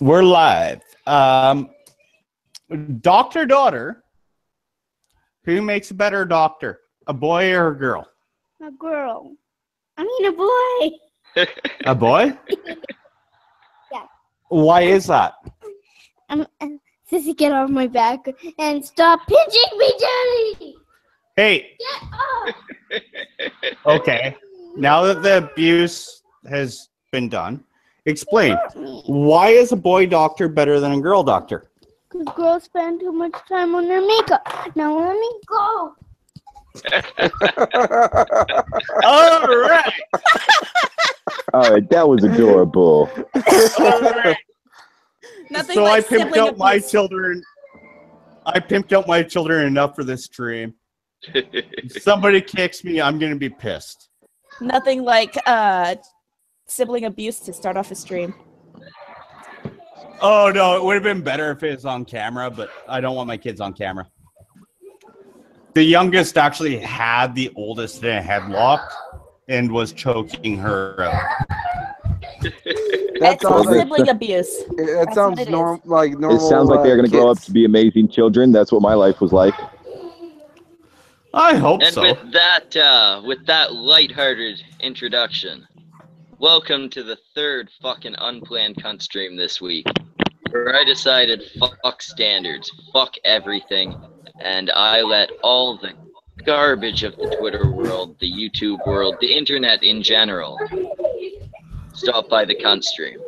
We're live. Doctor daughter. Who makes a better doctor? A boy or a girl? A girl. I mean a boy. A boy? Yeah. Why is that? Sissy, get off my back and stop pinching me, Daddy! Hey. Get off! Okay. Now that the abuse has been done, explain. Why is a boy doctor better than a girl doctor? Because girls spend too much time on their makeup. Now let me go. All right. All right, that was adorable. All right. Nothing So like I pimped sibling out my abuse. children. I pimped out my children enough for this stream. If somebody kicks me, I'm gonna be pissed. Nothing like sibling abuse to start off a stream. Oh no, it would have been better if it was on camera, but I don't want my kids on camera. The youngest actually had the oldest in a headlock and was choking her out. It's sounds like, sibling abuse. that sounds what it normal. is. Like normal. It sounds like they're going to grow up kids. to be amazing children. That's what my life was like. I hope And so. with that lighthearted introduction, welcome to the third fucking unplanned cunt stream this week, where I decided fuck standards, fuck everything, and I let all the garbage of the Twitter world, the YouTube world, the internet in general, stop by the cunt stream.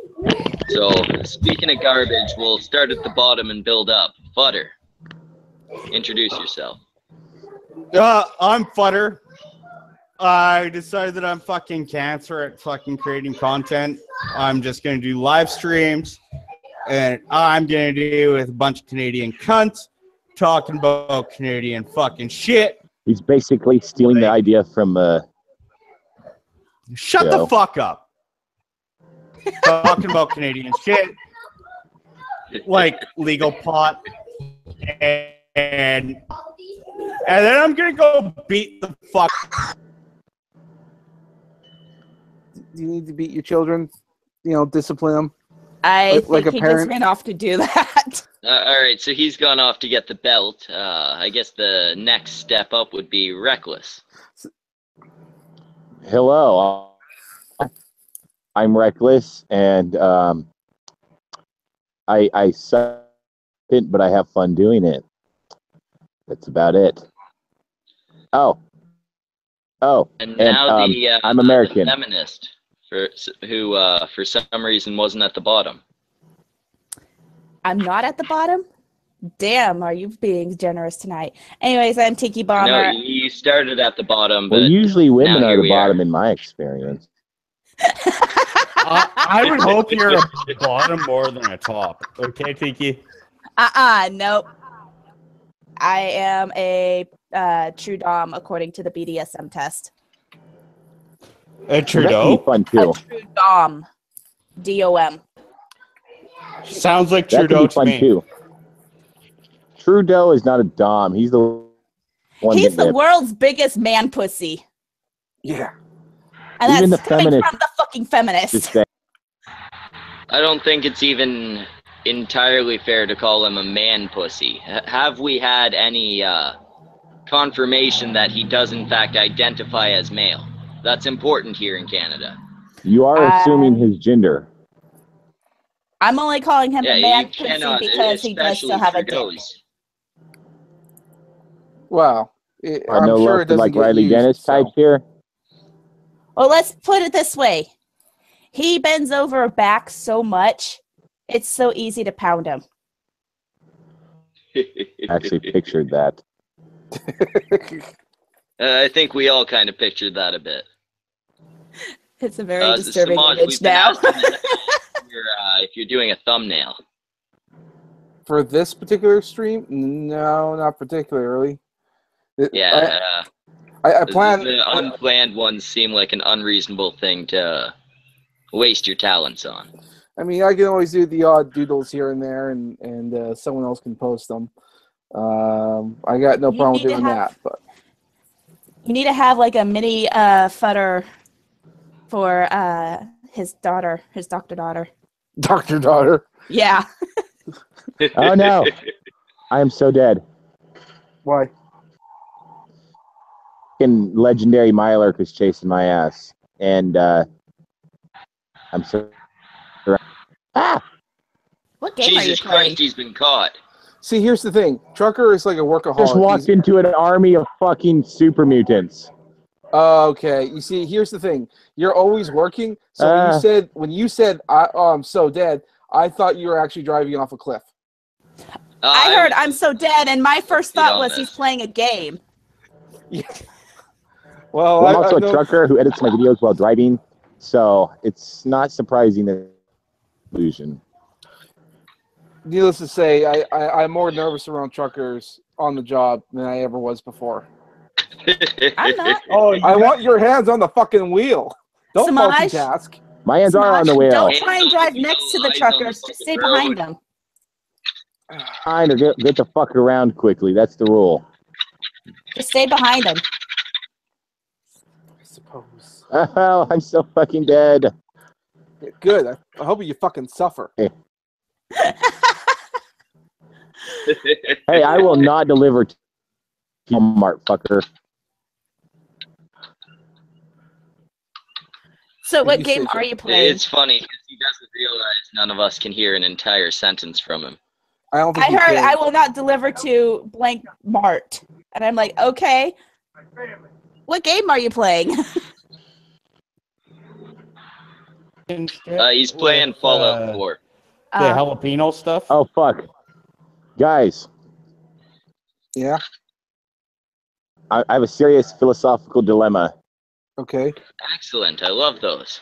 So, speaking of garbage, we'll start at the bottom and build up. Futter, introduce yourself. I'm Futter. I decided that I'm fucking cancer at fucking creating content. I'm just going to do live streams, and I'm going to do with a bunch of Canadian cunts talking about Canadian fucking shit. He's basically stealing the idea from Shut the fuck up. Talking about Canadian shit, like legal pot, and then I'm gonna go beat the fuck. Do you need to beat your children? You know, discipline them. I Like think a he parent? just ran off to do that. Alright, so he's gone off to get the belt. I guess the next step up would be Reckless. hello. I'm reckless, and I suck it, but I have fun doing it. That's about it. Oh, And now I'm American. the feminist, who for some reason wasn't at the bottom. I'm not at the bottom? Damn, are you being generous tonight? Anyways, I'm Tiki Bomber. No, you started at the bottom, but Well, usually women now are here the we bottom are. in my experience. I would hope you're a bottom more than a top. Okay, Tiki? Nope. I am a true dom according to the BDSM test. A That can Trudeau? be fun A too. true dom. D-O-M. Sounds like That can Trudeau be to fun me. too. Trudeau is not a dom. He's the one. He's that the world's biggest man pussy. Yeah. And Even that's the coming feminists from the fucking feminist. just say, I don't think it's even entirely fair to call him a man pussy. Have we had any confirmation that he does in fact identify as male? That's important here in Canada. you are assuming his gender. I'm only calling him Yeah, a man you pussy cannot, because he does especially still have a dick. Trudeau's. Wow. Are I'm no sure less it than doesn't like get Riley used, Dennis so. types here. Well, let's put it this way. He bends over back so much, it's so easy to pound him. Actually pictured that. I think we all kind of pictured that a bit. It's a very disturbing Samaj, image we've been now. asking if you're doing a thumbnail. For this particular stream, no, not particularly. Yeah, I plan. the unplanned ones seem like an unreasonable thing to waste your talents on. I mean, I can always do the odd doodles here and there, and someone else can post them. I got no You problem need to doing have- that. But You need to have like a mini futter for his daughter, his doctor daughter. Doctor Daughter. Yeah. Oh no, I am so dead. Why? Fucking legendary Mylark is chasing my ass, and I'm so. Ah! What game are you Jesus playing? Christ, he's been caught. See, here's the thing. Trucker is like a workaholic. Just walked into an army of fucking super mutants. Okay. You see, here's the thing. You're always working. So when you said I'm so dead, I thought you were actually driving off a cliff. I heard I'm so dead, and my first thought was he's honest. playing a game. Yeah. Well, I'm also I a know. trucker who edits my videos while driving, so it's not surprising that illusion. Needless to say, I'm more nervous around truckers on the job than I ever was before. I'm not. Oh, I want your hands on the fucking wheel. Don't Samaj? multitask. My hands are on the wheel. Don't try and drive next to the Eyes on the truckers. Just stay fucking behind road. them. Fine, or get the fuck around quickly. That's the rule. Just stay behind them. I suppose. Oh, I'm so fucking dead. Good. I hope you fucking suffer. Hey, I will not deliver to Walmart, fucker. So, what You game say so. are you playing? It's funny because he doesn't realize none of us can hear an entire sentence from him. I don't think I you heard can. I will not deliver to blank Mart. And I'm like, okay. What game are you playing? He's playing Fallout 4. The jalapeno stuff. Oh, fuck. Guys, Yeah. I have a serious philosophical dilemma. Okay. Excellent. I love those.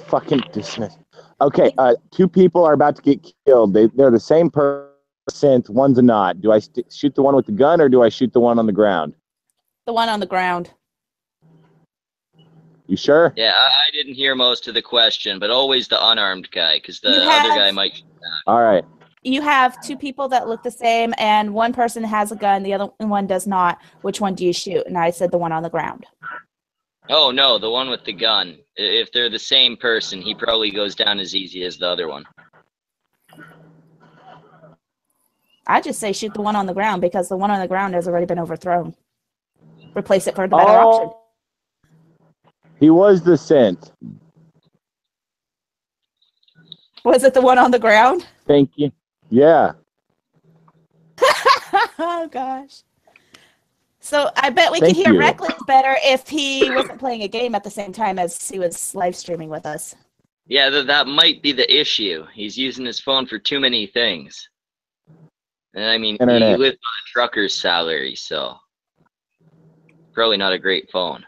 Fucking dismiss. Okay, two people are about to get killed. They're the same person. One's a not. Do I shoot the one with the gun or do I shoot the one on the ground? The one on the ground. You sure? Yeah, I didn't hear most of the question, but always the unarmed guy, because the You other have- guy might. All right. You have two people that look the same, and one person has a gun, the other one does not. Which one do you shoot? And I said the one on the ground. Oh no, the one with the gun. If they're the same person, he probably goes down as easy as the other one. I just say shoot the one on the ground because the one on the ground has already been overthrown. Replace it for the better option. He was the scent. Was it the one on the ground? Thank you. Yeah. Oh gosh. So I bet we Thank could hear you. Reckless better if he wasn't playing a game at the same time as he was live streaming with us. Yeah, that might be the issue. He's using his phone for too many things. And I mean, he Internet. lives on a trucker's salary, so probably not a great phone.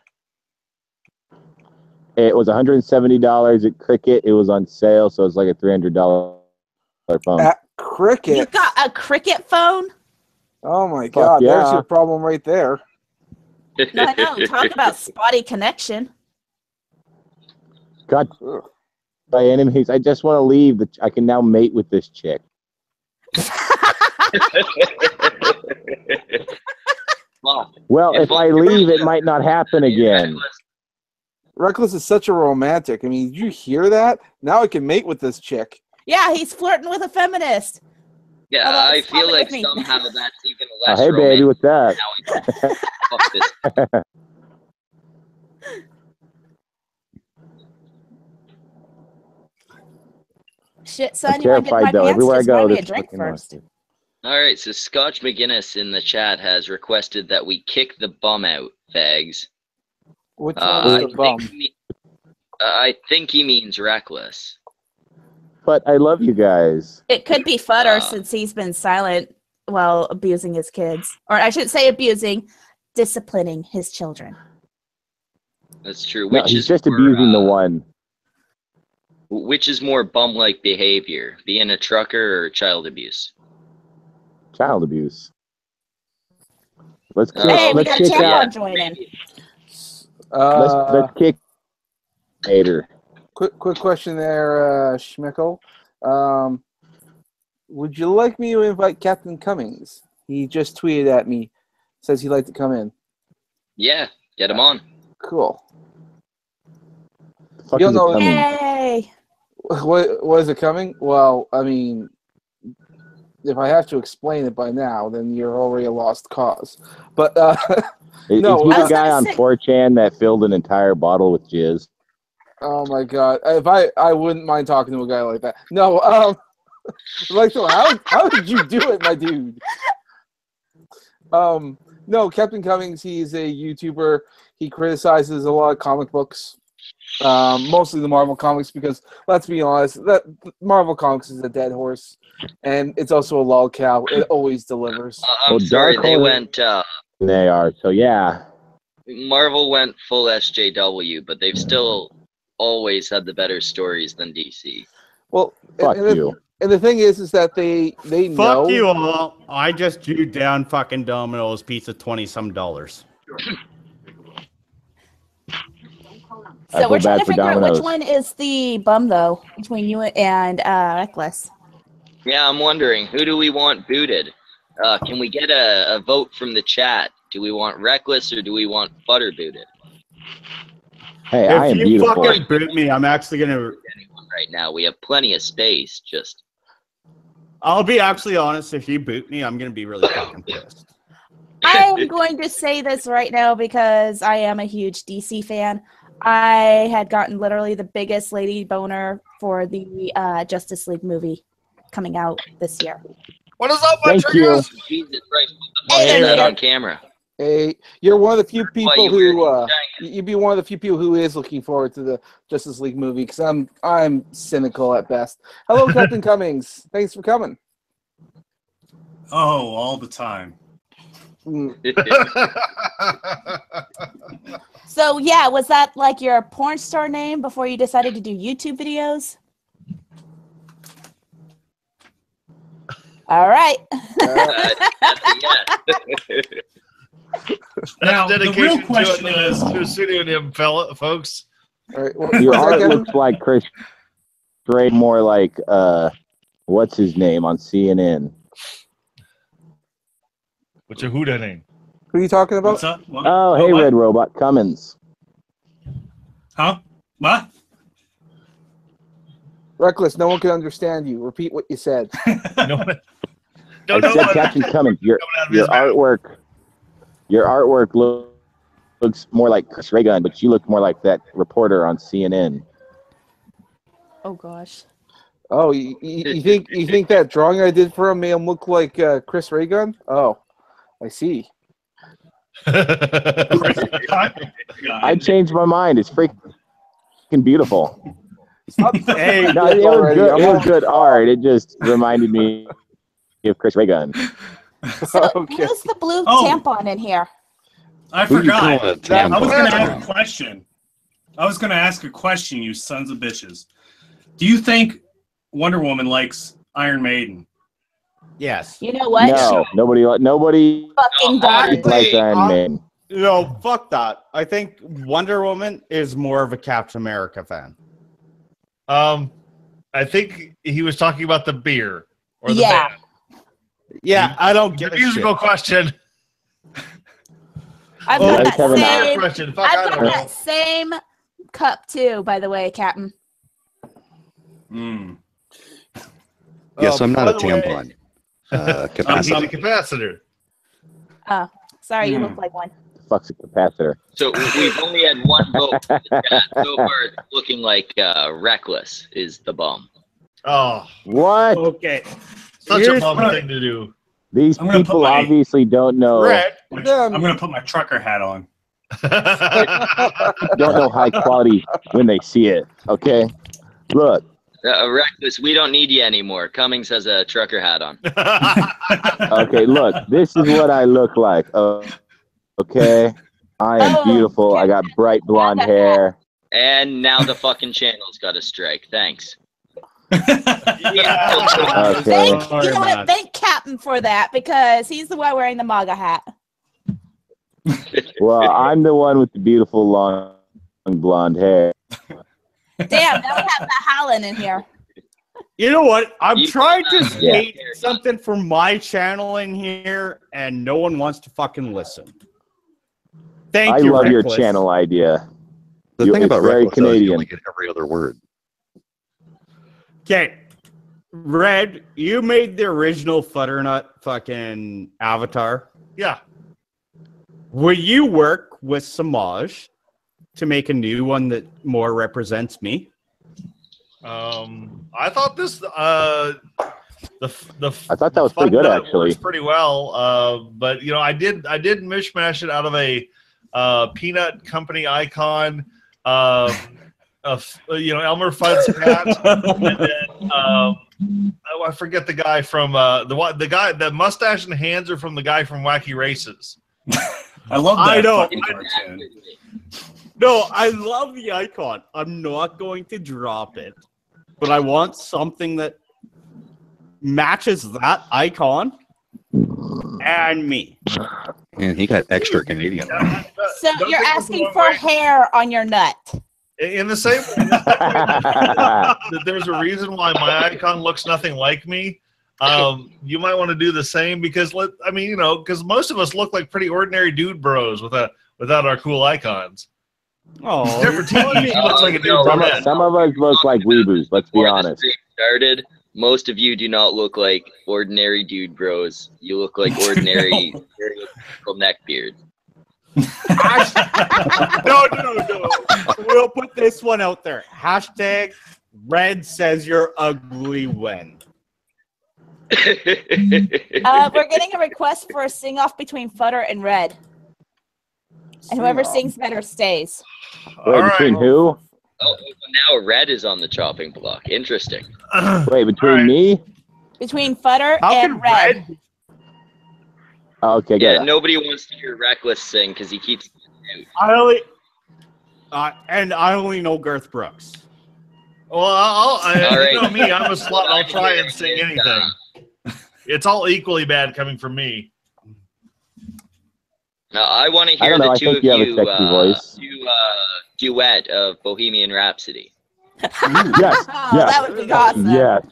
It was $170 at Cricket. It was on sale, so it's like a $300 phone. At Cricket. You got a Cricket phone? Oh my God. yeah. There's your problem right there. No, I know. Talk about spotty connection. God, Ugh. my enemies. I just want to leave. I can now mate with this chick. Well, if I leave, it might not happen again. Reckless is such a romantic. I mean, did you hear that? Now I can mate with this chick. Yeah, he's flirting with a feminist. Yeah, Hold on, I stop feel it like with me. somehow that's even Oh, less hey, baby, romantic. what's that? Now I can fuck this. Shit, son, I'm you want to get terrified, my though. pants? Everywhere I Just go, buy me a this drink fucking first. monster. All right, so Scotch McGinnis in the chat has requested that we kick the bum out, Fags. Which I one's the think bum? I think he means Reckless. But I love you guys. It could be Futter since he's been silent while abusing his kids. Or I shouldn't say abusing, disciplining his children. That's true. No, Which he's is just more, abusing the one. Which is more bum-like behavior, being a trucker or child abuse? Child abuse. Let's kick. Hey, we let's got kick Tampon out. joining. Let's kick later. Quick question there, Schmickel. Would you like me to invite Captain Cummings? He just tweeted at me. Says he'd like to come in. Yeah, get him on. Cool. Fuck You'll is it know- coming? Yay! What is it coming? Well, I mean, if I have to explain it by now, then you're already a lost cause. But no, is he I the was guy gonna on say- 4chan that filled an entire bottle with jizz? oh my god, if I wouldn't mind talking to a guy like that. No, like so, how did you do it, my dude? No, Captain Cummings. He's a YouTuber. He criticizes a lot of comic books, mostly the Marvel comics, because let's be honest, that Marvel comics is a dead horse, and it's also a lol cow. It always delivers. I'm Well, sorry, Dark they Horse- went. They are. So yeah. Marvel went full SJW, but they've still always had the better stories than DC. Well, Fuck and you. And the thing is that they know. Fuck you all. I just drew down fucking Domino's pizza $20-some. I So we're feel trying bad to for figure out which Domino's. one is the bum, though, between you and Reckless. Yeah, I'm wondering, who do we want booted? Can we get a vote from the chat? Do we want Reckless or do we want Butter booted? Hey, I If am you beautiful. fucking boot me, I'm actually gonna. Anyone right now? We have plenty of space. Just I'll be actually honest. If you boot me, I'm gonna be really fucking pissed. I'm going to say this right now because I am a huge DC fan. I had gotten literally the biggest lady boner for the Justice League movie coming out this year. What is up, my Thank triggers? Jesus Christ, Hey, what the fuck is there that you on go. camera? Hey, you're one of the few Why people you who weird? you'd be one of the few people who is looking forward to the Justice League movie, because I'm cynical at best. Hello, Captain Cummings. Thanks for coming. Oh, all the time. Mm, So yeah, was that like your porn star name before you decided to do YouTube videos? All right. That's a yes. Now, the dedication real to question a- is, to a pseudonym, folks. all right. Well, Your what's that, art Kevin? looks like Chris Stray, more like what's his name on CNN? What's your Huda name? Who are you talking about? what's up? What? Oh, hey, what? Red Robot Cummins. Huh? What? Reckless. No one can understand you. Repeat what you said. No, I said Captain Cummins. Your artwork looks more like Chris Ray Gun, but you look more like that reporter on CNN. Oh gosh. Oh, you think that drawing I did for him made him look like Chris Ray Gun? Oh, I see. I changed my mind. It's freaking beautiful. Hey, No, it was good. It was good art. It just reminded me of Chris Ray Gun. So Okay. who's the blue Oh. tampon in here? I Who you forgot. calling a I was tampon? going to ask a question. You sons of bitches. Do you think Wonder Woman likes Iron Maiden? yes. You know what? No, nobody Fucking does. likes Iron Man. No, fuck that. I think Wonder Woman is more of a Captain America fan. I think he was talking about the beer or the Yeah. band. Yeah, I don't The get a musical shit. question. I've Oh, got I that have an same. Question. Fuck, I've I got don't know. that same cup too, by the way, Captain. Hmm. Yes, I'm not by a the way- tampon. He's Capacity. a capacitor. Oh, sorry, you Hmm. look like one. Fuck's a capacitor. So we've only had one vote from the chat. So far, it's looking like Reckless is the bum. Oh, What? Okay. such a Here's bum what- thing to do. These I'm gonna put people my- obviously don't know Red. I'm going to put my trucker hat on. don't know high quality when they see it. Okay, look. Reckless, we don't need you anymore. Cummings has a trucker hat on. Okay, look. This is what I look like. Okay, I am Oh, beautiful. I got bright blonde hair. And now the fucking channel's got a strike. Thanks. Okay. Thank Sorry, you know what? man. Thank Captain for that because he's the one wearing the MAGA hat. Well, I'm the one with the beautiful long blonde hair. Damn, now we have the Howlin' in here. You know what? I'm You- trying to Yeah. state something from my channel in here, and no one wants to fucking listen. Thank I you, love your Reckless. channel idea. The You- thing it's about very Reckless, though, is you Canadian. only get every other word. Okay. Red, you made the original Futternut fucking avatar. Yeah. Will you work with Samaj to make a new one that more represents me? I thought this I thought that was pretty good, actually. works pretty well. But you know, I did mishmash it out of a peanut company icon, you know, Elmer Fudd's cat, and then I forget the guy from the mustache and hands are from the guy from Wacky Races. I love that. I know. fucking cartoon. No, I love the icon. I'm not going to drop it, but I want something that matches that icon and me. And he got extra Canadian. So Don't you're think asking it's for one way. hair on your nut. In the same way that there's a reason why my icon looks nothing like me. You might want to do the same because I mean, you know, because most of us look like pretty ordinary dude bros without our cool icons. Oh, Except for Tiki, she looks like a dude brunette. Some of us look like weeboos, let's be Before the honest. stream started, most of you do not look like ordinary dude bros. You look like ordinary stereotypical neckbeard. No. We'll put this one out there. Hashtag Red says you're ugly when. We're getting a request for a sing-off between Futter and Red. And whoever sings better stays. Wait, All between right. who? Oh, now Red is on the chopping block. Interesting. Wait, between right. me? Between Futter How and can Red. Red? Oh, okay, Yeah, good. nobody wants to hear Reckless sing because he keeps. I only know Garth Brooks. Well, All right. you know me, I'm a slut. I'll try and sing anything. It's all equally bad coming from me. Now, I want to I hear don't know, the I two think of you have a you sexy voice. do duet of Bohemian Rhapsody. Yes, Oh, yes, that would be awesome. yes.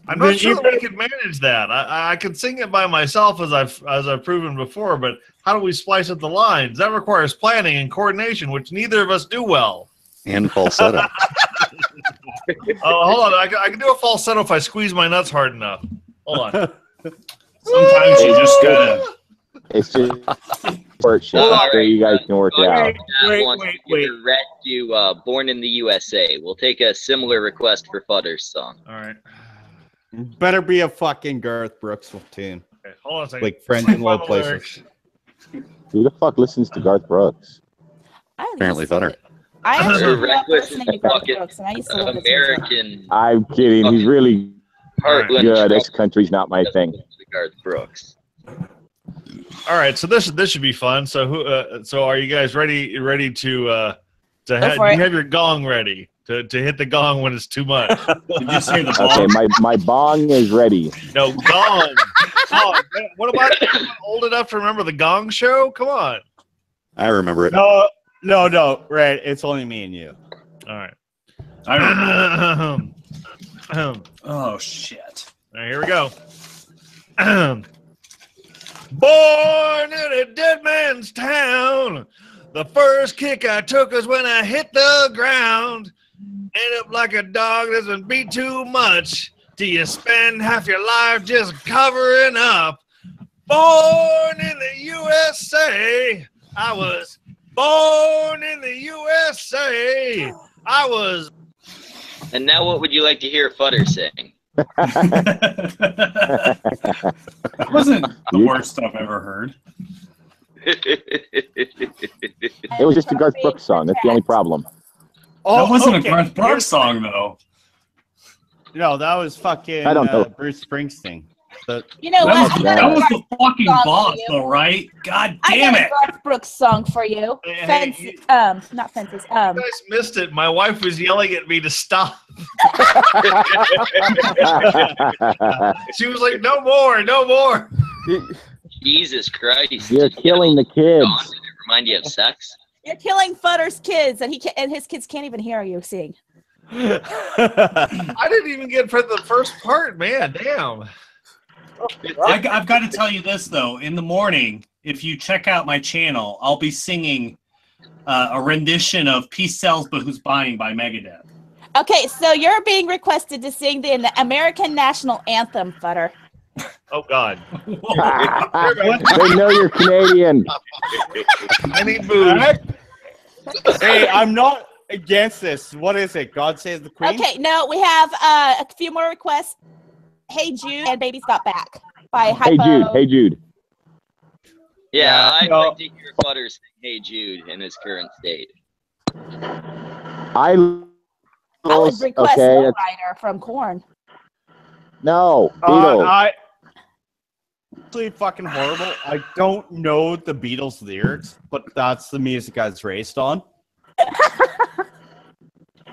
I'm not sure that we could manage that. I could sing it by myself as I've proven before, but how do we splice up the lines? That requires planning and coordination, which neither of us do well. And falsetto. Oh, hold on. I can do a falsetto if I squeeze my nuts hard enough. Hold on. Sometimes you just gotta. It's just work shit. All So right. you guys can work it out. Wait. Red do Born in the USA. We'll take a similar request for Futter's song. All right. Better be a fucking Garth Brooks tune. Okay, hold on a second. Like Friends in Low Places. Who the fuck listens to Garth Brooks? Apparently Futter. I actually grew up Reckless listening to Garth fucking Brooks, and I used to love his music. American I'm kidding. He's really Heartland good. This trouble country's not my thing. to Garth Brooks. All right, so this should be fun. So so are you guys ready to for do it. you have your gong ready to hit the gong when it's too much? Did you say the Okay, ball? my bong is ready. No, gong. Gong. What about old enough to remember the Gong Show? Come on. I remember it. No, Red. It's only me and you. All right. I remember. All Oh shit. right, here we go. Born in a dead man's town. The first kick I took was when I hit the ground. End up like a dog that's been beat too much. Do you spend half your life just covering up? Born in the USA. I was born in the USA. I was. And now, what would you like to hear Futter sing? That wasn't the worst stuff I've ever heard. It was just a Garth Brooks song. That's the only problem. That wasn't okay. a Garth Brooks song though. No, that was fucking I don't know. Bruce Springsteen. You know what? I'm that gonna That was Garth the fucking song for boss you. though, right? God I damn got it. a Garth Brooks song for you. Hey, Fence, not fences. You guys missed it. My wife was yelling at me to stop. She was like, "No more, no more." Jesus Christ. You're killing the kids. Dawn, did it remind you of sex? You're killing Futter's kids, and his kids can't even hear you sing. I didn't even get for the first part, man. Damn. I've got to tell you this though. In the morning, if you check out my channel, I'll be singing a rendition of "Peace Sells But Who's Buying" by Megadeth. Okay, so you're being requested to sing the American National Anthem, Futter. Oh God. They know you're Canadian. I need booze. Hey, I'm not against this. What is it? God Save the Queen? Okay, no, we have a few more requests. Hey Jude and Baby's Got Back by Hey Hypo. Jude. Hey Jude. Yeah, I'd no. like to hear Butter sing Hey Jude in his current state. I would request okay, Lowrider from Korn. no, Beatles. I actually fucking horrible. I don't know the Beatles lyrics, but that's the music I was raised on.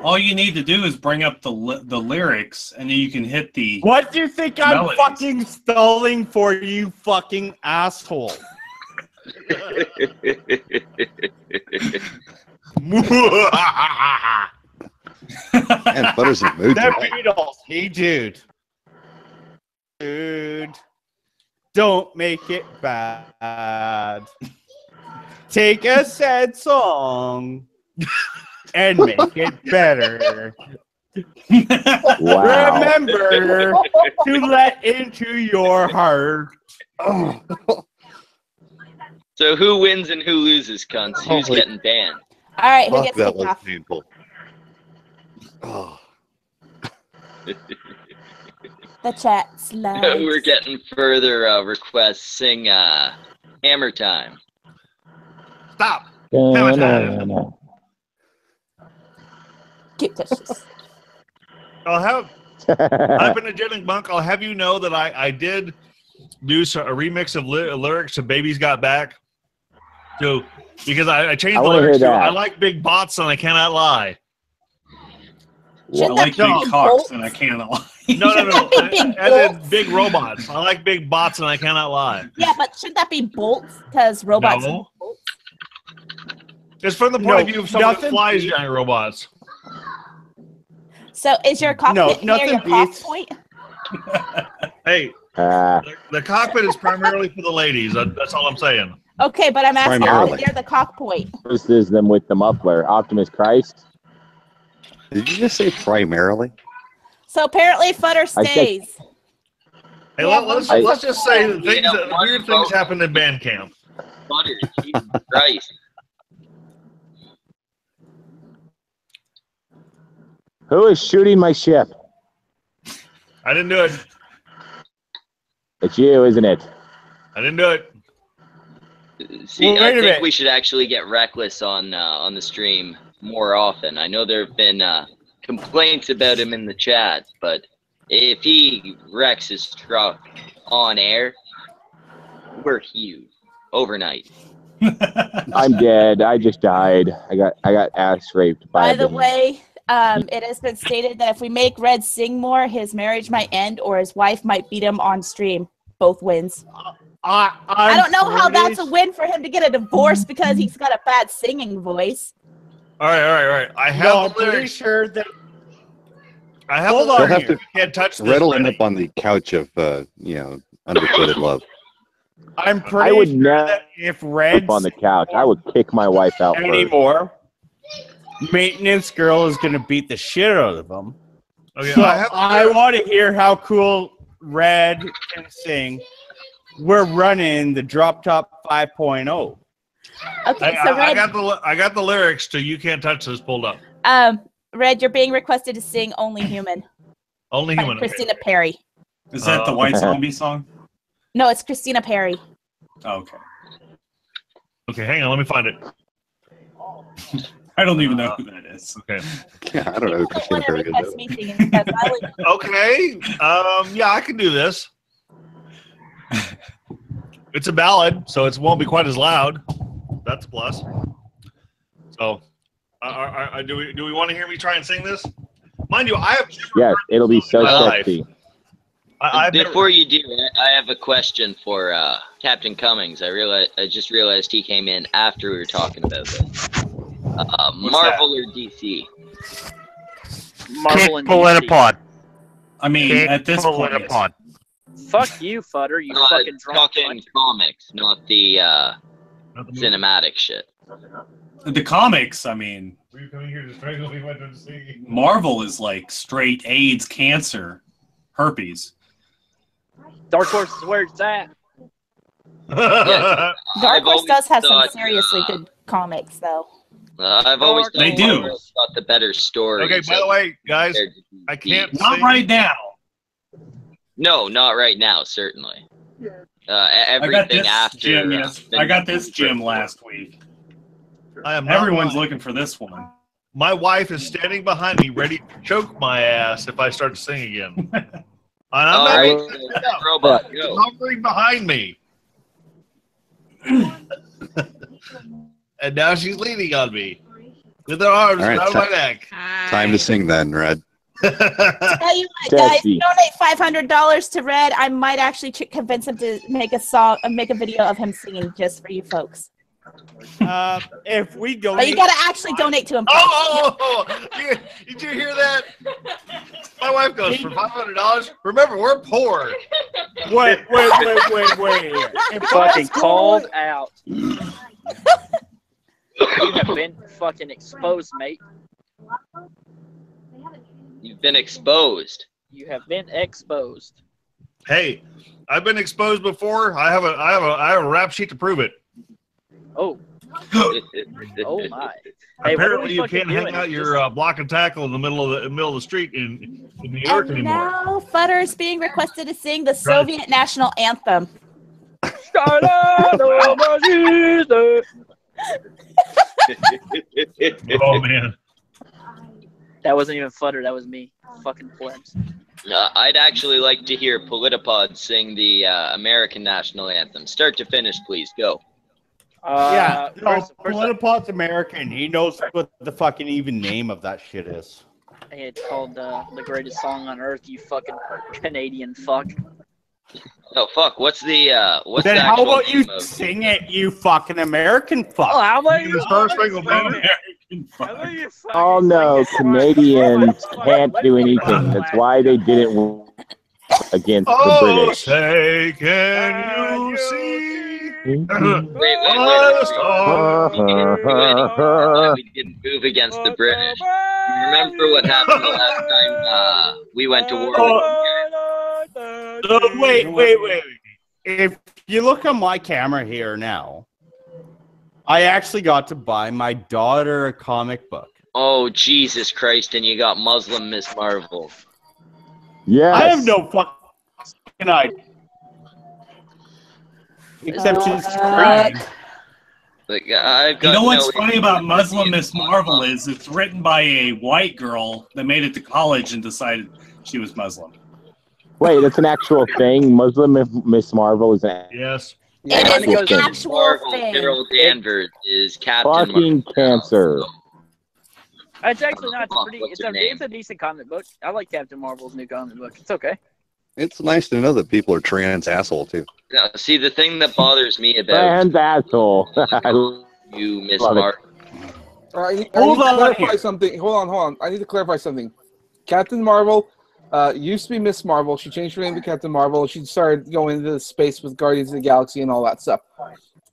All you need to do is bring up the lyrics, and then you can hit the. What do you think I'm melodies. fucking stalling for, you fucking asshole? And Butter's in the mood The tonight. Beatles. Hey, Jude. Dude. Don't make it bad. Take a sad song and make it better. Wow. Remember to let into your heart. So who wins and who loses, cunts? Who's Holy- getting banned? All right, who Fuck, gets that kicked was off? painful. Oh. The chat slides. We're getting further requests. Sing Hammer Time. Stop. Da-na-na-na. Keep this. I'll have Hypnogenic Monk. I'll have you know that I did do a remix of lyrics to "Baby's Got Back," too, because I changed I the wanna lyrics to hear that. "I like big bots and I cannot lie." I Shouldn't like that big be cocks, bolts? and I can't lie. No. Shouldn't that be big As in bolts? big robots. I like big bots and I cannot lie. Yeah, but shouldn't that be bolts? Because robots. No. It's from the point of view of someone that nothing flies beats- giant robots. So is your cockpit No, near nothing your cock beats- point? Hey, the cockpit is primarily for the ladies. That's all I'm saying. Okay, but I'm asking Primarily. near the cock point. Versus them with the muffler. Optimus Christ. Did you just say primarily? So apparently Futter said- stays. Hey, Yeah, let's just say that things, Yeah, one weird things vote. happened in band camp. Butter, Jesus Christ. Who is shooting my ship? I didn't do it. It's you, isn't it? I didn't do it. See, Well, wait I a think minute. we should actually get Reckless on the stream more often. I know there have been complaints about him in the chat, but if he wrecks his truck on air, we're huge overnight. I'm dead. I just died. I got ass raped by By a the bee. way, it has been stated that if we make Red sing more, his marriage might end or his wife might beat him on stream. Both wins. I don't know how that's a win for him to get a divorce because he's got a bad singing voice. All right. I have No, I'm the pretty lyrics. sure that. I have Hold the on lyrics. here. You can't touch this. Red will end ready. up on the couch of, underfooted love. I'm I pretty would sure never that if Red's on the couch. I would kick my wife out first. anymore, maintenance girl is gonna beat the shit out of him. Okay, So I have. I want to hear how cool Red can sing. We're running the Drop Top 5.0. Okay, so I Red, got the lyrics to "You Can't Touch This" pulled up. Red, you're being requested to sing "Only Human" Only by human. Okay. Christina Perry. Is that the White Zombie song? No, it's Christina Perry. Oh, okay. Okay, hang on. Let me find it. I don't even know who that is. Okay. Yeah, I don't know who I Christina want to Perry request is. me singing because I like Okay. Yeah, I can do this. It's a ballad, so it won't be quite as loud. That's a plus. So, do we want to hear me try and sing this? Mind you, I have. Yes, it'll be so My life. sexy. I've never- Before you do, I have a question for Captain Cummings. I just realized he came in after we were talking about this. Marvel or DC? Marvel and DC. I mean, at this point, Fuck you, Futter. You fucking drunk Talking cunt. comics, not the cinematic shit. The comics, I mean, Were you coming here to strangle me when I'm singing? Marvel is like straight AIDS, cancer, herpes. Dark Horse is where it's at. Yes. Dark I've Horse always does have some thought, seriously good comics, though. I've always thought They do. Marvel's got the better story. Okay, by the way, guys, I can't Not sing. right now. No, not right now, certainly. I got Everything this after. Jim. Yes, I got this Jim last week. I am not Everyone's lying. looking for this one. My wife is standing behind me, ready to choke my ass if I start to sing again. And I'm All not right, making it up. robot, It's go. hovering behind me. And now she's leaning on me with her arms All right, around my neck. Time to sing then, Red. Tell you what, guys, Sassy. donate $500 to Red. I might actually convince him to make a song, make a video of him singing just for you folks. If we But donate, you gotta actually donate to him. Did you hear that? My wife goes, for $500. Remember, we're poor. wait. If Fucking called out. You have been fucking exposed, mate. You've been exposed. You have been exposed. Hey, I've been exposed before. I have a rap sheet to prove it. Oh. Oh my. Hey, what are Apparently, we you fucking can't doing? hang out your block and tackle in the middle of the street in New York And anymore. now Futter is being requested to sing the Soviet national anthem. Oh man. That wasn't even Futter, that was me. Fucking plebs. I'd actually like to hear Politipod sing the American national anthem. Start to finish, please. Go. Yeah, no, First, Politipod's American. He knows what the fucking even name of that shit is. hey, it's called The Greatest Song on Earth, you fucking Canadian fuck. Oh fuck! What's the what's Then the how actual about you name of- sing it, you fucking American fuck? Oh, how about you? Star Spangled Banner? American How fuck. about you fucking Oh no, sing it? Canadians can't do anything. That's why they didn't win against the Oh, British. say, can you see? Wait. We didn't move against the British. Remember what happened the last time we went to war? Wait. If you look on my camera here now, I actually got to buy my daughter a comic book. Oh Jesus Christ! And you got Muslim Miss Marvel. Yes. I have no fucking idea. Except she's screaming. Like I've got. You know what's no funny about Muslim Miss Marvel is it's written by a white girl that made it to college and decided she was Muslim. Wait, that's an actual thing. Muslim Miss Marvel is an Yes. Yeah, It kinda is goes- an actual Marvel, thing. Carol Danvers is Captain fucking Marvel. cancer. It's actually not. It's, pretty, What's it's, her a, name? it's a decent comic book. I like Captain Marvel's new comic book. It's okay. It's nice to know that people are trans asshole too. Now, see, the thing that bothers me about Trans asshole. you, Miss Love it. Marvel. I need Hold to on clarify here. something. Hold on. I need to clarify something. Captain Marvel used to be Miss Marvel. She changed her name to Captain Marvel. She started going into space with Guardians of the Galaxy and all that stuff.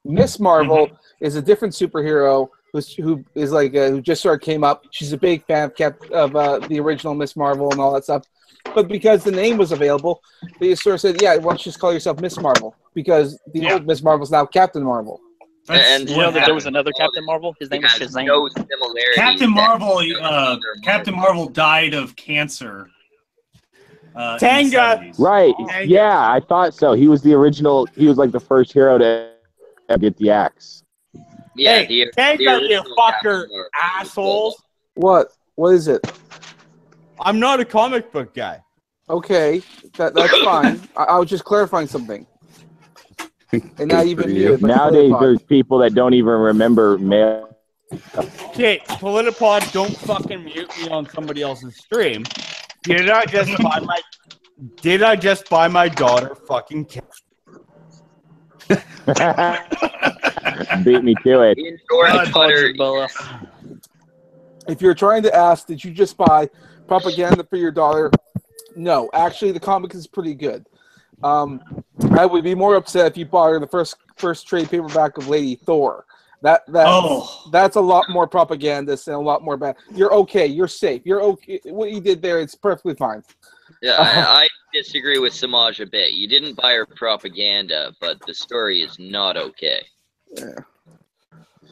Miss Marvel is a different superhero who is like who just sort of came up. She's a big fan of the original Miss Marvel and all that stuff. But because the name was available, they just sort of said, "Yeah, why don't you just call yourself Miss Marvel?" Because the old Miss Marvel is now Captain Marvel. And You know that there was another Captain Marvel? His name was has Shazam. no similarity. Captain Marvel, Other Captain Marvel died of cancer. In the Tanga. 70s. Right. Yeah, I thought so. He was the original. He was like the first hero to get the axe. Yeah, Hey, the Tanga, you original fucker Captain Marvel. assholes. What? What is it? I'm not a comic book guy. Okay, that's fine. I was just clarifying something. And now Good you've for been you. muted. by Nowadays, Politipod. there's people that don't even remember mail. Okay, Politipod, don't fucking mute me on somebody else's stream. Did I just buy my daughter fucking Beat me to it. Enjoy butter. If you're trying to ask, did you just buy propaganda for your daughter? No, actually, the comic is pretty good. I would be more upset if you bought her the first trade paperback of Lady Thor. That's a lot more propagandist and a lot more bad. You're okay. You're safe. You're okay. What you did there, it's perfectly fine. Yeah, I disagree with Samaj a bit. You didn't buy her propaganda, but the story is not okay. Yeah.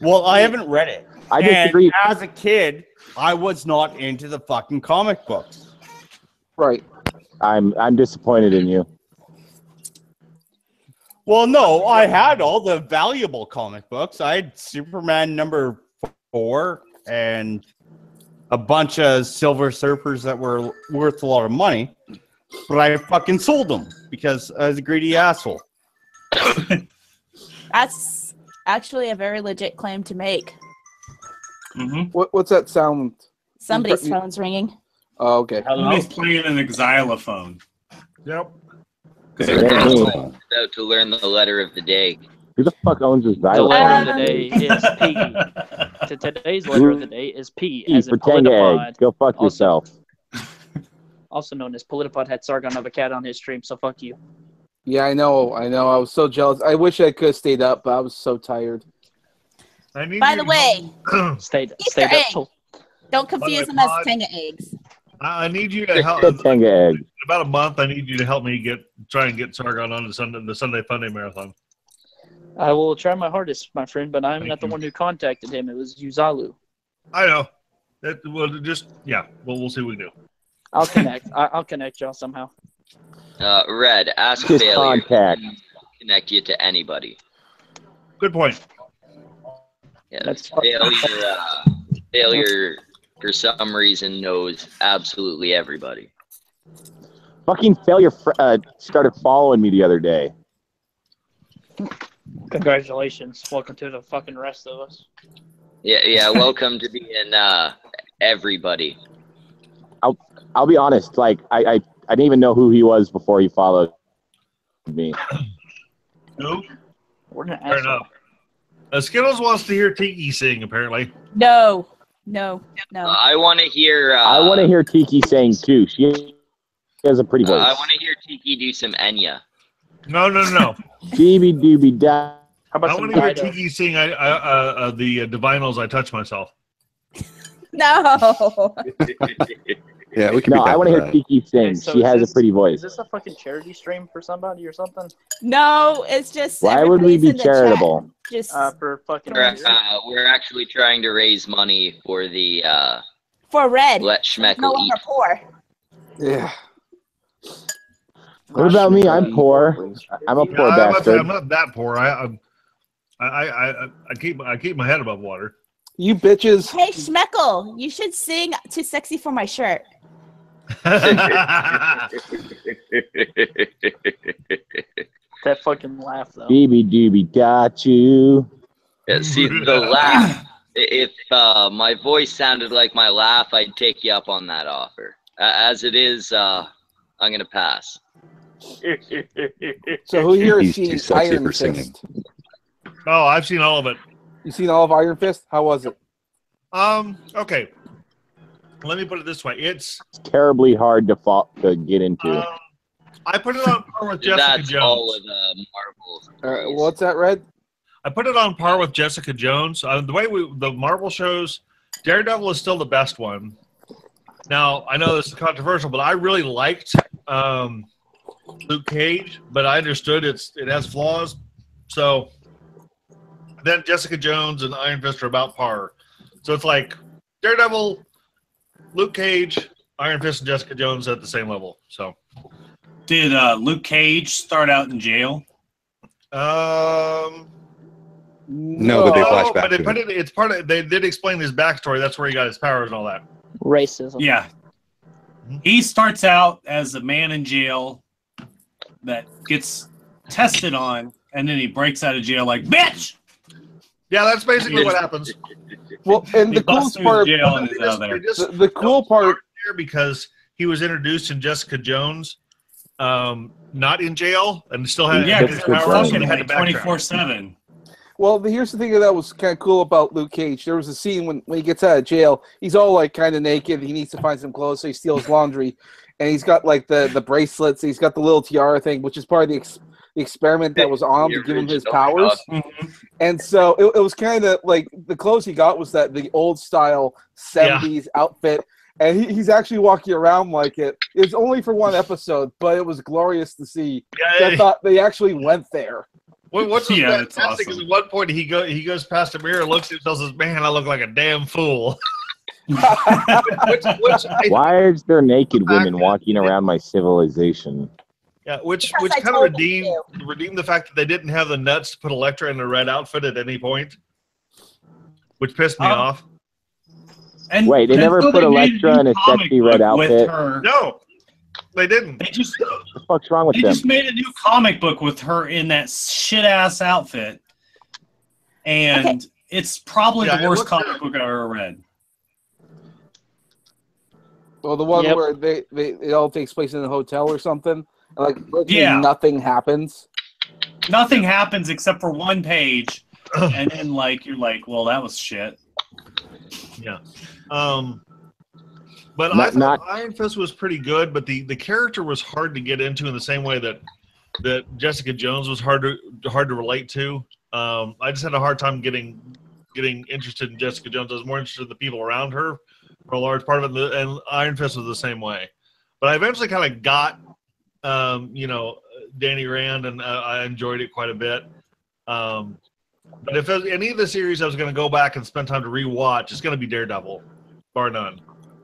Well, I haven't read it. I disagree. And as a kid, I was not into the fucking comic books. Right. I'm disappointed in you. Well, no, I had all the valuable comic books. I had Superman #4 and a bunch of Silver Surfers that were worth a lot of money, but I fucking sold them because I was a greedy asshole. That's actually a very legit claim to make. Mm-hmm. What's that sound? Somebody's phone's ringing. Oh, okay. Somebody's playing an xylophone. Yep. About to learn the letter of the day. Who the fuck owns this The xylophone? letter of the day is P. Today's letter of the day is P, as in For Tenga Politipod, egg. Go fuck yourself. also known as Politipod, had Sargon of Akkad on his stream, so fuck you. Yeah, I know. I was so jealous. I wish I could have stayed up, but I was so tired. By the way, stayed Easter up egg. till Don't confuse them as Tenga eggs. I need you to help. Tenga egg. In about a month, I need you to help me try and get Sargon on the Sunday Funday Marathon. I will try my hardest, my friend, but I'm not the one who contacted him. It was Yuzalu. I know. We'll see what we do. I'll connect. I'll connect y'all somehow. Red, ask Just failure. contact. Connect you to anybody. Good point. Yeah, That's failure for some reason knows absolutely everybody. Fucking failure started following me the other day. Congratulations. Welcome to the fucking rest of us. Yeah. Welcome to being everybody. I'll be honest. Like I didn't even know who he was before he followed me. Nope. What an Fair asshole. enough. Skittles wants to hear Tiki sing, apparently. No. I want to hear. I want to hear Tiki saying too. She has a pretty voice. I want to hear Tiki do some Enya. No. Doobie doobie da. How about I some want to hear Dido? Tiki sing the Divinals I Touch Myself. No. Yeah, we can. No, I want to hear Tiki sing. Okay, so She is has this- a pretty Is voice. this a fucking charity stream for somebody or something? No, it's just. Why would we everybody's be in the charitable? chat. Just For fucking. We're actually trying to raise money for the for Red. Let No Schmeckel longer Eat. poor. Yeah. What about me? I'm poor. I'm a poor bastard. I'm not that poor. I keep my head above water. You bitches. Hey, Schmeckel, you should sing "Too Sexy for My Shirt." That fucking laugh, though. Doobie doobie got you. Yeah, see the laugh. If my voice sounded like my laugh, I'd take you up on that offer. As it is, I'm gonna pass. So who here has He's too seen sexy Iron for singing. Fist? Oh, I've seen all of it. You seen all of Iron Fist? How was it? Okay. Let me put it this way. It's Terribly hard to get into. I put it on par with Jessica That's Jones. all of the Marvel. What's that, Red? I put it on par with Jessica Jones. The way the Marvel shows, Daredevil is still the best one. Now, I know this is controversial, but I really liked Luke Cage, but I understood it has flaws. So then Jessica Jones and Iron Fist are about par. So it's like Daredevil, Luke Cage, Iron Fist, and Jessica Jones at the same level. So Did Luke Cage start out in jail? No, but they flash back but to it. it's part of. They did explain his backstory. That's where he got his powers and all that. Racism. Yeah. He starts out as a man in jail that gets tested on, and then he breaks out of jail like, bitch! Yeah, that's basically what happens. Well, and He the busts coolest through part, jail and is out there. the cool part, here because he was introduced in Jessica Jones, not in jail, and still had Yeah, his because they're powers and fucking had like to backtrack. 24/7. well, here's the thing that was kind of cool about Luke Cage. There was a scene when he gets out of jail. He's all like kind of naked. He needs to find some clothes, so he steals laundry, and he's got like the bracelets. He's got the little tiara thing, which is part of experiment that was on The to give him his original powers. And so it was kind of like the clothes he got was that the old style 70s outfit. And he's actually walking around like it. It's only for one episode, but it was glorious to see. Yeah, I thought they actually went there. What's Yeah, fantastic that's is awesome. at one point he goes past the mirror, looks at himself, and says, "Man, I look like a damn fool." Why is there naked fact women that- walking around my civilization? Yeah, which Because I kind of told them redeemed the fact that they didn't have the nuts to put Elektra in a red outfit at any point, which pissed me off. And Wait, they and never so put made a Elektra new in a comic sexy red book with outfit? her. No, they didn't. They just What the fuck's wrong with They them? just made a new comic book with her in that shit ass outfit, and it's probably Yeah, the it worst looks comic good. book I've ever read. Well, the one Yep. where it all takes place in a hotel or something. And like literally Yeah. nothing happens. Nothing happens except for one page, and then like you're like, well, that was shit. Yeah. But Not- I thought Iron Fist was pretty good, but the character was hard to get into in the same way that Jessica Jones was hard to relate to. I just had a hard time getting interested in Jessica Jones. I was more interested in the people around her for a large part of it, and Iron Fist was the same way. But I eventually kind of got, Danny Rand, and I enjoyed it quite a bit. But if there's any of the series I was going to go back and spend time to rewatch, it's going to be Daredevil, bar none.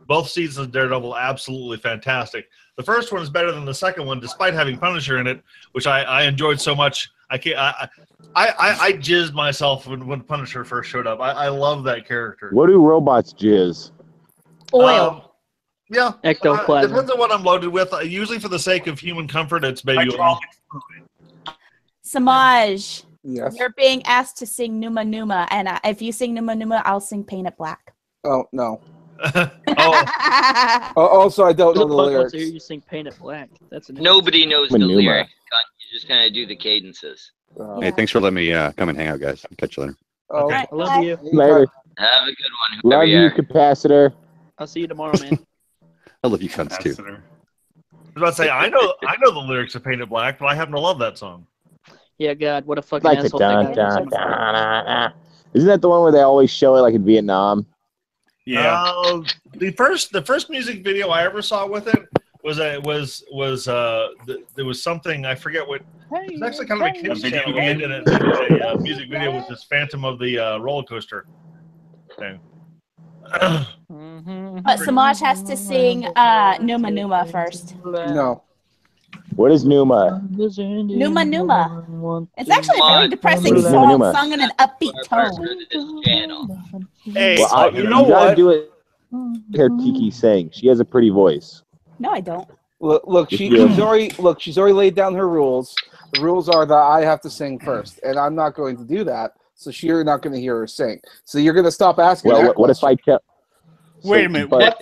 Both seasons of Daredevil absolutely fantastic. The first one is better than the second one, despite having Punisher in it, which I enjoyed so much. I jizzed myself when Punisher first showed up. I love that character. What do robots jizz? Oil. Yeah, Ectoplasm. depends on what I'm loaded with. Usually, for the sake of human comfort, it's baby oil. Hydraulic fluid. Samaj, Yes. you're being asked to sing Numa Numa, and if you sing Numa Numa, I'll sing Paint It Black. Oh no. Oh, Also, I don't know Look, the Buck wants lyrics. to hear you sing Paint It Black. That's an Nobody knows the Manuma. lyrics. You just kind of do the cadences. Hey, thanks for letting me come and hang out, guys. I'll catch you later. Oh, Okay. I love you. Later. Have a good one, whoever Love you you, are. capacitor. I'll see you tomorrow, man. I love you cunts too. Ambassador. I was about to say I know the lyrics of Paint It Black, but I happen to love that song. Yeah, God, what a fucking Like the asshole dun, that guy dun, is. dun. Isn't that the one where they always show it like in Vietnam? Yeah. The first music video I ever saw with it there was something, I forget what. It was actually kind of a kids video channel game? and it did a music video with this Phantom of the roller coaster thing. But Samaj has to sing Numa Numa first. no. What is Numa? Numa Numa. It's actually a very depressing Numa song Numa. sung in an upbeat tone. For this channel. Hey, Well, you know gotta what? do it. Hear Kiki sing. She has a pretty voice. No, I don't. Look, she's already laid down her rules. The rules are that I have to sing first, and I'm not going to do that. So you're not going to hear her sing. So you're going to stop asking. Well, that what if I tell? Wait a minute. but-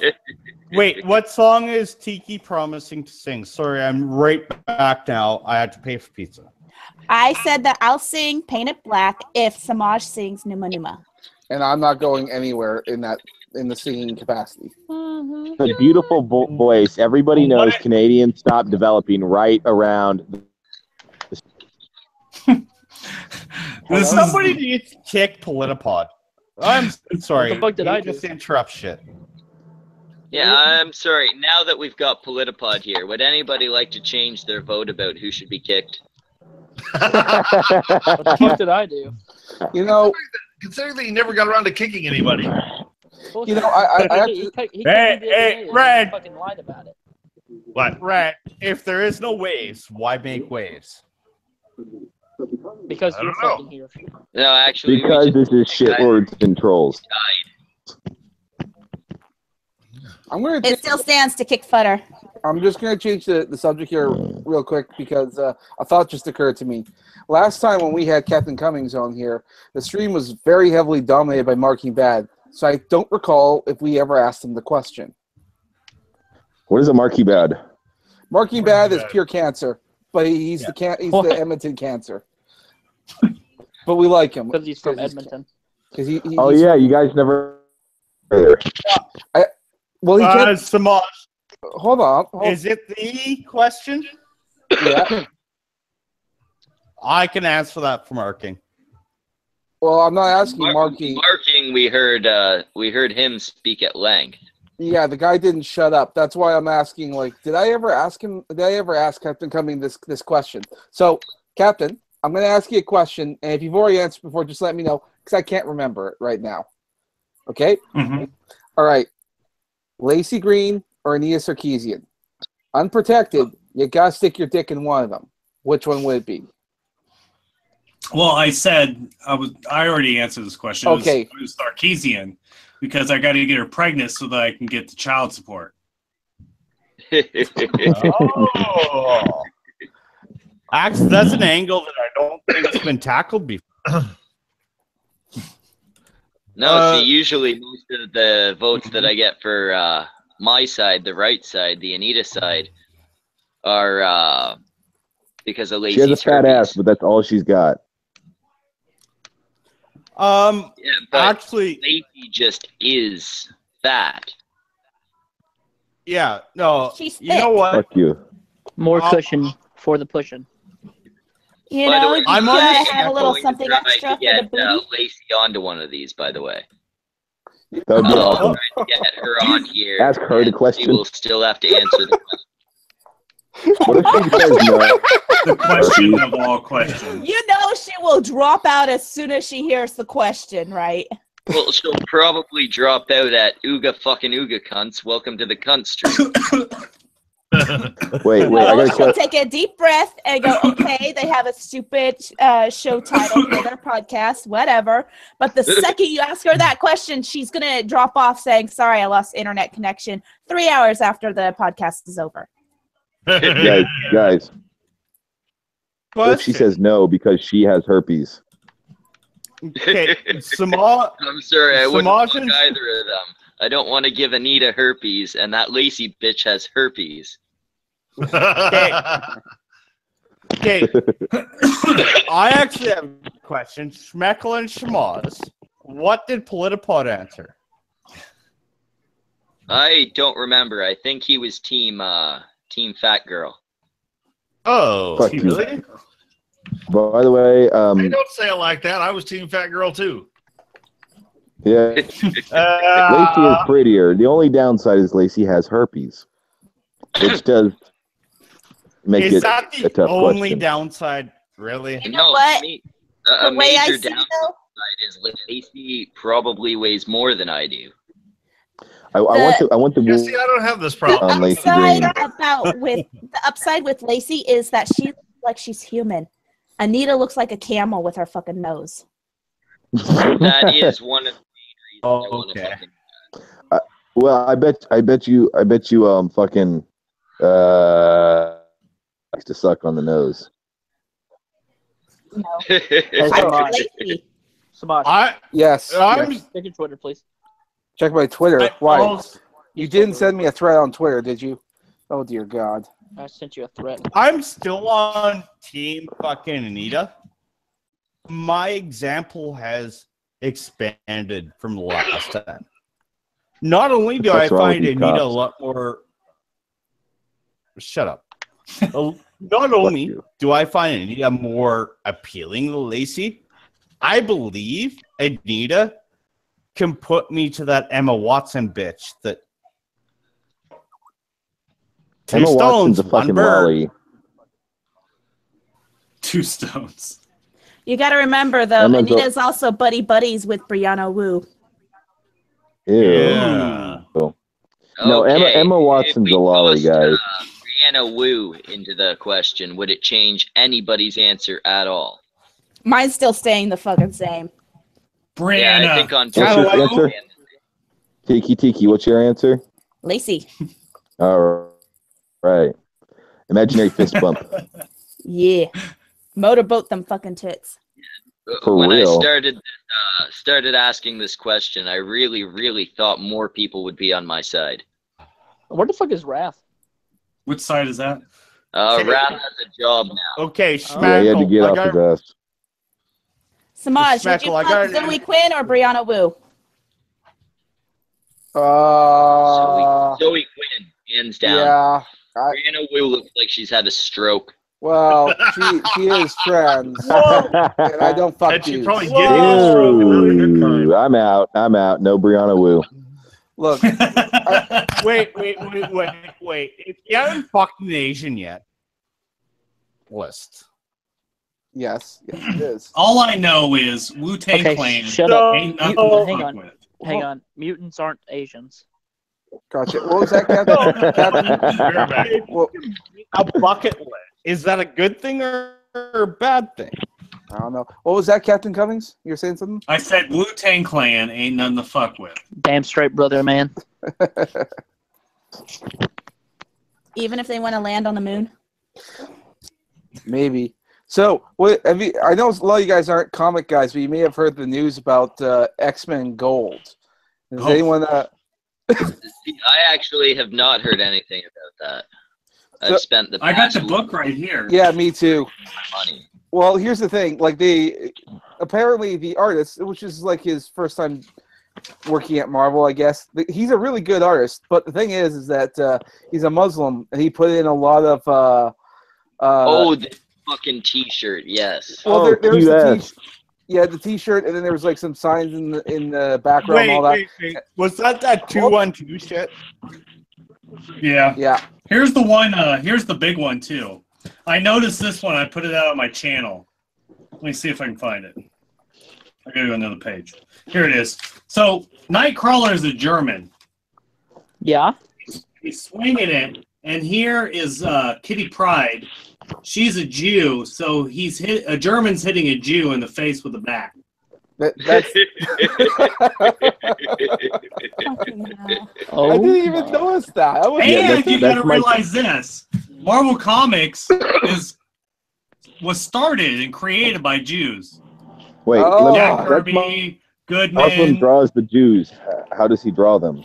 Wait, what song is Tiki promising to sing? Sorry, I'm right back now. I had to pay for pizza. I said that I'll sing Paint It Black if Samaj sings Numa Numa. And I'm not going anywhere in the singing capacity. The beautiful voice. Everybody knows Canadians stop developing right around. Somebody needs to kick Politipod. I'm sorry. What the fuck did I do? Just interrupt shit. Yeah, I'm sorry. Now that we've got Politipod here, would anybody like to change their vote about who should be kicked? What the fuck did I do? You know, Considering that you never got around to kicking anybody. You know, I have He to, kicked me Hey, the other day and Red. he fucking lied about it. What? Right. If there is no waves, why make waves? Because I you're don't know. fucking here. No, actually, we Because just this is shit words and trolls. died. It still stands to kick Futter. I'm just going to change the subject here real quick because a thought just occurred to me. Last time when we had Captain Cummings on here, the stream was very heavily dominated by Marking Bad. So I don't recall if we ever asked him the question. What is a marquee bad? Marking Bad is pure cancer, but he's the Edmonton cancer. But we like him Because he's from Edmonton. Because he Oh he's- yeah, you guys never. Well, he can't. Samaj, Hold on. is it the question? Yeah. I can answer that for marking. Well, I'm not asking marking. Marking, we heard him speak at length. Yeah, the guy didn't shut up. That's why I'm asking. Like, did I ever ask Captain Cumming this question? So, Captain, I'm going to ask you a question, and if you've already answered before, just let me know because I can't remember it right now. Okay. Mm-hmm. All right. Lacey Green or Anita Sarkeesian? Unprotected, you gotta stick your dick in one of them. Which one would it be? Well, I said I already answered this question. Okay. It was Sarkeesian because I got to get her pregnant so that I can get the child support. Oh. Actually, that's an angle that I don't think has been tackled before. No, see, usually most of the votes that I get for my side, the right side, the Anita side, are because of Lacey's She has a fat herpes. ass, but that's all she's got. Yeah, but Actually, Lacey just is fat. yeah, no, She's you know thick. what? Fuck you. More cushion for the pushing. You By the know, way, you I'm gotta only have a little going to something try extra to for the get booty. Lacey onto one of these, by the way. That would be awesome. Try to get her on here. Ask her the and question. She will still have to answer the question. What if she says no? The question of all questions. You know she will drop out as soon as she hears the question, right? Well, she'll probably drop out at Ooga fucking Ooga cunts. Welcome to the cunt stream. Wait, I No, got a she'll question. take a deep breath and go, okay, they have a stupid show title for their podcast, whatever. But the second you ask her that question, she's going to drop off saying, sorry, I lost internet connection 3 hours after the podcast is over. Guys. What if she says no because she has herpes? Okay, I'm sorry, I wouldn't fuck either of them. I don't want to give Anita herpes, and that Lacey bitch has herpes. Okay. I actually have a question. Schmeckle and Schmaz, what did Politipod answer? I don't remember. I think he was team fat girl. Oh, Fuck you. really? By the way, Hey, don't say it like that. I was team fat girl too. yeah, Lacey is prettier. The only downside is Lacey has herpes, which does make is it that a the tough only question. downside, really? You know what? A The way I major see it, downside though, is Lacey probably weighs more than I do. I want the Yeah, see, I don't have this problem. on Lacey the Green. upside with Lacey is that she looks like she's human. Anita looks like a camel with her fucking nose. That is one of the main reasons I Oh, want to okay. fucking. Well, I bet you fucking likes to suck on the nose. No. Hey, I Samaj. like Lacey. Samaj, Yes. I'm check your Twitter, please. Check my Twitter. I Why? also- You didn't send me a thread on Twitter, did you? Oh dear God. I sent you a threat. I'm still on team fucking Anita. My example has expanded from the last time. Not only do I What's wrong find with you Anita a cops? lot more. Shut up. Not only do I find Anita more appealing than Lacey, I believe Anita can put me to that Emma Watson bitch that. Two Emma stones, Watson's a one fucking bird. lolly. 2 stones. You got to remember, though, Emma's a- Anita's also buddies with Brianna Wu. Ew. Yeah. No, Okay, Emma if Watson's we a lolly, tossed, guys. Brianna Wu into the question, would it change anybody's answer at all? Mine's still staying the fucking same. Brianna. Yeah, I think on What's your answer? Tiki, what's your answer? Lacey. All right. Imaginary fist bump. Yeah. Motorboat them fucking tits. For when real. I started asking this question, I really thought more people would be on my side. Where the fuck is Wrath? Which side is that? Raph has a job now. Okay, Yeah, he had to Schmackle. get I off got- his ass. Samaj, would you Schmeckle, I fuck got- Zoe Quinn or Brianna Wu? Zoe Quinn, hands down. Yeah. Brianna Wu looks like she's had a stroke. Well, she is trans, and I don't fuck And she dudes. probably gives you a stroke, and not the good kind. Ooh, I'm out. No Brianna Wu. Look, Wait. If you haven't fucked an Asian yet, list. yes, it is. All I know is Wu-Tang Okay, Clan shut up. ain't nothing to Hang fuck on. with. Hang on. Mutants aren't Asians. Gotcha. What was that, Captain? Well, A bucket list. Is that a good thing or a bad thing? I don't know. What was that, Captain Cummings? You're saying something? I said Wu-Tang Clan ain't nothing to fuck with. Damn straight, brother, man. Even if they want to land on the moon. Maybe. So, what? I know a lot of you guys aren't comic guys, but you may have heard the news about X-Men Gold. Does anyone? See, I actually have not heard anything about that. I've spent the. I got the book right here. Yeah, me too. My money. Well, here's the thing. Like apparently the artist, which is like his first time working at Marvel, I guess. He's a really good artist, but the thing is that he's a Muslim, and he put in a lot of. The fucking T-shirt, yes. Well, there's the T-shirt. Yeah, the T-shirt, and then there was like some signs in the background. And all that. Wait. Was that 212 shit? Yeah. Yeah. Here's the one. Here's the big one too. I noticed this one. I put it out on my channel. Let me see if I can find it. I gotta go to another page. Here it is. So Nightcrawler is a German. Yeah. He's swinging it, and here is Kitty Pryde. She's a Jew, so a German's hitting a Jew in the face with a bat. That's... Oh, I didn't even notice that. And you gotta realize this: Marvel Comics was started and created by Jews. Wait, Jack Kirby, Goodman. Muslim draws the Jews. How does he draw them?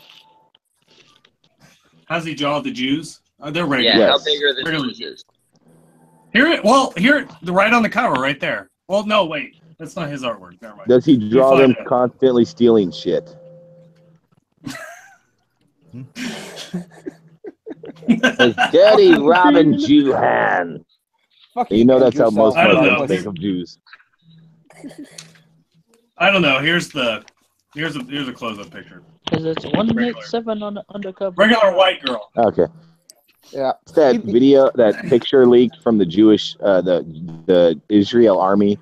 How's he draw the Jews? They're regular. Yeah, how big are the Jews? Here, right on the cover, right there. Well, no, wait, that's not his artwork. Never mind. Does he draw them constantly stealing shit? Dirty Robin Jew hand. You know that's how most Muslims think of Jews. I don't know. Here's a close-up picture. Because it's 187 on the undercover. Regular white girl. Okay. Yeah. It's that video, that picture leaked from the Jewish, the Israel army.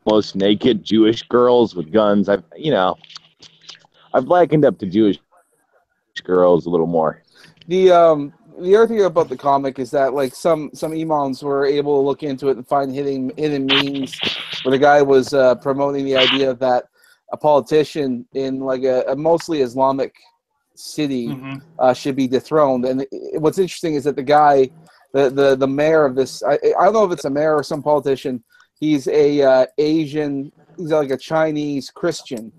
Most naked Jewish girls with guns. I've likened up to Jewish girls a little more. The other thing about the comic is that like some imams were able to look into it and find hidden memes where the guy was promoting the idea that a politician in like a mostly Islamic city should be dethroned. And what's interesting is that the guy, the mayor of this, I don't know if it's a mayor or some politician. He's a Asian. He's like a Chinese Christian,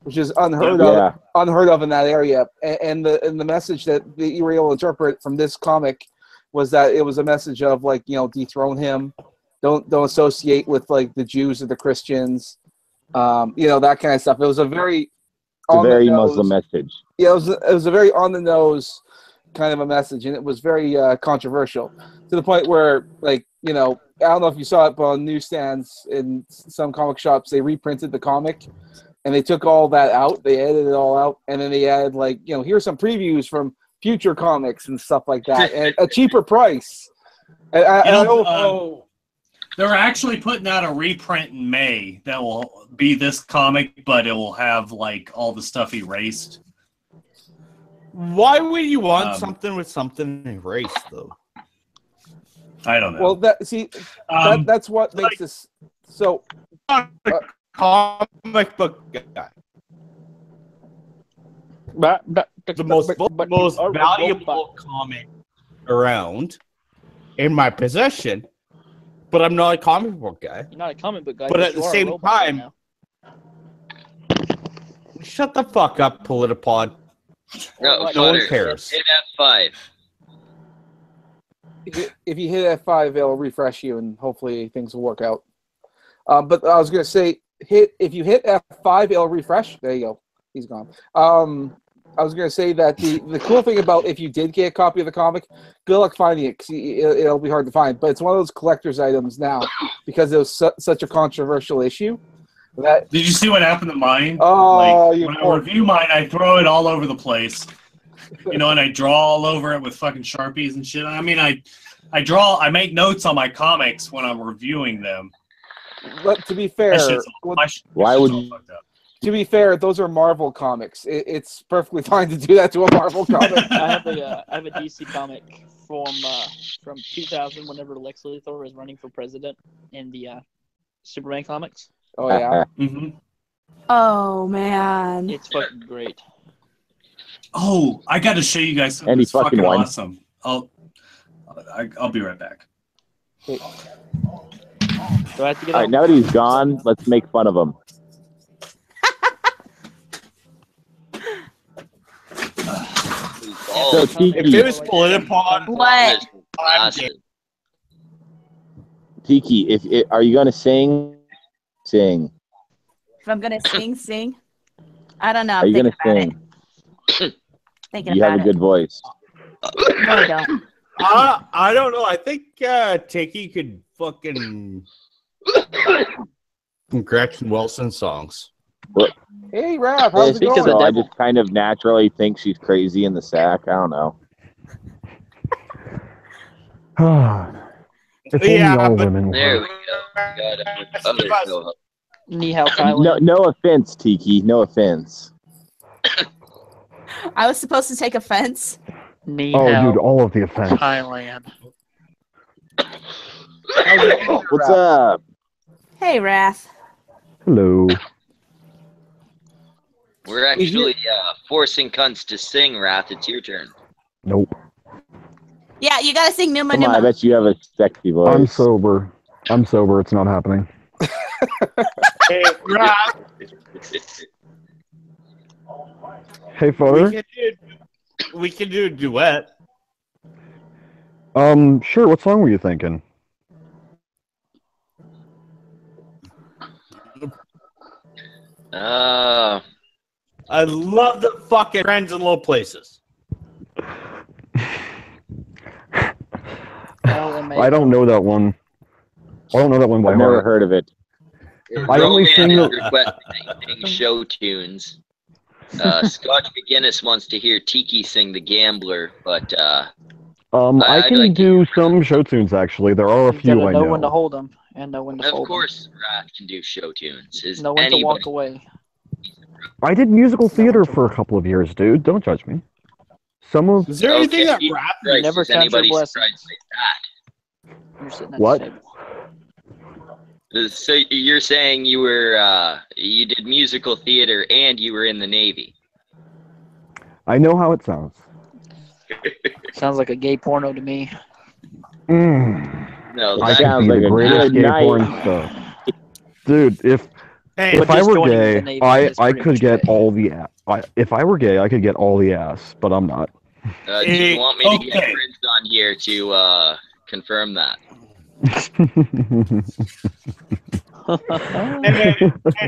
which is unheard of in that area. And the message that you were able to interpret from this comic was that it was a message of like, dethrone him, don't associate with like the Jews or the Christians, that kind of stuff. It was a very Muslim message. Yeah, it was a very on the nose kind of a message, and it was very controversial to the point where like I don't know if you saw it, but on newsstands in some comic shops they reprinted the comic. And they took all that out. They edited it all out, and then they added like, here's some previews from future comics and stuff like that, at a cheaper price. They're actually putting out a reprint in May that will be this comic, but it will have like all the stuff erased. Why would you want something with something erased, though? I don't know. Well, that's what makes this so. Comic book guy. The most valuable comic around in my possession, but I'm not a comic book guy. You're not a comic book guy. But at the same time, shut the fuck up, Politipod. No one cares. Hit F5. If you hit F5, it'll refresh you, and hopefully things will work out. But I was gonna say, if you hit F5, it'll refresh. There you go. He's gone. I I was going to say that the cool thing about if you did get a copy of the comic, good luck finding it because it'll be hard to find. But it's one of those collector's items now because it was such a controversial issue. Did you see what happened to mine? Oh, when I review mine, I throw it all over the place. And I draw all over it with fucking Sharpies and shit. I mean, I make notes on my comics when I'm reviewing them. But to be fair, why would you? To be fair, those are Marvel comics. It's perfectly fine to do that to a Marvel comic. I have a DC comic from 2000, whenever Lex Luthor was running for president in the Superman comics. Oh yeah. Oh man, it's fucking great. Oh, I got to show you guys something that's fucking awesome. I'll be right back. Do I have to get All right, now that he's gone, let's make fun of him. So, Tiki, if it was Politipod, what? Tiki, are you gonna sing? Sing. If I'm gonna sing. I don't know. Are you gonna sing? Thinking you about have a good voice. No, I don't. I don't know. I think Tiki could fucking some Gretchen Wilson songs. What? Hey, Raph, how's it going? So I just kind of naturally think she's crazy in the sack. I don't know. If only all women There were. we go. We got other Ni hao, Thailand. No offense, Tiki. No offense. I was supposed to take offense. Ni Oh, hao, dude, all of the offense. Thailand. What's up? Hey, Wrath. Hello. We're actually forcing cunts to sing, Wrath. It's your turn. Nope. Yeah, you gotta sing Numa Come on, I Numa. bet you have a sexy voice. I'm sober. It's not happening. Hey, Rob. Hey, father. We can do a duet. Sure. What song were you thinking? I love the fucking Friends in Low Places. I don't know that one. I don't know that one by I've never heart. heard of it. I only sing the requesting show tunes. Scotch McGinnis wants to hear Tiki sing The Gambler, but I can do some show tunes actually. There are a You few gotta I know know. when to hold them and know when to of fold course Wrath can do show tunes. Is them. Know when to anybody walk away. I did musical theater for a couple of years, dude. Don't judge me. Some of Is there anything that Jesus rap? Christ, never is count your anybody blessings. surprised by You're sitting at What? the table. that? So you're saying you were you did musical theater and you were in the Navy? I know how it sounds. Sounds like a gay porno to me. No, I that can see like the a greatest good gay night. porn stuff. Dude, if But I just were joining gay, the Navy is I pretty could much get gay. all the if I were gay, I could get all the ass, but I'm not. do you want me to get Okay. Prince on here to confirm that?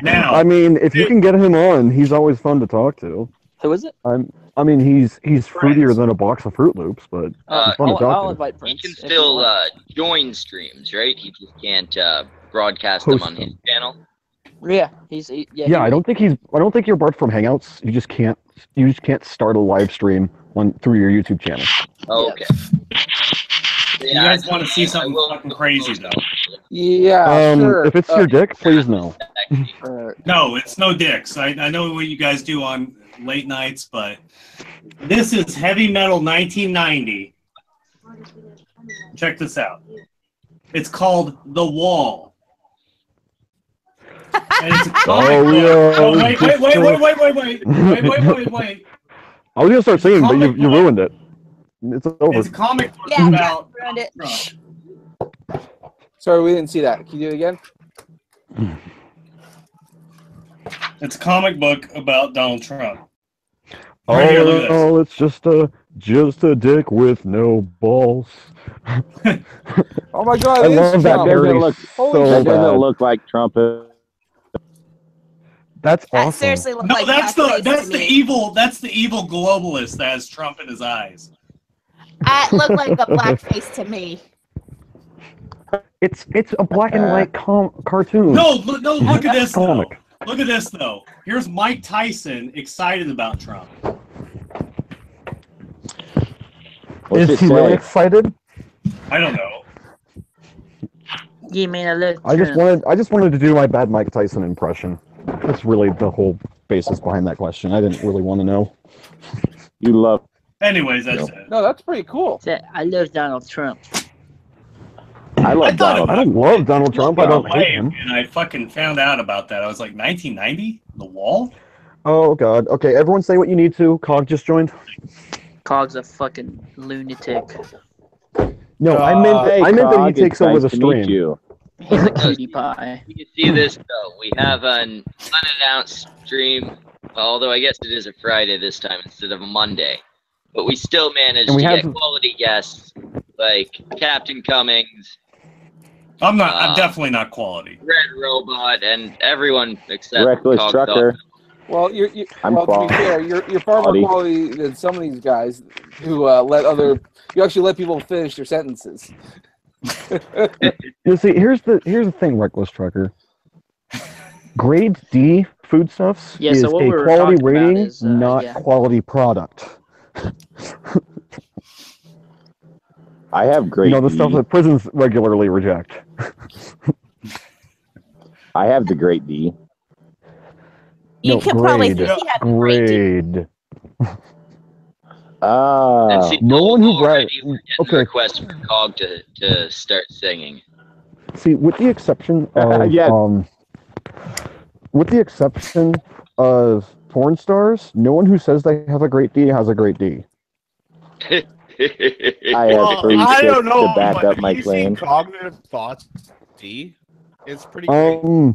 Now, I mean, if you can get him on, he's always fun to talk to. Who is it? I mean, he's fruitier than a box of Fruit Loops, but he's fun to I'll talk to. invite He Prince. can if you still want. join streams, right? He just can't broadcast them Host on his them. channel. Yeah, Yeah, I don't think you're barred from Hangouts. You just can't start a live stream through your YouTube channel. Oh, okay. you guys want to see something fucking crazy, though? Yeah, sure. If it's your dick, please no. No, it's no dicks. I know what you guys do on late nights, but this is Heavy Metal 1990. Check this out. It's called The Wall. And it's a comic book. yeah. Oh, wait. I was gonna start singing, but you comic book. ruined it. It's over. It's a comic book Yeah, about ruined it. Trump. Sorry, we didn't see that. Can you do it again? It's a comic book about Donald Trump. Right here, look at this. Oh, it's just a dick with no balls. Oh my God! I it is love that Trump. parody look- so Holy That shit. doesn't bad. look like Trump. That's That awesome. seriously looked No, like that's blackface to the me. evil globalist that has Trump in his eyes. That looked like a blackface to me. It's a black and white cartoon. No, look at this though. Comic. Look at this though. Here's Mike Tyson excited about Trump. What's Is it he really say? excited? I don't know. You mean I love I just Trump. wanted to do my bad Mike Tyson impression. That's really the whole basis behind that question. I didn't really want to know. You love. Anyways, that's it. No, that's pretty cool. Say, I love Donald Trump. I love thought Donald. I don't love Donald Trump. I don't hate him. And I fucking found out about that. I was like, 1990? The Wall? Oh God. Okay, everyone say what you need to. Cog just joined. Cog's a fucking lunatic. No, I meant Hey, that he Cog, it's takes over nice the to meet stream. you. He's a cutie pie. You can see this though. We have an unannounced stream, although I guess it is a Friday this time instead of a Monday. But we still managed And we to have- get quality guests like Captain Cummings, I'm definitely not quality. Red Robot, and everyone except Reckless Cog Trucker. Dog. Well, I'm to be quality. fair, you're far more quality than some of these guys who you actually let people finish their sentences. You see, here's the thing, Reckless Trucker. Grade D foodstuffs Yeah, is so what a we were quality talking about rating, is, not yeah. quality product. I have grade You know, the D. stuff that prisons regularly reject. I have the grade D. You No, could probably grade. see he had great Grade. And see, No one who already we're getting okay. requests for Cog to start singing. See, with the exception of Yes. with the exception of porn stars, no one who says they have a great D has a great D. I have free I shit don't know, to back but up my have you seen claim. Cognitive Thoughts D? It's pretty great.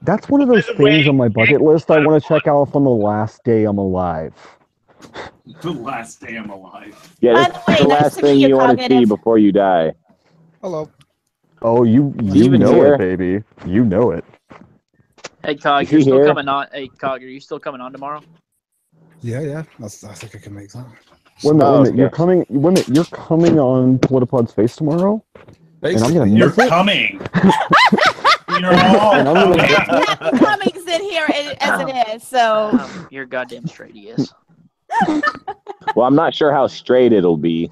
That's one of those By the way, things on my bucket list I want to check out on the last day I'm alive. The last day I'm alive. Yeah, By that's the way, the nice last to meet thing you, you want to see Cognitive. before you die. Hello. Oh, you Steven's know here. it, baby. You know it. Hey, Cog, Is you're he still here? coming on. Hey, Cog, are you still coming on tomorrow? Yeah. I think I can make that. Wait a minute, Oh, you're okay. coming. Wait a minute, you're coming on Politipod's face tomorrow, and I'm gonna You're miss it. coming. You're all And I'm gonna miss There's it. Captain Cummings in here as it is, so You're goddamn straight, he is. Well, I'm not sure how straight it'll be.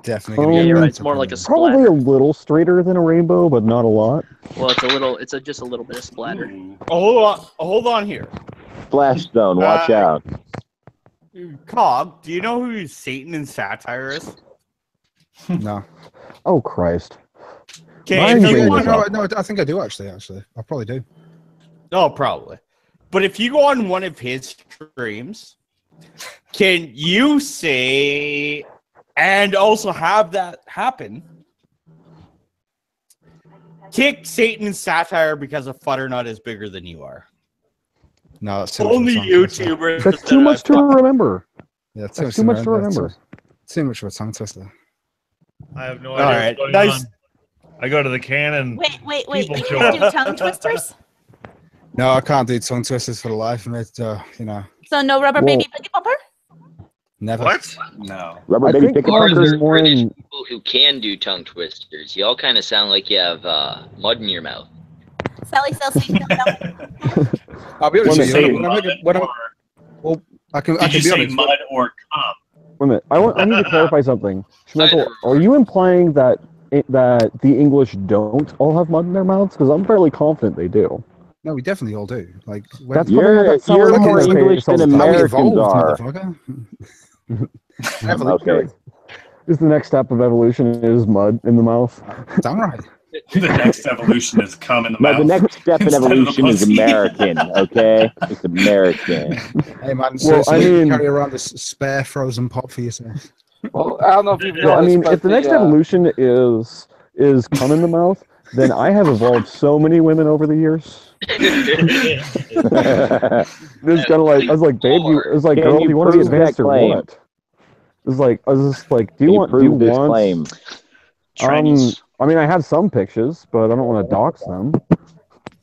Definitely. Yeah, Gonna you're be right. It's more like a Probably splatter. a little straighter than a rainbow, but not a lot. Well, it's just a little bit of splatter. Hold on here. Flash Stone, watch out. Cog, do you know who Satan and Satire is? No. Oh Christ! Okay, Mine if bring you this go up. on, No, I think I do actually. I probably do. oh, probably. But if you go on one of his streams, can you say and also have that happen? Kick Satan and Satire because a Futternut is bigger than you are. No, that's too Only much of a tongue twister. YouTubers. That's too much to remember. Yeah, That's too much to that's remember. Too much of a tongue twister. I have no All idea right, what's going nice. on. I go to the cannon. wait. People You show can't do up. tongue twisters? No, I can't do tongue twisters for the life of me. So no rubber Well- baby boogie bumper? Never. What? No. Rubber I baby think pick Or Cog there is are more British in. people who can do tongue twisters. You all kind of sound like you have mud in your mouth. Sally Celsi. I'll be honest When with they you. say When I make a, when I, well, I can Did you be say honest. mud or cum? Wait a minute. I need to clarify something. Schmeckle, are you implying that the English don't all have mud in their mouths? Because I'm fairly confident they do. No, we definitely all do. Like when, That's why they have You're that sour you're look on more their English face all than the time. how we Americans evolved, are. motherfucker. Evolution. Okay. Is the next step of evolution is mud in the mouth? Damn right. The next evolution is cum in the No, mouth. the next step in Instead of the evolution is pussy. American. Okay, it's American. Hey man, Well, seriously, I you mean- carry around this spare frozen pop for yourself. Well, I don't know if you've Well, I noticed, mean, but if the next evolution is cum in the mouth, then I have evolved so many women over the years. It's kind of like I was like, babe, it was like, Can girl, you do you want to be prove that advanced or claim? what? It was like I was just like, do Can you you want? prove this claim? I mean, I have some pictures, but I don't want to dox them.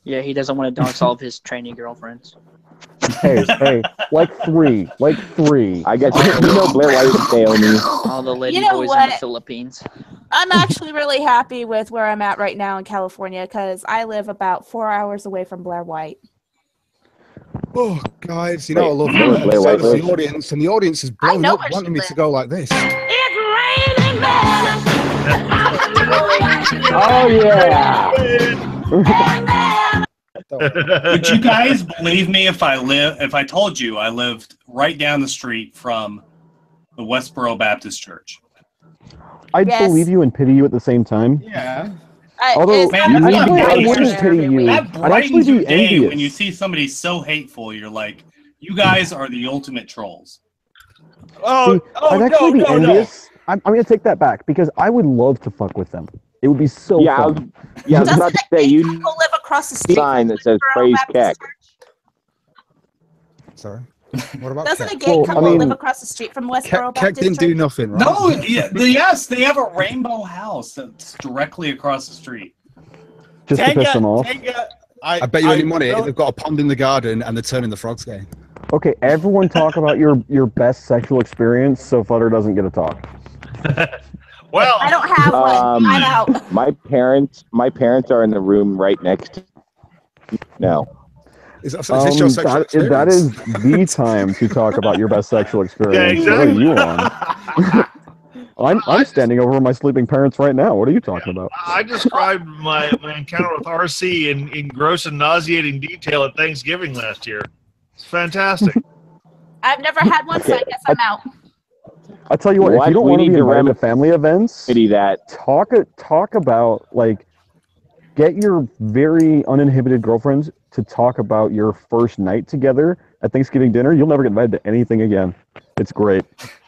Yeah, he doesn't want to dox all of his trainee girlfriends. Hey, like three. I guess you know Blair White and Naomi. All the lady You know boys in what? the Philippines. I'm actually really happy with where I'm at right now in California because I live about 4 hours away from Blair White. Oh, guys, you know I love you know where Blair White lives? the audience, and the audience is blowing up, wanting me to go like this. It's raining men. Oh yeah. Would you guys believe me if I told you I lived right down the street from the Westboro Baptist Church? I'd Yes. believe you and pity you at the same time. Yeah. Although, Man, that's I what wouldn't pity you. That I'd actually brightens your be day envious. when you see somebody so hateful. You're like, you guys are the ultimate trolls. Oh, See, I'd actually be envious. I'm going to take that back because I would love to fuck with them. It would be so fun. I was about to say you People live across the street. sign that says praise Keck. Sorry. What about Doesn't Keck? a gay couple live across the street from Westboro Keck Baptist didn't do Church? nothing, right? No, yes, they have a rainbow house that's directly across the street. Just to piss them off. I bet you any money they've got a pond in the garden and they're turning the frogs gay. Okay, everyone talk about your best sexual experience so Flutter doesn't get a talk. Well, I don't have one. I'm out. My parents are in the room right next to me. No. Is this your sexual experience? That is the time to talk about your best sexual experience. Yeah, exactly. What are you on? I'm standing over my sleeping parents right now. What are you talking about? I described my encounter with RC in gross and nauseating detail at Thanksgiving last year. It's fantastic. I've never had one, so I guess I'm out. I'll tell you what, if you don't We want to need be to invited to family events, that. talk about, like, get your very uninhibited girlfriends to talk about your first night together at Thanksgiving dinner. You'll never get invited to anything again. It's great.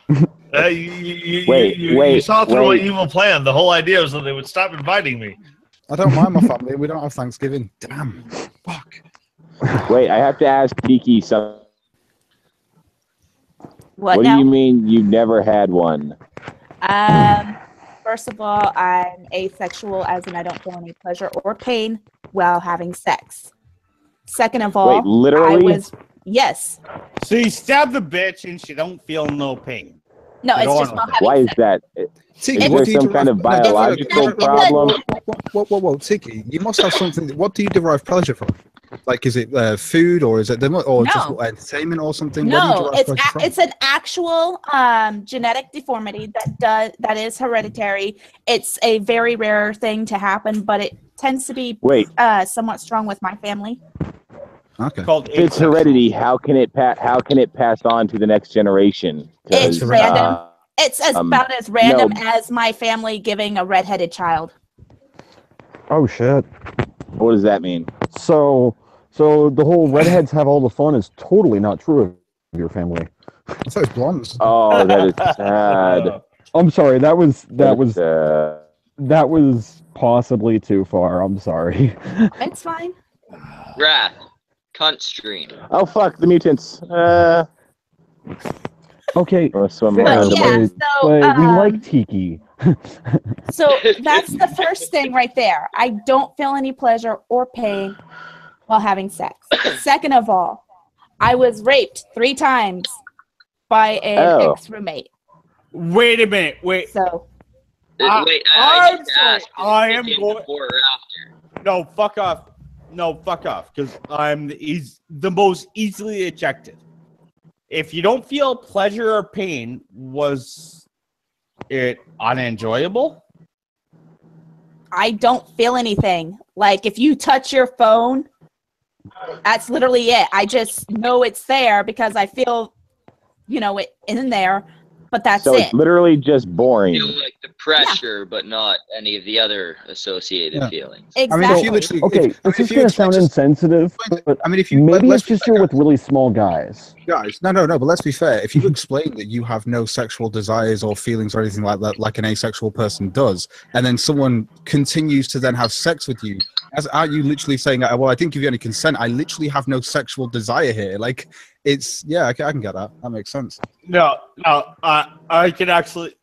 You saw through my evil plan. The whole idea was that they would stop inviting me. I don't mind my family. We don't have Thanksgiving. Damn. Fuck. Wait, I have to ask Kiki something. What do now? you mean you never had one? First of all, I'm asexual, as in I don't feel any pleasure or pain while having sex. Second of all, Wait, literally? Yes. So you stab the bitch and she don't feel no pain. No, it's just not having Why is sex. that? Is there some kind of biological problem? Whoa, Tiki, you must have something. What do you derive pleasure from? Like, is it food or is it just entertainment or something? No, what do you derive pleasure from? it's an actual genetic deformity that is hereditary. It's a very rare thing to happen, but it tends to be somewhat strong with my family. Okay. If it's heredity, how can it pass on to the next generation? It's random. It's about as random as my family giving a redheaded child. Oh, shit. What does that mean? So the whole redheads have all the fun is totally not true of your family. I thought it was blondes. Oh, that is sad. I'm sorry. That was possibly too far. I'm sorry. It's fine. Wrath. Cunt stream. Oh, fuck, the mutants. Okay. We like Tiki. So that's the first thing right there. I don't feel any pleasure or pain while having sex. Second of all, I was raped 3 times by an ex-roommate. Wait a minute. Wait. So. I'm sorry. I am going. Before or after? No, fuck off. No, fuck off. Because I'm the most easily ejected. If you don't feel pleasure or pain, was it unenjoyable? I don't feel anything. Like, if you touch your phone, that's literally it. I just know it's there because I feel, it in there, but that's so it. It's literally just boring. You feel like the pressure, but not any of the other associated feelings. Exactly. I mean, this is going to sound insensitive, but maybe it's just you're with really small guys. Guys, no, but let's be fair. If you explain that you have no sexual desires or feelings or anything like that, like an asexual person does, and then someone continues to then have sex with you, are you literally saying, well, I didn't give you any consent, I literally have no sexual desire here? Like, I can get that. That makes sense. No, I could actually.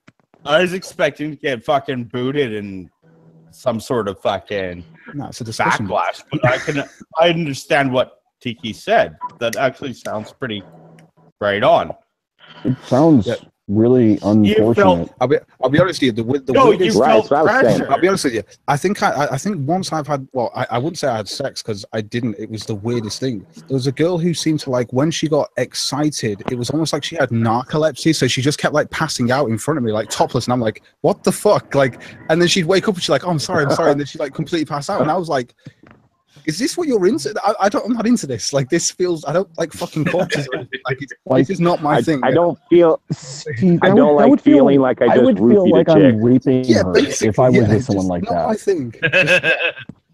I was expecting to get fucking booted and some sort of fucking No, it's a discussion. backlash. But I understand what Tiki said. That actually sounds pretty right on. It sounds really unfortunate. I'll be honest with you. The No, weirdest, you felt Right, that's what I was saying. pressure. I'll be honest with you. I think once I've had, well, I wouldn't say I had sex because I didn't. It was the weirdest thing. There was a girl who seemed to like when she got excited, it was almost like she had narcolepsy. So she just kept like passing out in front of me, like topless, and I'm like, what the fuck? Like, and then she'd wake up and she's like, oh, I'm sorry, and then she'd like completely pass out, and I was like, is this what you're into? I'm not into this. Like, this feels, I don't like fucking corpses. Like, this is not my thing. I don't feel. See, I don't like feeling like I just would feel roofied like a chick. I'm raping Yeah, her basically, if I was yeah, with someone just like not my that. thing.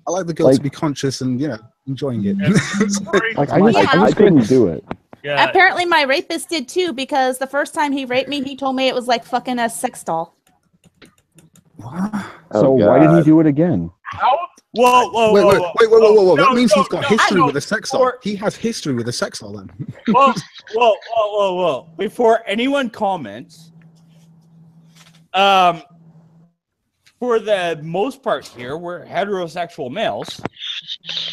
I like the girl to be conscious and enjoying it. Like I just couldn't do it. Yeah. Apparently, my rapist did too, because the first time he raped me, he told me it was like fucking a sex doll. So why did he do it again? Whoa. Whoa. That means he's got no, history no, with a sex doll. He has history with a sex doll then. Whoa. Before anyone comments, for the most part here, we're heterosexual males.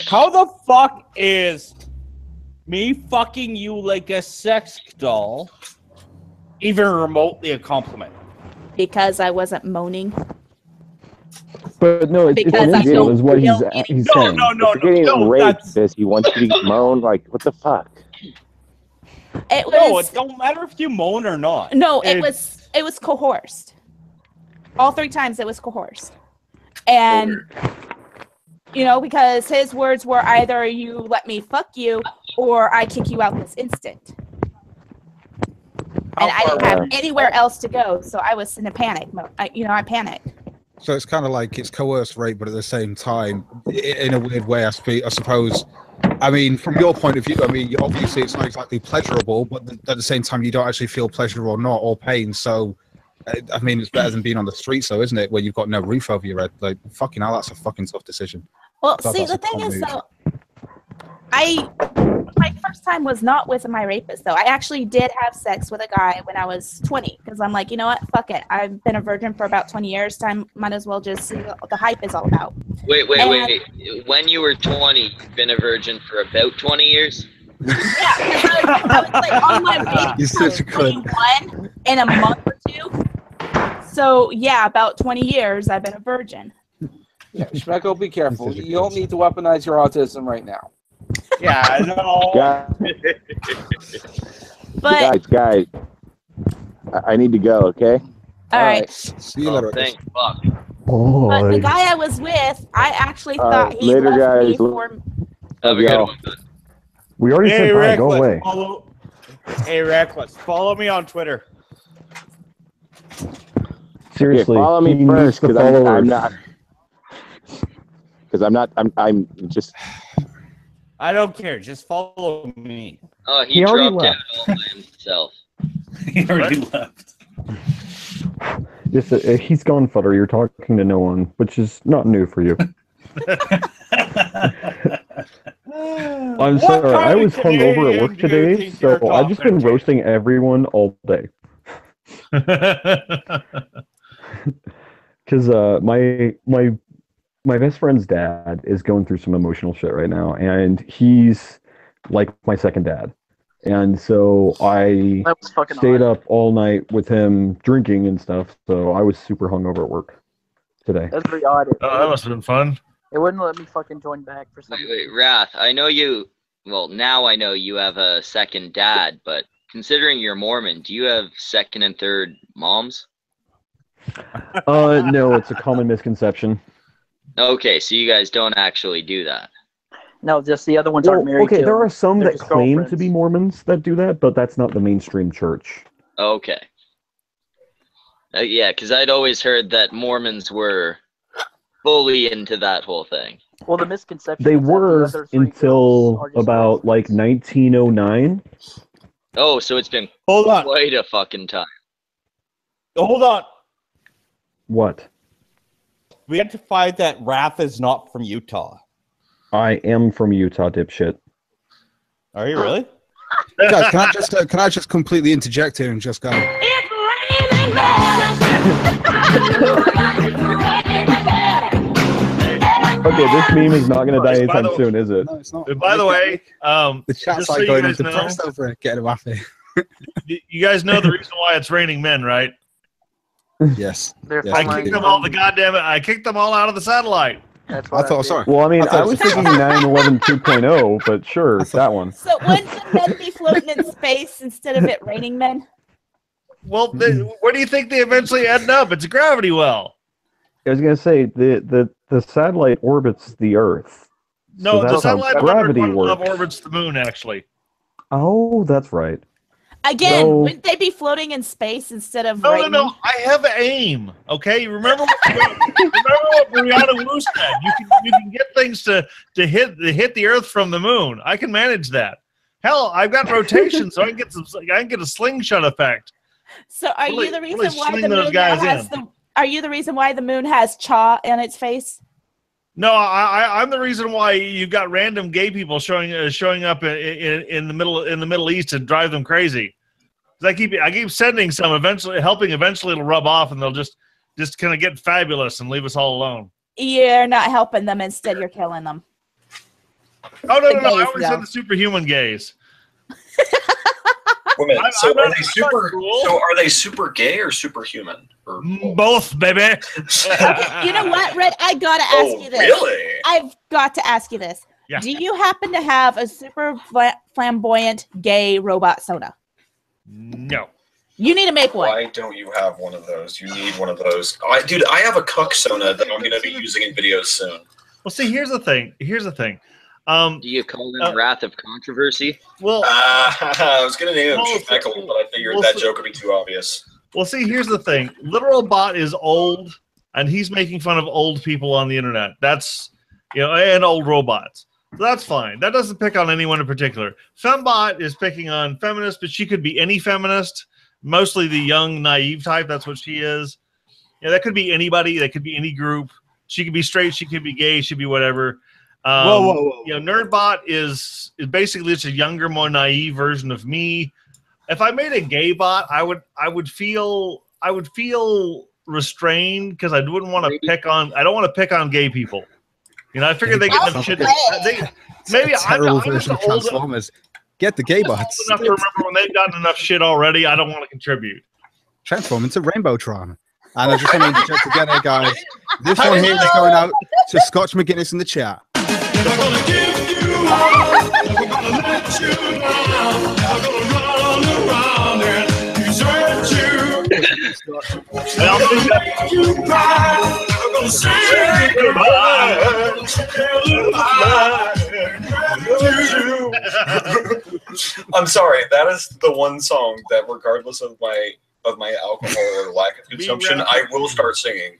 How the fuck is me fucking you like a sex doll even remotely a compliment? Because I wasn't moaning. But no, it's Because I illegal, don't is what feel he's No, saying. You're getting raped, this. You want you to moan? Like, what the fuck? It No, was it don't matter if you moan or not. no, it was coerced. All 3 times it was coerced. And because his words were either you let me fuck you or I kick you out this instant. And I didn't have anywhere else to go, so I was in a panic mode. I panicked. So it's kind of like it's coerced rape, but at the same time, in a weird way, I suppose. I mean, from your point of view, I mean, obviously it's not exactly pleasurable, but at the same time, you don't actually feel pleasure or not, or pain. So, I mean, it's better than being on the streets, though, isn't it? Where you've got no roof over your head. Like, fucking hell, that's a fucking tough decision. Well, see, the thing is, though, my first time was not with my rapist, though. I actually did have sex with a guy when I was 20, because I'm like, you know what? Fuck it. I've been a virgin for about 20 years. Might as well just see what the hype is all about. Wait. When you were 20, you've been a virgin for about 20 years? Yeah, because I was like on my way to 21 in a month or 2. So, yeah, about 20 years I've been a virgin. Yeah, Shmeko, be careful. You don't need to weaponize your autism right now. Yeah, I know. But guys, I need to go. Okay. all right. See you later. Thank fuck. But the guy I was with, I actually thought he later, left me guys. for. Have a good one. We already said bye. Go away. Hey, Reckless, follow me on Twitter. Seriously, follow me he first, needs to because follow I'm us. not. Because I'm just. I don't care. Just follow me. Oh, He already dropped out left. all by himself. He already left. Just, he's gone, Futter. You're talking to no one, which is not new for you. I'm sorry. I was hungover at work today, so I've just been roasting everyone all day. Because my best friend's dad is going through some emotional shit right now, and he's like my second dad. And so I stayed up all night with him drinking and stuff, so I was super hungover at work today. That's very odd. Oh, that must have been fun. It wouldn't let me fucking join back for some Wait, Wrath, I know you, well, now I know you have a second dad, but considering you're Mormon, do you have second and third moms? No, it's a common misconception. Okay, so you guys don't actually do that. No, just the other ones aren't married. Okay, to there them. are some They're that just claim girlfriends. to be Mormons that do that, but that's not the mainstream church. Okay. Yeah, because I'd always heard that Mormons were fully into that whole thing. Well, the misconception They is that the were other 3 girls until are just about like 1909. Oh, so it's been Hold on. quite a fucking time. Hold on. What? We have to find that Wrath is not from Utah. I am from Utah, dipshit. Are you really? Guys, can I just completely interject here and just go? Okay, this meme is not going to die By anytime the- soon, is it? No, it's not. By the way, The chat's just so like you going, I'm guys know- depressed over it. Get him happy. you guys know the reason why it's raining men, right? Yes. They're Yes, I following kicked them all. The goddamn it! I kicked them all out of the satellite. That's I what thought, did. sorry. Well, I mean, I thought I it was was- thinking 9/11 2.0, but sure, that one. So wouldn't the men be floating in space instead of it raining men? Well, where do you think they eventually end up? It's a gravity well. I was going to say the satellite orbits the Earth. No, So the that's how satellite gravity love works. orbits the moon. Actually, Oh, that's right. Again, So- wouldn't they be floating in space instead of no, raining? no. I have aim. Okay, remember what Brianna Wu said. You can get things to hit the Earth from the moon. I can manage that. Hell, I've got rotation, so I can get a slingshot effect. So are Really- you the reason really why sling the those moon now guys has in. the? Are you the reason why the moon has chaw in its face? No, I'm the reason why you've got random gay people showing up in the Middle East to drive them crazy. 'Cause I keep sending some, eventually it'll rub off, and they'll just kind of get fabulous and leave us all alone. You're not helping them. Instead, you're killing them. Oh no, The no, no! I gays, always though. send the superhuman gays. Wait a minute. I'm So not- are I'm they not super? cool. So are they super gay or superhuman? Or Both, baby. Okay, you know what, Red? I gotta ask Oh, you this. really? I've got to ask you this. Yeah. Do you happen to have a super flamboyant gay robot soda? No. You need to make one. Why don't you have one of those? You need one of those. Dude, I have a cook Sona that I'm going to be using in videos soon. Well, see, here's the thing. Do you call them Wrath of Controversy? Well, I was going to name him well, Schmeckle, but I figured well, that so- joke would be too obvious. Well, see, here's the thing. Literal Bot is old, and he's making fun of old people on the internet. That's, and old robots. So that's fine. That doesn't pick on anyone in particular. Fembot is picking on feminists, but she could be any feminist, mostly the young, naive type. That's what she is. That could be anybody. That could be any group. She could be straight. She could be gay. She could be whatever. Whoa. Nerdbot is basically just a younger, more naive version of me. If I made a gay bot, I would feel restrained because I wouldn't want to pick on. I don't want to pick on gay people. I figured they get enough shit. Maybe I'm terrible just version of old Transformers. Get the gay bots. enough to remember when they've gotten enough shit already. I don't want to contribute. Transform into Rainbowtron. And I just want to interject again here, guys. This one here is going out to Scotch McGuinness in the chat. I'm sorry. That is the one song that, regardless of my alcohol or lack of consumption, I will start singing.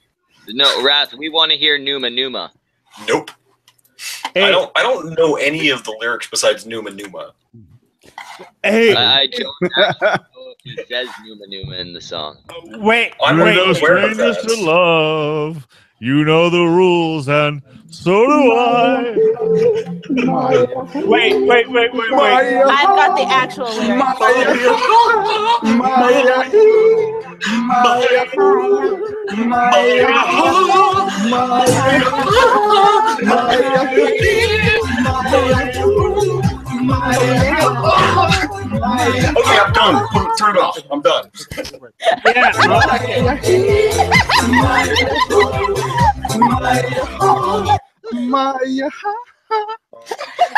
No, Wrath, we want to hear Numa Numa. Nope. Hey. I don't know any of the lyrics besides Numa Numa. Hey, I don't actually know if it says Numa Numa in the song. wait. I'm You're not the aware of strangest that. to love. You know the rules, and so do I. Wait. I've got the actual lyrics. Okay, I'm done. Turn it off. I'm done.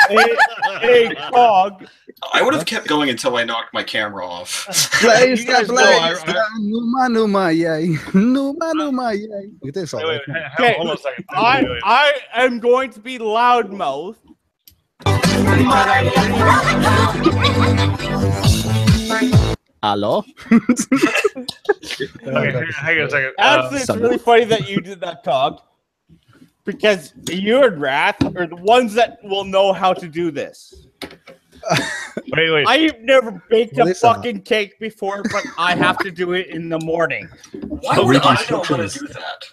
Hey, Cog. I would have kept going until I knocked my camera off. Blaze, You guys know Numa, yay. Numa, yay. Look at this. Wait, Okay, hold on a second. I am going to be loudmouth. Hello? Okay, hang on a second. Actually, it's really funny that you did that, Cog. Because you and Wrath are the ones that will know how to do this. wait. I've never baked a Listen. fucking cake before, but I have to do it in the morning. Why would I know how to do that?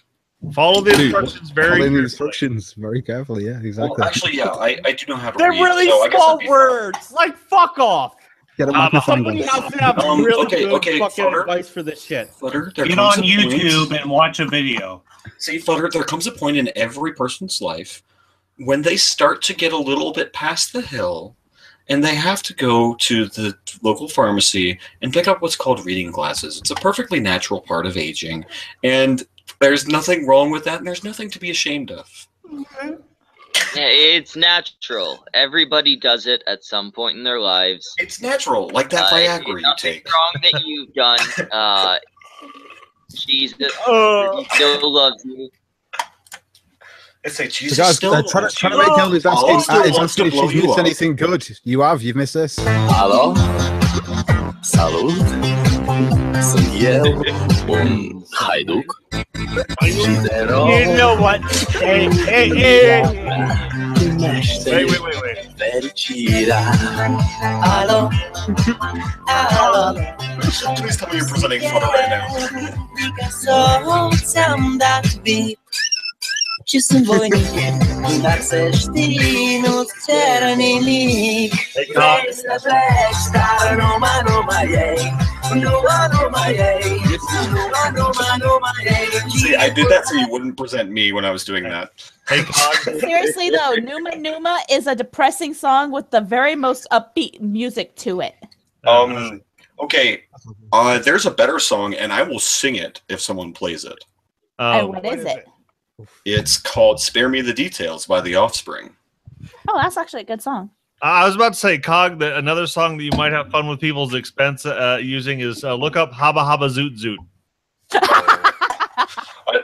Follow the instructions very Following the carefully. instructions very carefully, yeah, exactly. Well, actually, yeah, I do know how to They're read. really so I guess small I'd be fine. words. Like, fuck off. Get a magnifying Somebody glass. has to have really good fucking Flutter. advice for this shit. Flutter, there Get comes on a point- YouTube and watch a video. See, Flutter, there comes a point in every person's life when they start to get a little bit past the hill and they have to go to the local pharmacy and pick up what's called reading glasses. It's a perfectly natural part of aging, and there's nothing wrong with that, and there's nothing to be ashamed of. Yeah, it's natural. Everybody does it at some point in their lives. It's natural, like that Viagra you take. Wrong that you've done. Jesus, he still loves you. It's like So Jesus guys, still trying loves to you. make Elvis Allah asking, still wants to if blow she's you missed up. anything good. You've missed this. Halo? Salut? Sunt eu, un haiduc. You know what? Hey. Wait. Fericirea. Alo? Alo? Please tell me you're presenting Flutter right now. Mica so ți-am dat bip și sunt voinic, dar să știi, nu-ți cer nimic. Vrei să pleci, dar numai ei, numai ei, numai ei. See, I did that so you wouldn't present me when I was doing that. Hey, Cog. Seriously though, Numa Numa is a depressing song with the very most upbeat music to it. Okay. There's a better song, and I will sing it if someone plays it. And what is it? It's called "Spare Me the Details" by The Offspring. Oh, that's actually a good song. I was about to say, Cog, that another song that you might have fun with people's expense using is look up Haba Haba Zoot Zoot.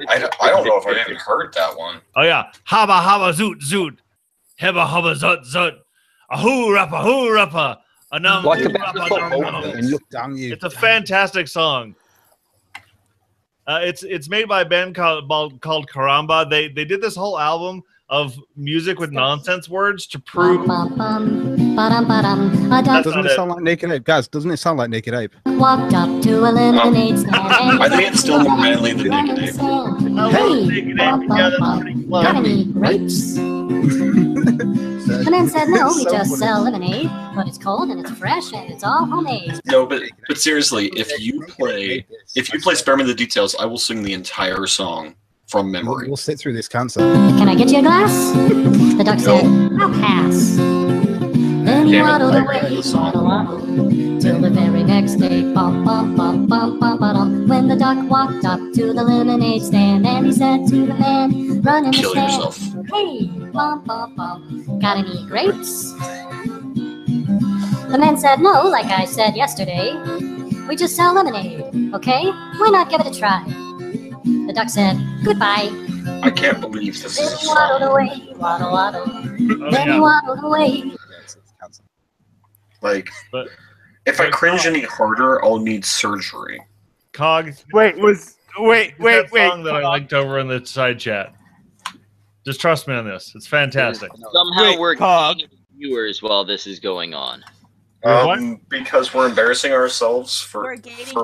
I don't know if I've even heard that one. Oh, yeah. Haba Haba Zoot Zoot. Heba Haba Zut Zut. Ahoo Rappa Hoo Rappa. Like a and look down you. It's a fantastic song. It's made by a band called Karamba. They did this whole album of music with nonsense words to prove. Doesn't it sound like Naked Ape? Guys, doesn't it sound like Naked Ape? Walked up to a lemonade stand. I think it's still more manly than Naked Ape. Hey, got any grapes? The man said, no, we just sell lemonade, but it's cold and it's fresh and it's all homemade. No, but seriously, if you play "Spare Me the Details," I will sing the entire song from memory. We'll sit through this cancer. Can I get you a glass? The duck said, I'll pass. Then he waddled away, waddle, till the very next day, bum, bum, bum, bum, bum, bum, when the duck walked up to the lemonade stand, and he said to the man running the Kill stand, yourself. hey, bum, bum, bum, got any grapes? The man said, no, like I said yesterday, we just sell lemonade, okay? Why not give it a try? The duck said, goodbye. I can't believe this Then is a he waddled song. away, waddle, waddle. Then he waddled away. Like, if I cringe any harder, I'll need surgery. Cog. Wait. Song that I linked over in the side chat. Just trust me on this. It's fantastic. Somehow we're gaining viewers while this is going on. Because we're embarrassing ourselves for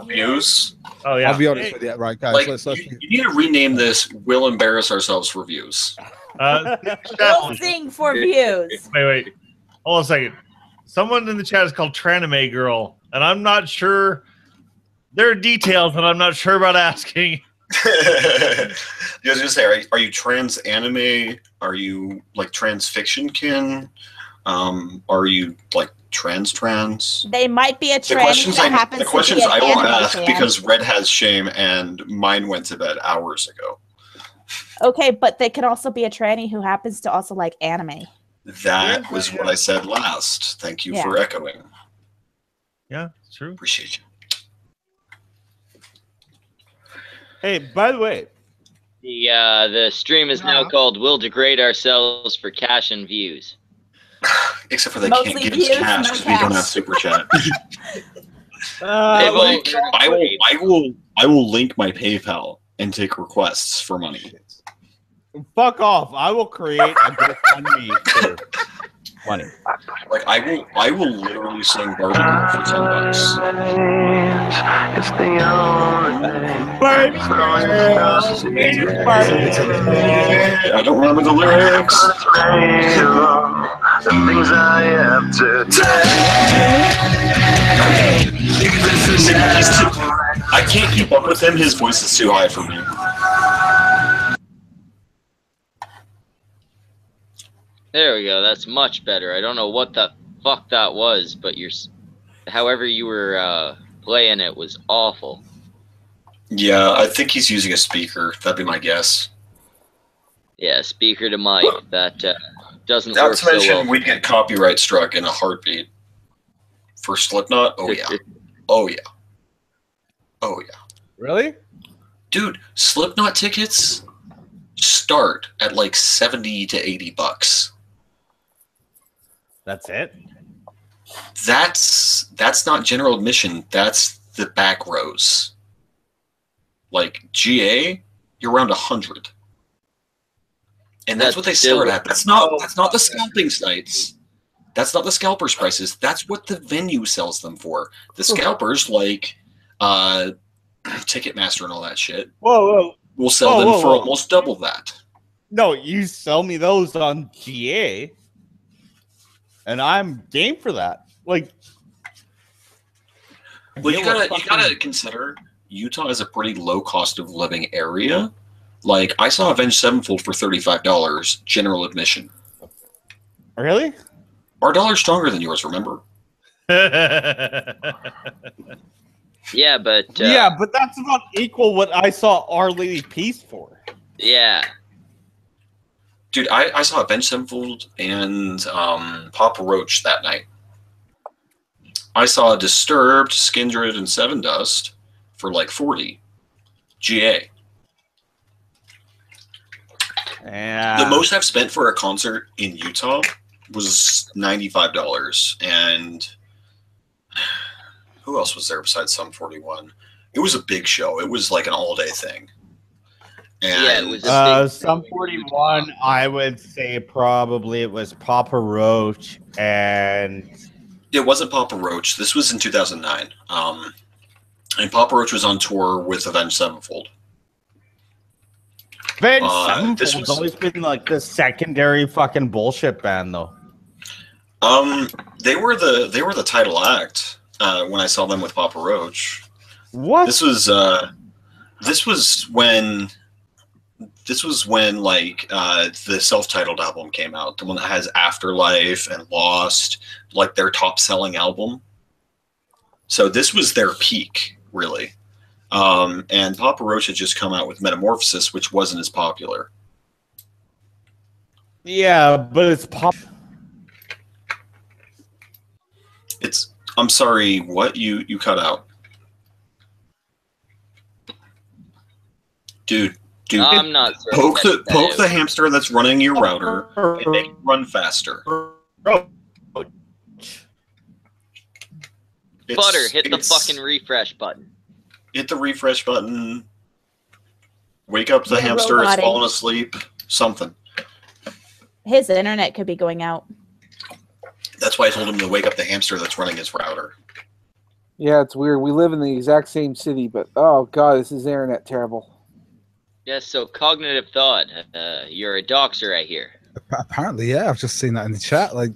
views. Oh yeah. I'll be honest with you, right, guys? Like, let's you need to rename this "We'll Embarrass Ourselves for Views." Posing for views. Wait. Hold on a second. Someone in the chat is called Tranime Girl, and I'm not sure. There are details that I'm not sure about asking. I was gonna say, are you trans anime? Are you like trans fiction kin? Are you like trans? They might be a The trans that happens the to questions be an I will anime ask fan. because Red has shame and mine went to bed hours ago. Okay, but they can also be a tranny who happens to also like anime. That was what I said last. Thank you for echoing. Yeah, it's true. Appreciate you. Hey, by the way, The stream is now called "We'll Degrade Ourselves for Cash and Views." Except for they Mostly can't give us views, cash no because we don't cash. have super chat. Like, I will link my PayPal and take requests for money. fuck off. I will create a GoFundMe for money. Like I will literally sing Barbie Girl for $10. It's the I don't remember the lyrics. the things I have to I can't keep up with him. His voice is too high for me. There we go. That's much better. I don't know what the fuck that was, but however you were playing it was awful. Yeah, I think he's using a speaker. That'd be my guess. Yeah, speaker to mic. That doesn't Not work to mention, so well. we'd get copyright struck in a heartbeat. For Slipknot? Oh, yeah. Oh, yeah. Oh, yeah. Really? Dude, Slipknot tickets start at like 70 to 80 bucks. That's it? That's not general admission. That's the back rows. Like, GA, you're around 100. And that's what they start at. That's not the scalping sites. That's not the scalpers' prices. That's what the venue sells them for. The scalpers, like Ticketmaster and all that shit, Whoa. will sell them for almost double that. No, you sell me those on GA, and I'm game for that. Like, well, you gotta consider Utah is a pretty low cost of living area. Like, I saw Avenged Sevenfold for $35, general admission. Really? Our dollar's stronger than yours, remember? Yeah, but yeah, but that's about equal what I saw Our Lady Peace for. Yeah. Dude, I saw Avenged Sevenfold and Papa Roach that night. I saw Disturbed, Skindred, and Seven Dust for like 40 GA. Yeah. The most I've spent for a concert in Utah was $95. And who else was there besides Sum 41? It was a big show. It was like an all-day thing. And yeah, it was Sum 41, I would say probably it was Papa Roach and... It wasn't Papa Roach. This was in 2009. And Papa Roach was on tour with Avenged Sevenfold. Avenged Sevenfold's always been like the secondary fucking bullshit band, though. They were the title act when I saw them with Papa Roach. What? This was when like the self-titled album came out, the one that has Afterlife and Lost, like their top-selling album. So this was their peak, really. And Papa Roach had just come out with Metamorphosis, which wasn't as popular. Yeah, but it's pop. I'm sorry, what? You cut out. Dude, I'm not sure. Poke the hamster that's running your router and make it run faster. Butter, hit the fucking refresh button. Hit the refresh button. Wake up the hamster, it's fallen asleep. Something. His internet could be going out. That's why I told him to wake up the hamster that's running his router. Yeah, it's weird. We live in the exact same city, but oh god, this is internet terrible. Yes, so cognitive thought. You're a doxer, I hear. Apparently, yeah. I've just seen that in the chat. Like,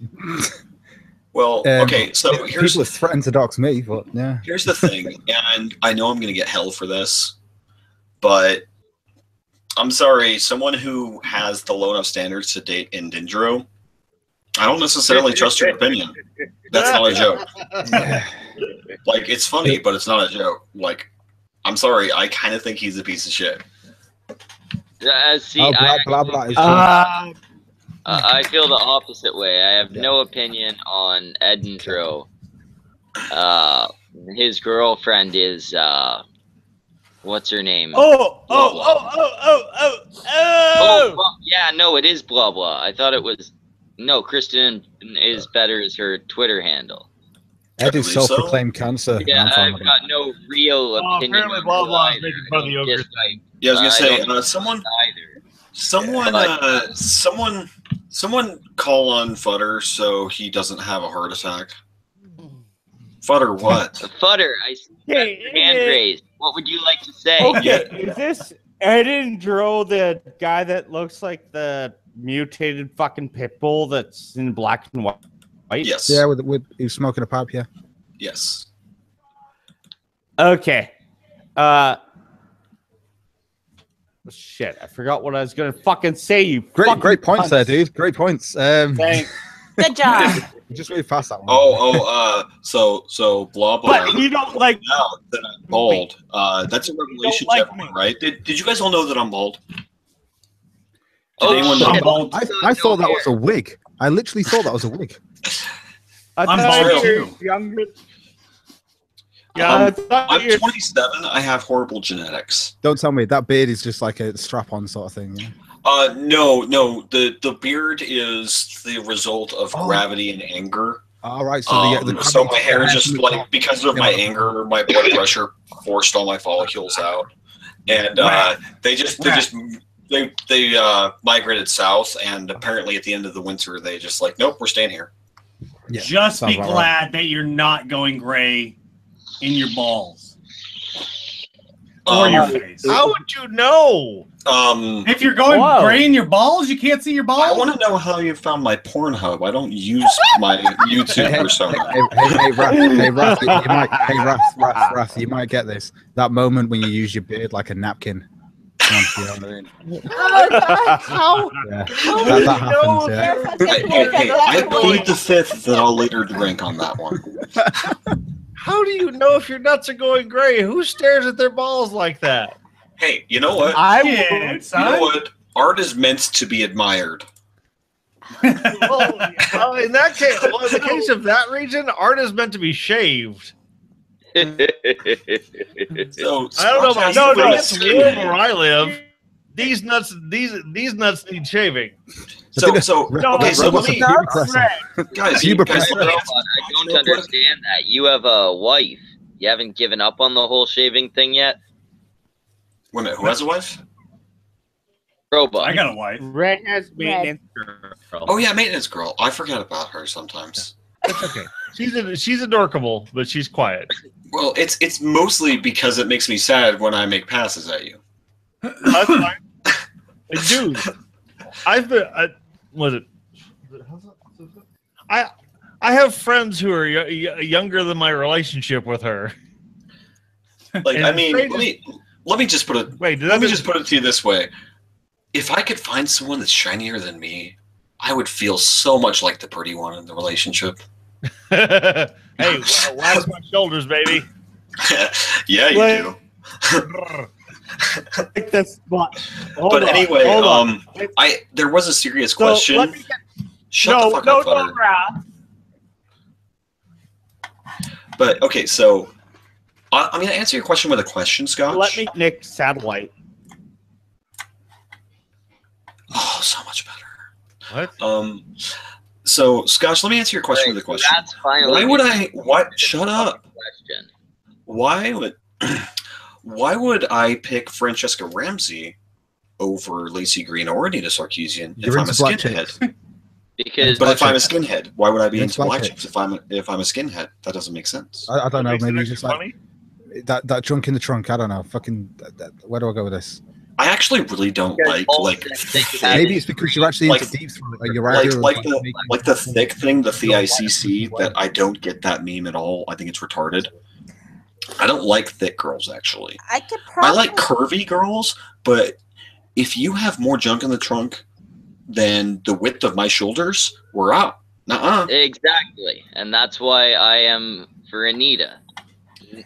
well, okay. So here's people have threatened to dox me, but yeah. Here's the thing, and I know I'm going to get hell for this, but I'm sorry. Someone who has the low enough standards to date in Dindro, I don't necessarily trust your opinion. That's not a joke. Like, it's funny, but it's not a joke. Like, I'm sorry. I kind of think he's a piece of shit. See, blah, blah, I feel the opposite way. I have no opinion on Edendro. His girlfriend is what's her name? Oh, yeah, no, it is blah blah. I thought it was no. Kristen is better as her Twitter handle. Ed is self-proclaimed cancer. Yeah, I've got no real opinion. Apparently, blah blah is making fun of the ogre. Yeah, I was gonna say someone call on Futter so he doesn't have a heart attack. Futter, what? Futter, I see your hand raised. What would you like to say? Okay, I didn't draw the guy that looks like the mutated fucking pit bull that's in black and white. Yes. Yeah, with he's smoking a pipe. Yeah. Yes. Okay. Shit, I forgot what I was gonna fucking say. You Great points cunts. there, dude. Great points. Thanks. Good job. Just really fast that one. So blah blah. But you don't like now that I'm bald. That's a revelation to everyone, right? Did you guys all know that I'm bald? Did anyone know? bald. I thought that was a wig. I literally thought that was a wig. I'm bald too. Younger. Yeah, I'm 27. I have horrible genetics. Don't tell me that beard is just like a strap-on sort of thing. Yeah? No. The beard is the result of gravity and anger. All right. So so my hair just like because of my anger, my blood pressure forced all my follicles out, and they migrated south, and apparently at the end of the winter they just like, nope, we're staying here. Yeah, just be glad that you're not going gray in your balls or your face. How would you know? If you're going gray in your balls, you can't see your balls. I want to know how you found my Pornhub. I don't use my YouTube persona. Raph, you might get this. That moment when you use your beard like a napkin. You know what I mean? How? Yeah. How That happens, yeah. Hey, I plead the fifth that I'll later drink on that one. How do you know if your nuts are going gray? Who stares at their balls like that? Hey, you know what? Yeah, you know what? Art is meant to be admired. Well, in that case, in the case of that region, art is meant to be shaved. So I don't know about no, it's warm where I live. These nuts need shaving. Okay, so let me, guys, I don't understand that. You have a wife. You haven't given up on the whole shaving thing yet? Wait a minute, who has a wife? Robot. I got a wife. Red has maintenance girl. Oh yeah, maintenance girl. I forget about her sometimes. That's okay. She's adorable, but she's quiet. Well, it's mostly because it makes me sad when I make passes at you. That's fine. Dude, I have friends who are younger than my relationship with her. Like, I mean, let me just put it. Let me just put it to you this way: if I could find someone that's shinier than me, I would feel so much like the pretty one in the relationship. Hey, wax my shoulders, baby. Yeah, you do. But anyway, there was a serious question. Shut the fuck up, Butter. But okay, so I'm gonna answer your question with a question, Scotch. Let me nick satellite. Oh, so much better. What? So Scotch, let me answer your question with a question. That's finally Why would I? What? Shut up. Question. Why would I pick Francesca Ramsey over Lacey Green or Anita Sarkeesian if I'm a skinhead? But if I'm a skinhead, why would I be into black chicks if I'm a skinhead? That doesn't make sense. I don't know. Maybe just like that junk in the trunk. I don't know. Fucking. Where do I go with this? I actually really don't like maybe it's because you're actually into deep throat. Like the thick thing, the TICC. That I don't get that meme at all. I think it's retarded. I don't like thick girls actually. I like curvy girls, but if you have more junk in the trunk than the width of my shoulders, we're out. Nuh-uh. Exactly, and that's why I am for Anita.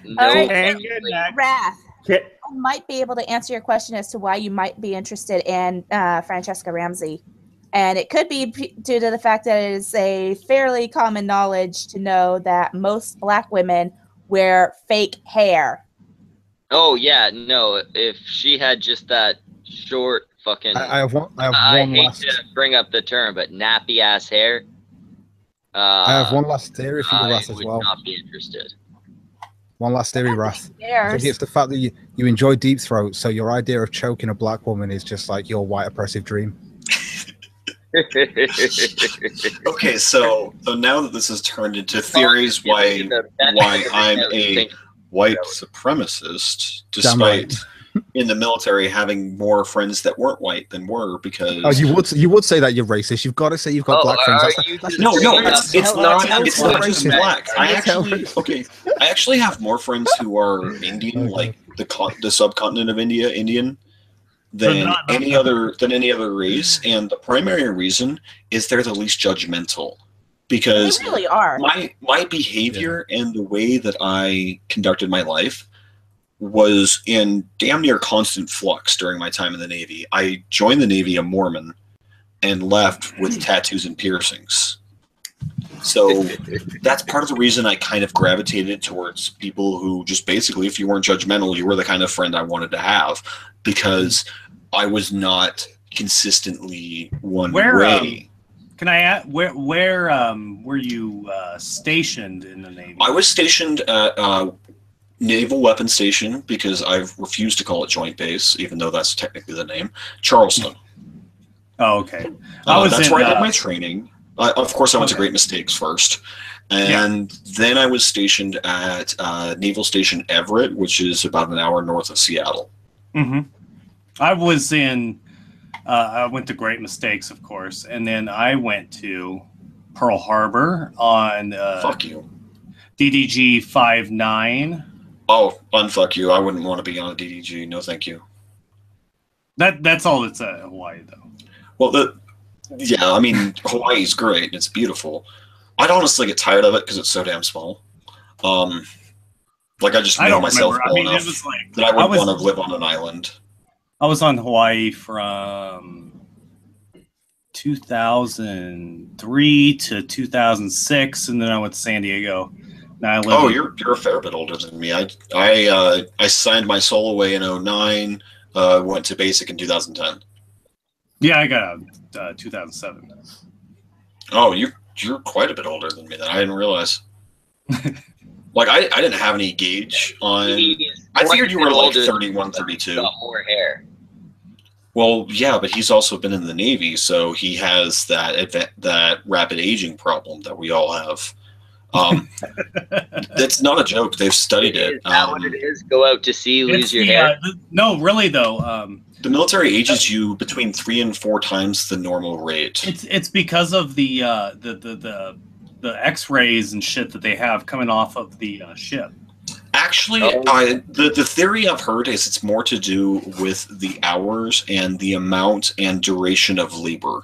Raph, I might be able to answer your question as to why you might be interested in Francesca Ramsey. And it could be due to the fact that it is a fairly common knowledge to know that most black women wear fake hair. Oh, yeah, no, if she had just that short fucking... I have one hate to bring up the term, but nappy-ass hair. I have one last theory for you, Rath, as well. I would not be interested. One last theory, Rath. I think it's the fact that you enjoy deep throat, so your idea of choking a black woman is just like your white oppressive dream. Okay, so now that this has turned into theories why I'm a white supremacist, despite in the military having more friends that weren't white than were because. Oh, you would say that you're racist. You've got to say you've got black friends. No, it's not. It's not just black. I actually have more friends who are Indian, like the subcontinent of Indian, than any other race, and the primary reason is they're the least judgmental. Because they really are. My behavior and the way that I conducted my life was in damn near constant flux during my time in the Navy. I joined the Navy a Mormon and left with tattoos and piercings. So that's part of the reason I kind of gravitated towards people who just basically, if you weren't judgmental, you were the kind of friend I wanted to have, because I was not consistently one way. Can I ask, where were you stationed in the Navy? I was stationed at Naval Weapons Station, because I've refused to call it Joint Base, even though that's technically the name, Charleston. Oh, okay. That's where I did my training. Of course, I went to Great Mistakes first. And then I was stationed at Naval Station Everett, which is about an hour north of Seattle. Mm-hmm. I was in... I went to Great Mistakes, of course, and then I went to Pearl Harbor on fuck you, DDG 59. Oh, unfuck you! I wouldn't want to be on a DDG. No, thank you. That's all that's at Hawaii, though. Well, I mean, Hawaii's great and it's beautiful. I'd honestly get tired of it because it's so damn small. Like I just know myself well enough that I wouldn't want to live on an island. I was on Hawaii from 2003 to 2006, and then I went to San Diego. Now I live you're a fair bit older than me. I signed my soul away in 2009. Went to basic in 2010. Yeah, I got out 2007. Oh, you're quite a bit older than me. Then I didn't realize. Like I didn't have any gauge on. I figured you were like 31, 32. Got more hair. Well, yeah, but he's also been in the Navy, so he has that rapid aging problem that we all have. That's not a joke. They've studied it. Is that what it is? Go out to sea, lose your hair? No, really though. The military ages you between 3 and 4 times the normal rate. It's because of the X-rays and shit that they have coming off of the ship. Actually, the theory I've heard is it's more to do with the hours and the amount and duration of labor.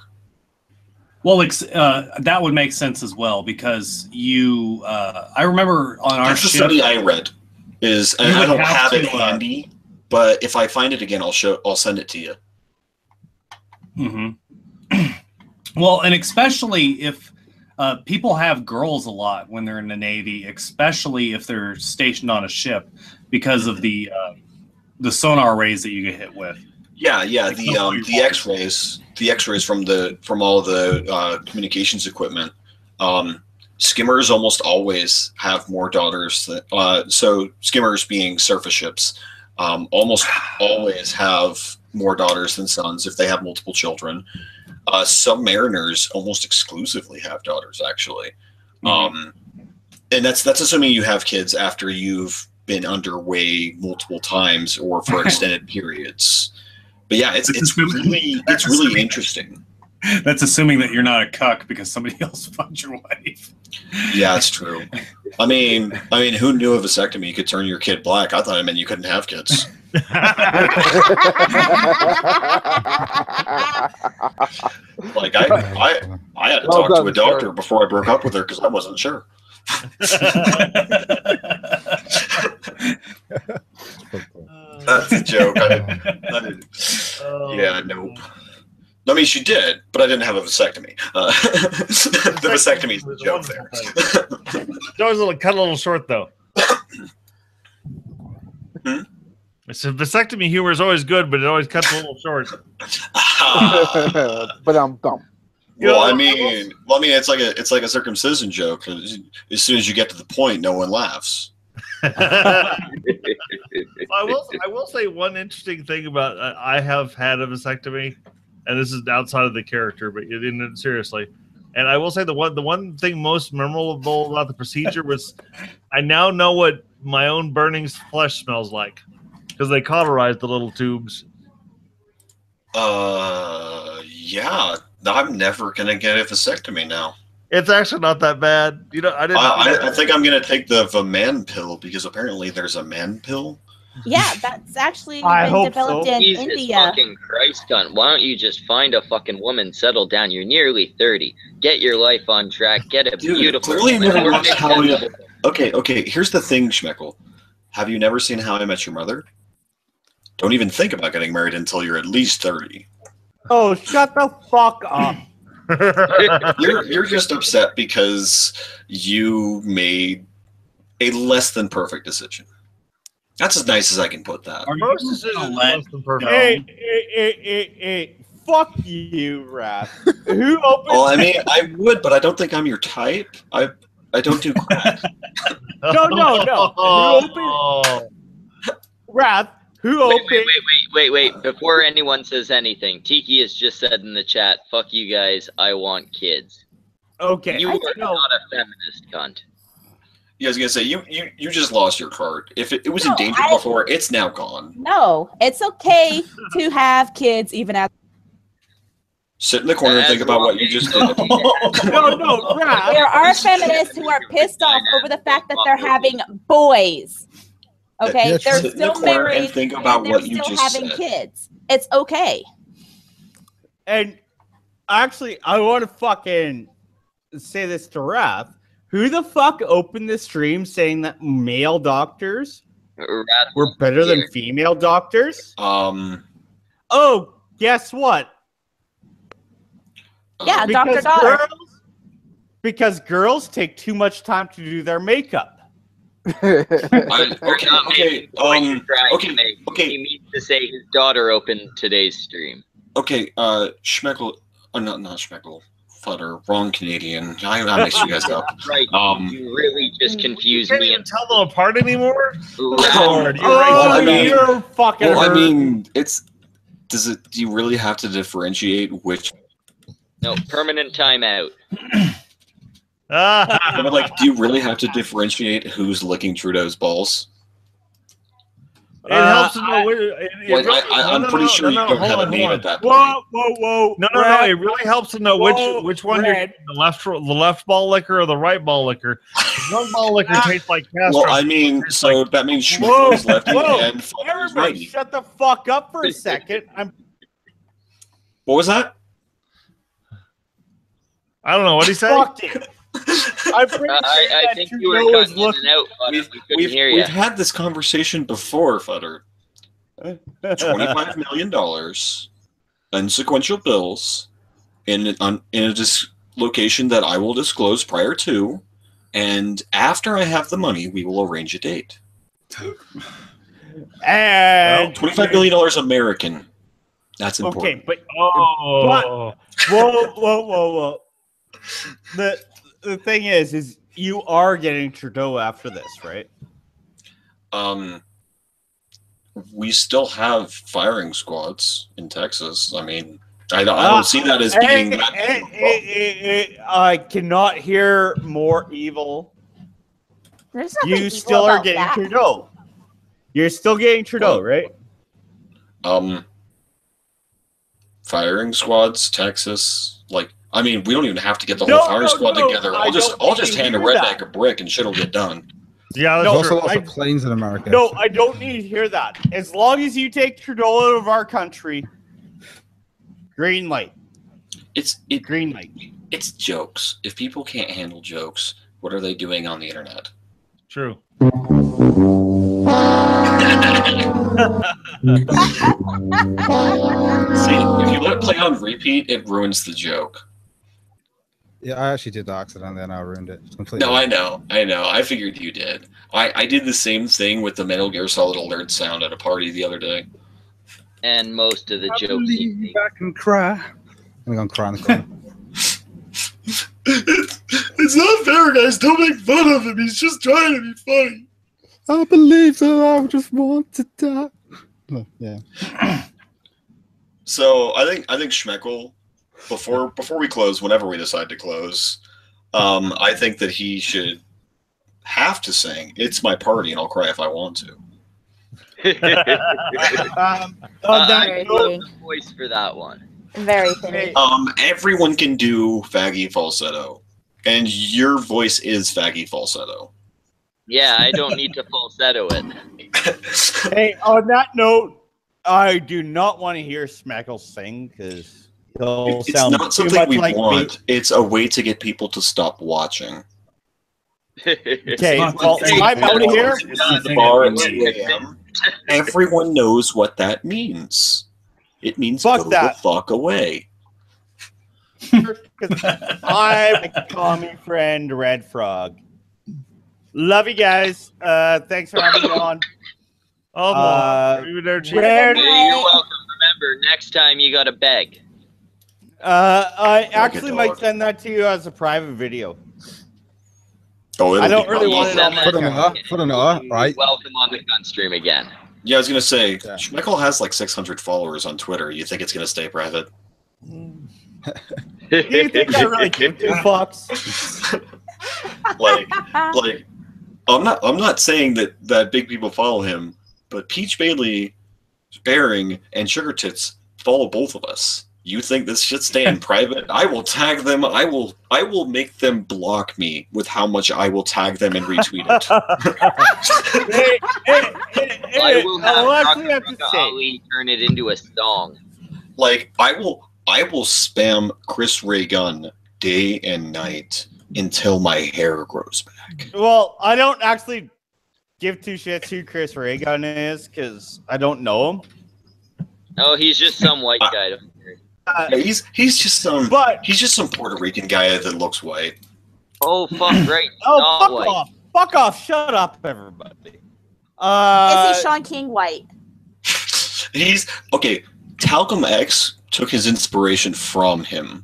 Well, that would make sense as well, because I remember on our ship. The study I read is, and I don't have it handy, but if I find it again, I'll send it to you. Mm-hmm. Well, and especially if people have girls a lot when they're in the Navy, especially if they're stationed on a ship, because of the sonar rays that you get hit with. Yeah, the X-rays from all the communications equipment. Skimmers almost always have more daughters than so skimmers being surface ships almost always have more daughters than sons if they have multiple children. Submariners almost exclusively have daughters, actually. And that's assuming you have kids after you've been underway multiple times or for extended periods. But yeah, it's really interesting. That's assuming that you're not a cuck because somebody else fucked your wife. Yeah, it's true. I mean, who knew a vasectomy could turn your kid black? I thought it meant you couldn't have kids. Like I had to talk to a doctor before I broke up with her because I wasn't sure. That's a joke. Yeah, nope. I mean, she did, but I didn't have a vasectomy. The vasectomy is the joke there. It's always cut a little short, though. It's a vasectomy humor is always good, but it always cuts a little short. But I'm dumb. Well, I mean, it's like a circumcision joke. As soon as you get to the point, no one laughs. I will say one interesting thing about I have had a vasectomy, and this is outside of the character, but you didn't seriously. And I will say the one thing most memorable about the procedure was I now know what my own burning flesh smells like. because they cauterized the little tubes. Yeah. I'm never gonna get a vasectomy now. It's actually not that bad. You know, I didn't. I think I'm gonna take the man pill because apparently there's a man pill. Yeah, that's actually I been hope developed so. in Jesus India. fucking Christ, cunt. Why don't you just find a fucking woman, settle down? You're nearly 30. Get your life on track. Get a Dude, beautiful clearly you woman. never Work watched it How down. Okay, here's the thing, Schmeckle. Have you never seen How I Met Your Mother? Don't even think about getting married until you're at least 30. Oh, shut the fuck up. You're just upset because you made a less than perfect decision. That's as nice as I can put that. Most decisions are less than perfect. Hey, fuck you, Raph. Who opened? Oh, I mean, I would, but I don't think I'm your type. I don't do crack. No. Who opened? Raph, who opened? Wait. Before anyone says anything, Tiki has just said in the chat, fuck you guys, I want kids. Okay. You are not a feminist, cunt. Yeah, I was gonna say you just lost your card. If it was No, in danger before, it's now gone. No, it's okay to have kids even after. Sit in the corner and think about what you just did. No, Raph. There are feminists who are pissed off over the fact that they're having boys. Okay, Yeah, they're sit in the still corner and married think about they're what you still just having said. kids. It's okay. And actually, I want to fucking say this to Raph. Who the fuck opened this stream saying that male doctors were better than female doctors? Oh, guess what? Yeah, Dr. Daughter. Because girls take too much time to do their makeup. Okay. He means to say his daughter opened today's stream. Okay, Schmeckle, not Schmeckle, Futter, wrong Canadian. I mixed you guys up. Right. You really just confused Can't me. even tell them apart anymore. You're fucking. Well, I hurt. mean, do you really have to differentiate which? No, permanent timeout. But like, do you really have to differentiate who's licking Trudeau's balls? It helps to know. I'm pretty sure you don't have a name at that point. Whoa. No. It really helps to know which one you're getting, the left ball liquor or the right ball liquor. The one ball liquor tastes like Castro. Well, I mean, so that means Schmeckle's lefty and Futter's Everybody, righty. shut the fuck up for a second. What was that? I don't know what he said. Fuck you. I'm pretty sure I that think you were Trudeau is cutting in and out, Futter. We couldn't hear you. We've had this conversation before, Futter. $25 million in sequential bills in a location that I will disclose prior to, and after I have the money, we will arrange a date. And $25 million American. That's important. Okay, but whoa. The thing is you are getting Trudeau after this, right? We still have firing squads in Texas. I mean, I don't see that as being I cannot hear more evil. There's nothing You evil still are about getting that. Trudeau. You're still getting Trudeau, right? Firing squads, Texas. Like, I mean, we don't even have to get the whole firing squad together. I'll just hand a redneck a brick and shit'll get done. Yeah, there's also lots of planes in America. No, I don't need to hear that. As long as you take Trudeau out of our country, green light. Green light. It's jokes. If people can't handle jokes, what are they doing on the internet? True. See, if you let it play on repeat, it ruins the joke. Yeah, I actually did the accident, then I ruined it completely. No, I know. I figured you did. I did the same thing with the Metal Gear Solid alert sound at a party the other day. And most of the jokes. Believe I can cry. I'm gonna cry in the corner. It's not fair, guys. Don't make fun of him. He's just trying to be funny. I believe so. I just want to die. Oh, yeah. So I think Schmeckle, before we close, whenever we decide to close, I think that he should have to sing "It's My Party" and I'll cry if I want to. On that Very note, fitting. Voice for that one. Very fitting. Everyone can do faggy falsetto, and your voice is faggy falsetto. Yeah, I don't need to falsetto it. hey, on that note, I do not want to hear Smackle sing because he'll It's sound not too something much we like want. me. It's a way to get people to stop watching. Okay, not well, the thing. I'm out of here. It's the thing Bar that at we 2 need. a.m. Everyone knows what that means. It means Fuck go that. the fuck away. I'm a commie friend, Red Frog. Love you guys. Thanks for having me on. Red- You're welcome. Remember, next time you gotta beg. I actually dog. might send that to you as a private video. Oh, I it'll don't be really fun. want it on my channel. For another, right? Welcome on the gun stream again. Yeah, I was gonna say, Schmeichel has like 600 followers on Twitter. You think it's gonna stay private? Do you think I really give two fucks? like, I'm not saying that big people follow him, but Peach Bailey, Bearing, and Sugar Tits follow both of us. You think this should stay in private? I will tag them. I will make them block me with how much I will tag them and retweet it. I will I'll have actually have to say. Ali turn it into a song. Like I will spam Chris Ray Gunn day and night until my hair grows back. Well, I don't actually give two shits who Chris Reagan is because I don't know him. Oh, he's just some white guy. Yeah, he's just some Puerto Rican guy that looks white. Oh fuck! Right. Oh, not fuck white. off! Fuck off! Shut up, everybody. Is he Sean King white? He's okay. Talcum X took his inspiration from him.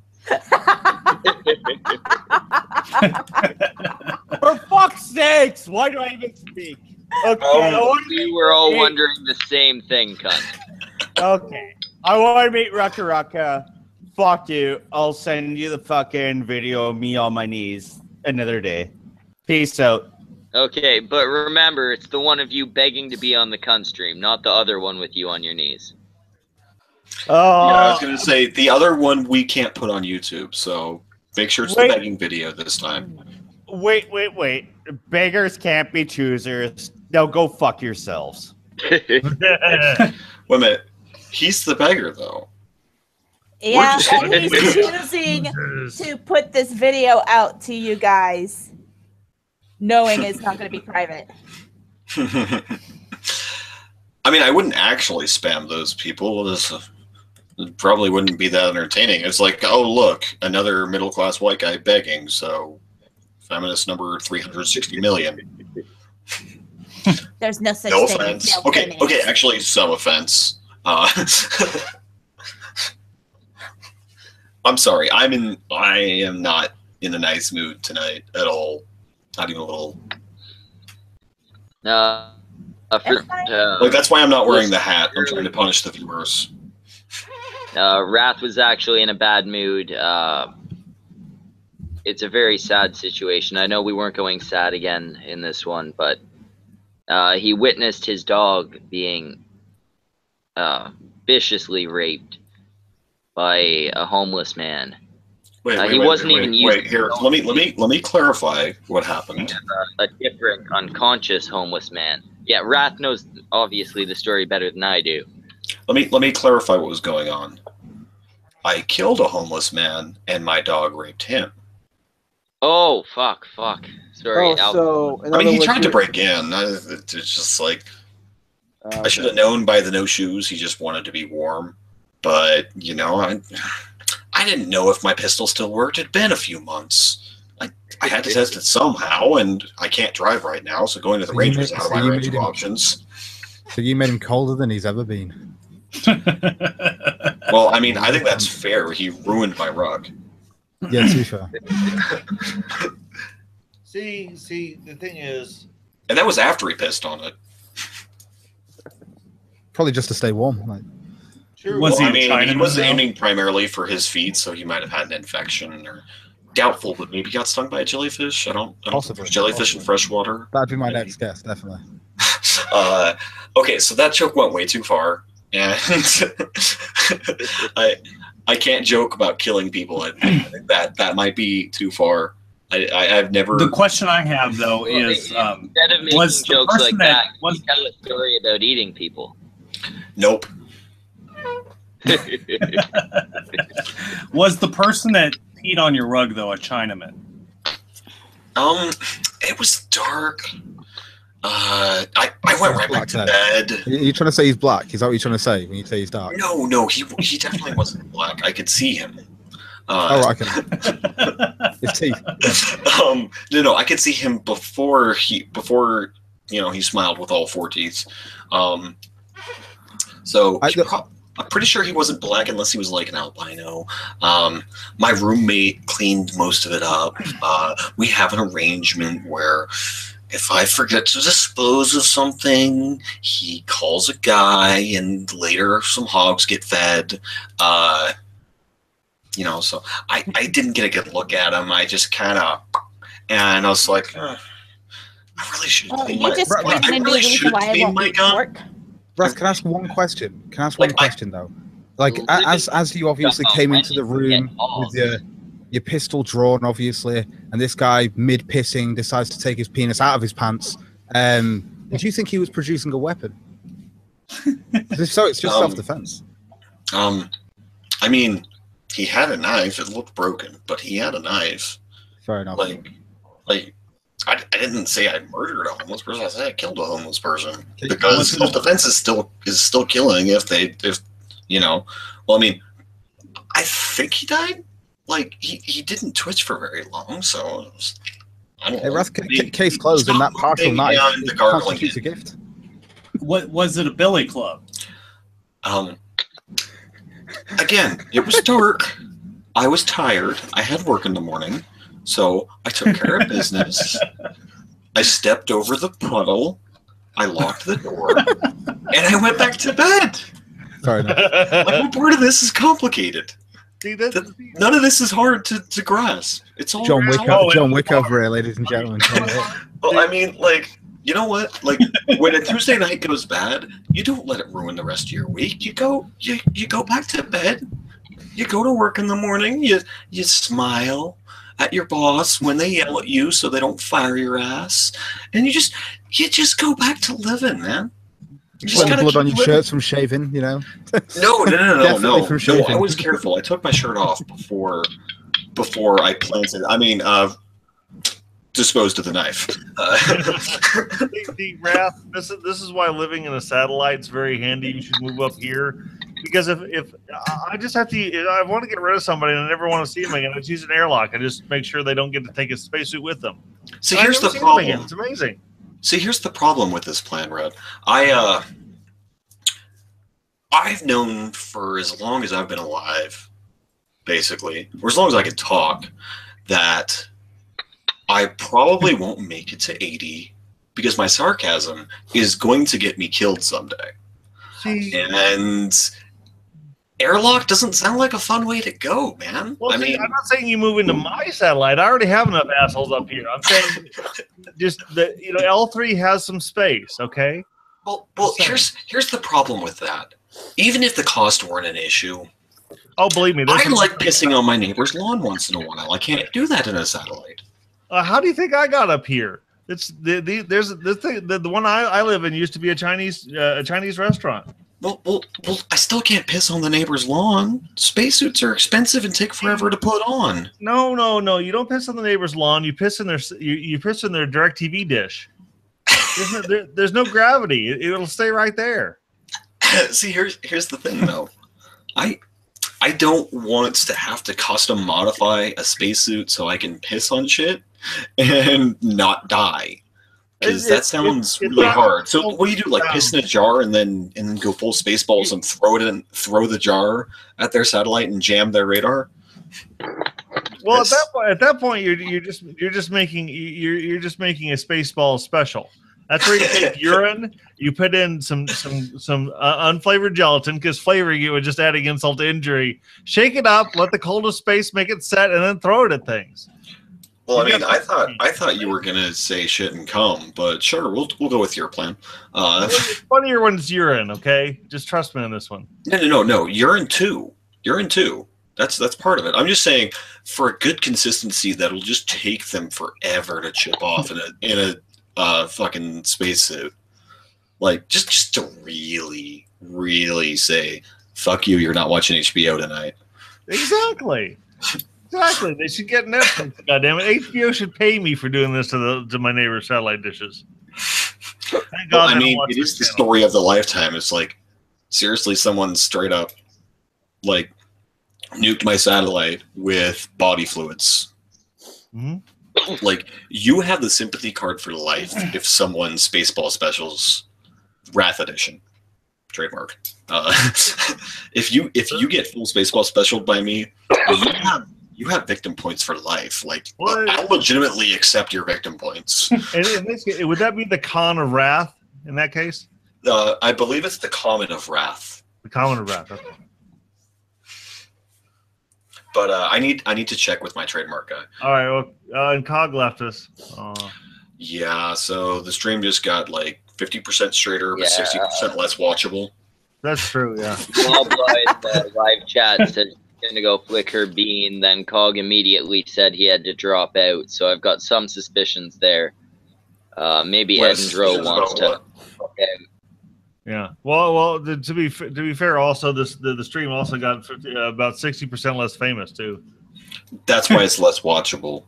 For fuck's sakes! Why do I even speak? Okay, We were all wondering the same thing, cunt. Okay. I want to meet Rucka Rucka. Fuck you. I'll send you the fucking video of me on my knees another day. Peace out. Okay, but remember, it's the one of you begging to be on the cunt stream, not the other one with you on your knees. Yeah, I was gonna say the other one we can't put on YouTube, so make sure it's the begging video this time. Wait. Beggars can't be choosers. Now go fuck yourselves. Wait a minute. He's the beggar, though. Yeah, just- and he's choosing to put this video out to you guys, knowing it's not going to be private. I mean, I wouldn't actually spam those people. It probably wouldn't be that entertaining. It's like, oh, look, another middle-class white guy begging, so feminist number 360 million. There's no such No thing. offense. as male Okay, feminists. actually, some offense. I'm sorry. I am not in a nice mood tonight at all. Not even a little. Like that's why I'm not wearing the hat. I'm trying to punish the viewers. Wrath was actually in a bad mood. It's a very sad situation. I know we weren't going sad again in this one, but he witnessed his dog being viciously raped by a homeless man. He wasn't even using. Wait, here. Let me clarify what happened. A different unconscious homeless man. Yeah, Wrath knows obviously the story better than I do. Let me clarify what was going on. I killed a homeless man, and my dog raped him. Oh fuck! Sorry. I mean, he tried to break in. It's just like I should have known by the no shoes. He just wanted to be warm, but you know, I didn't know if my pistol still worked. It'd been a few months. I had to test it somehow, and I can't drive right now, so going to the range is out of my range of options. So you made him colder than he's ever been. Well, I mean, I think that's fair. He ruined my rug. Yeah, too fair. See, the thing is, And that was after he pissed on it. Probably just to stay warm. Like. Sure. Well, I mean, he was aiming primarily for his feet, so he might have had an infection, or doubtful, but maybe got stung by a jellyfish. I don't know. Possibly. There's jellyfish in fresh water. That'd be my next guess, definitely. Okay, so that joke went way too far, and I can't joke about killing people. I think that might be too far. I've never. The question I have though is, instead of making was the jokes like person that, was you tell a story about eating people. Nope. Was the person that peed on your rug though a Chinaman? It was dark. I went right back to bed. Are you trying to say he's black? Is that what you're trying to say when you say he's dark? No, he definitely wasn't black. I could see him. Right, okay. His teeth. No, I could see him before he smiled with all 4 teeth. So I'm pretty sure he wasn't black unless he was like an albino. My roommate cleaned most of it up. We have an arrangement where if I forget to dispose of something, he calls a guy, and later some hogs get fed. So I didn't get a good look at him. I just kind of, and I was like, I really should. Oh, you just pointed me reason why I won't eat pork. Russ, can I ask one question? Though? Like, as you obviously came into the room with your pistol drawn, obviously, and this guy mid-pissing decides to take his penis out of his pants, did you think he was producing a weapon? If so, it's just self-defense. I mean, he had a knife. It looked broken, but he had a knife. Fair enough. Like, I didn't say I murdered a homeless person. I said I killed a homeless person because self-defense is still killing. Well, I mean, I think he died. Like he didn't twitch for very long, so I don't know. Russ, case closed, and that partial knife constitutes a gift. What was it? A billy club? Again, it was dark. I was tired. I had work in the morning, so I took care of business. I stepped over the puddle. I locked the door, and I went back to bed. Sorry. Like, what part of this is complicated? None of this is hard to grasp. It's all John Wick over here, ladies and gentlemen. Well, I mean, like, you know what? Like, when a Tuesday night goes bad, you don't let it ruin the rest of your week. You go back to bed. You go to work in the morning. You smile at your boss when they yell at you so they don't fire your ass, and you just go back to living, man. Sweating blood on your shirts from shaving, No. From shaving. I was careful. I took my shirt off before I planted. I mean, disposed of the knife. The Wrath, this is why living in a satellite is very handy. You should move up here, because if I just have to, if I want to get rid of somebody and I never want to see them again, I just use an airlock. I just make sure they don't get to take a spacesuit with them. So here's the problem. It's amazing. See, here's the problem with this plan, Red. I've known for as long as I've been alive, basically, or as long as I can talk, that I probably won't make it to 80 because my sarcasm is going to get me killed someday. And airlock doesn't sound like a fun way to go, man. Well, I'm not saying you move into my satellite. I already have enough assholes up here. I'm saying just that L3 has some space, okay? Well, here's the problem with that. Even if the cost weren't an issue, believe me, I like pissing on my neighbor's lawn once in a while. I can't do that in a satellite. How do you think I got up here? It's the one I live in used to be a Chinese restaurant. Well, I still can't piss on the neighbor's lawn. Spacesuits are expensive and take forever to put on. No. You don't piss on the neighbor's lawn. You piss in their DirecTV dish. There's no gravity. It'll stay right there. See, here's the thing, though. I don't want to have to custom modify a spacesuit so I can piss on shit and not die. Because that sounds really hard. So what do you do? Like piss in a jar and then go full Spaceballs and throw the jar at their satellite and jam their radar? Well, at that point, you're just making a Spaceball special. That's where you take urine, you put in some unflavored gelatin, because flavoring it would just add insult to injury. Shake it up, let the coldest space make it set, and then throw it at things. Well, I mean, I thought you were gonna say shit and come, but sure, we'll go with your plan. It's funnier when it's urine. Okay, just trust me on this one. No. You're in two. You're in two. That's part of it. I'm just saying, for a good consistency, that'll just take them forever to chip off in a fucking spacesuit. Like, just to really, really say, "Fuck you! You're not watching HBO tonight." Exactly. Exactly. They should get Netflix. Goddamn it! HBO should pay me for doing this to my neighbor's satellite dishes. Thank God. Well, I mean, it is the story of the lifetime. It's like, seriously, someone straight up, like, nuked my satellite with body fluids. Mm-hmm. Like, you have the sympathy card for life if someone Spaceball Specials Wrath Edition trademark. If you get full Spaceball Special by me, you have victim points for life. Like, I legitimately accept your victim points. And in this case, would that be the Con of Wrath in that case? I believe it's the Common of Wrath. The Common of Wrath. Okay. But I need to check with my trademark guy. All right. Well, and Cog left us. Yeah. So the stream just got like 50% straighter, but 60% less watchable. That's true. Yeah. The live chat said he's gonna go flick her bean. Then Cog immediately said he had to drop out. So I've got some suspicions there. Maybe Edendro wants to. Yeah. Well. To be fair, also the stream also got about 60% less famous too. That's why it's less watchable.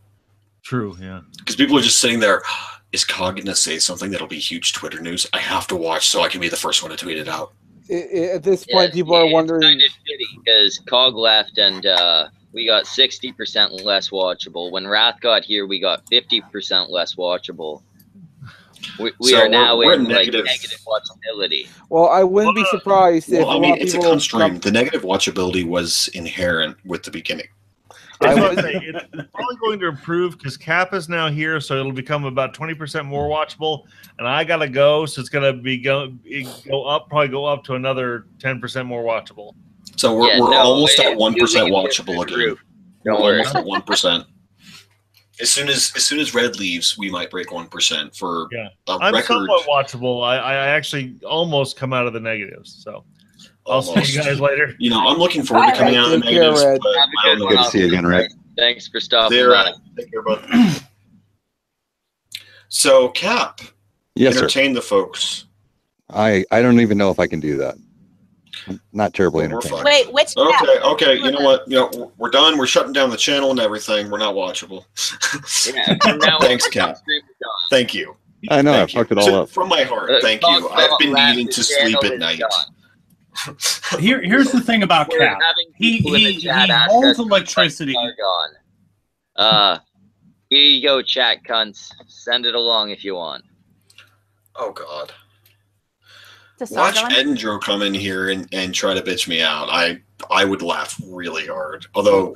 True. Yeah. Because people are just sitting there. Is Cog gonna say something that'll be huge Twitter news? I have to watch so I can be the first one to tweet it out. At this point, people are wondering. Because Cog left and we got 60% less watchable. When Wrath got here, we got 50% less watchable. We are now in negative watchability. Well, I wouldn't be surprised if it's a con stream. The negative watchability was inherent with the beginning. It's probably going to improve because Cap is now here, so it'll become about 20% more watchable. And I gotta go, so it's gonna be go up to another 10% more watchable. So we're almost at 1% watchable again. We're almost at 1%. As soon as Red leaves, we might break 1% for I'm record. somewhat watchable. I actually almost come out of the negatives. So I'll see you guys later. You know, I'm looking forward to coming out of the negatives. Good to see you again, Red. Thanks for stopping by. Take care, bud. So, Cap, yes, entertain the folks. I don't even know if I can do that. I'm not terribly entertaining. Wait, which Cap? Okay. You know what? We're done. We're shutting down the channel and everything. We're not watchable. Thanks, Cap. Thank you. I know. I fucked it all up. From my heart, thank you. I've been needing to sleep at night. Here's the thing about Cap. He holds electricity. Here you go, chat cunts. Send it along if you want. Oh God. Watch Edendro come in here and try to bitch me out. I would laugh really hard. Although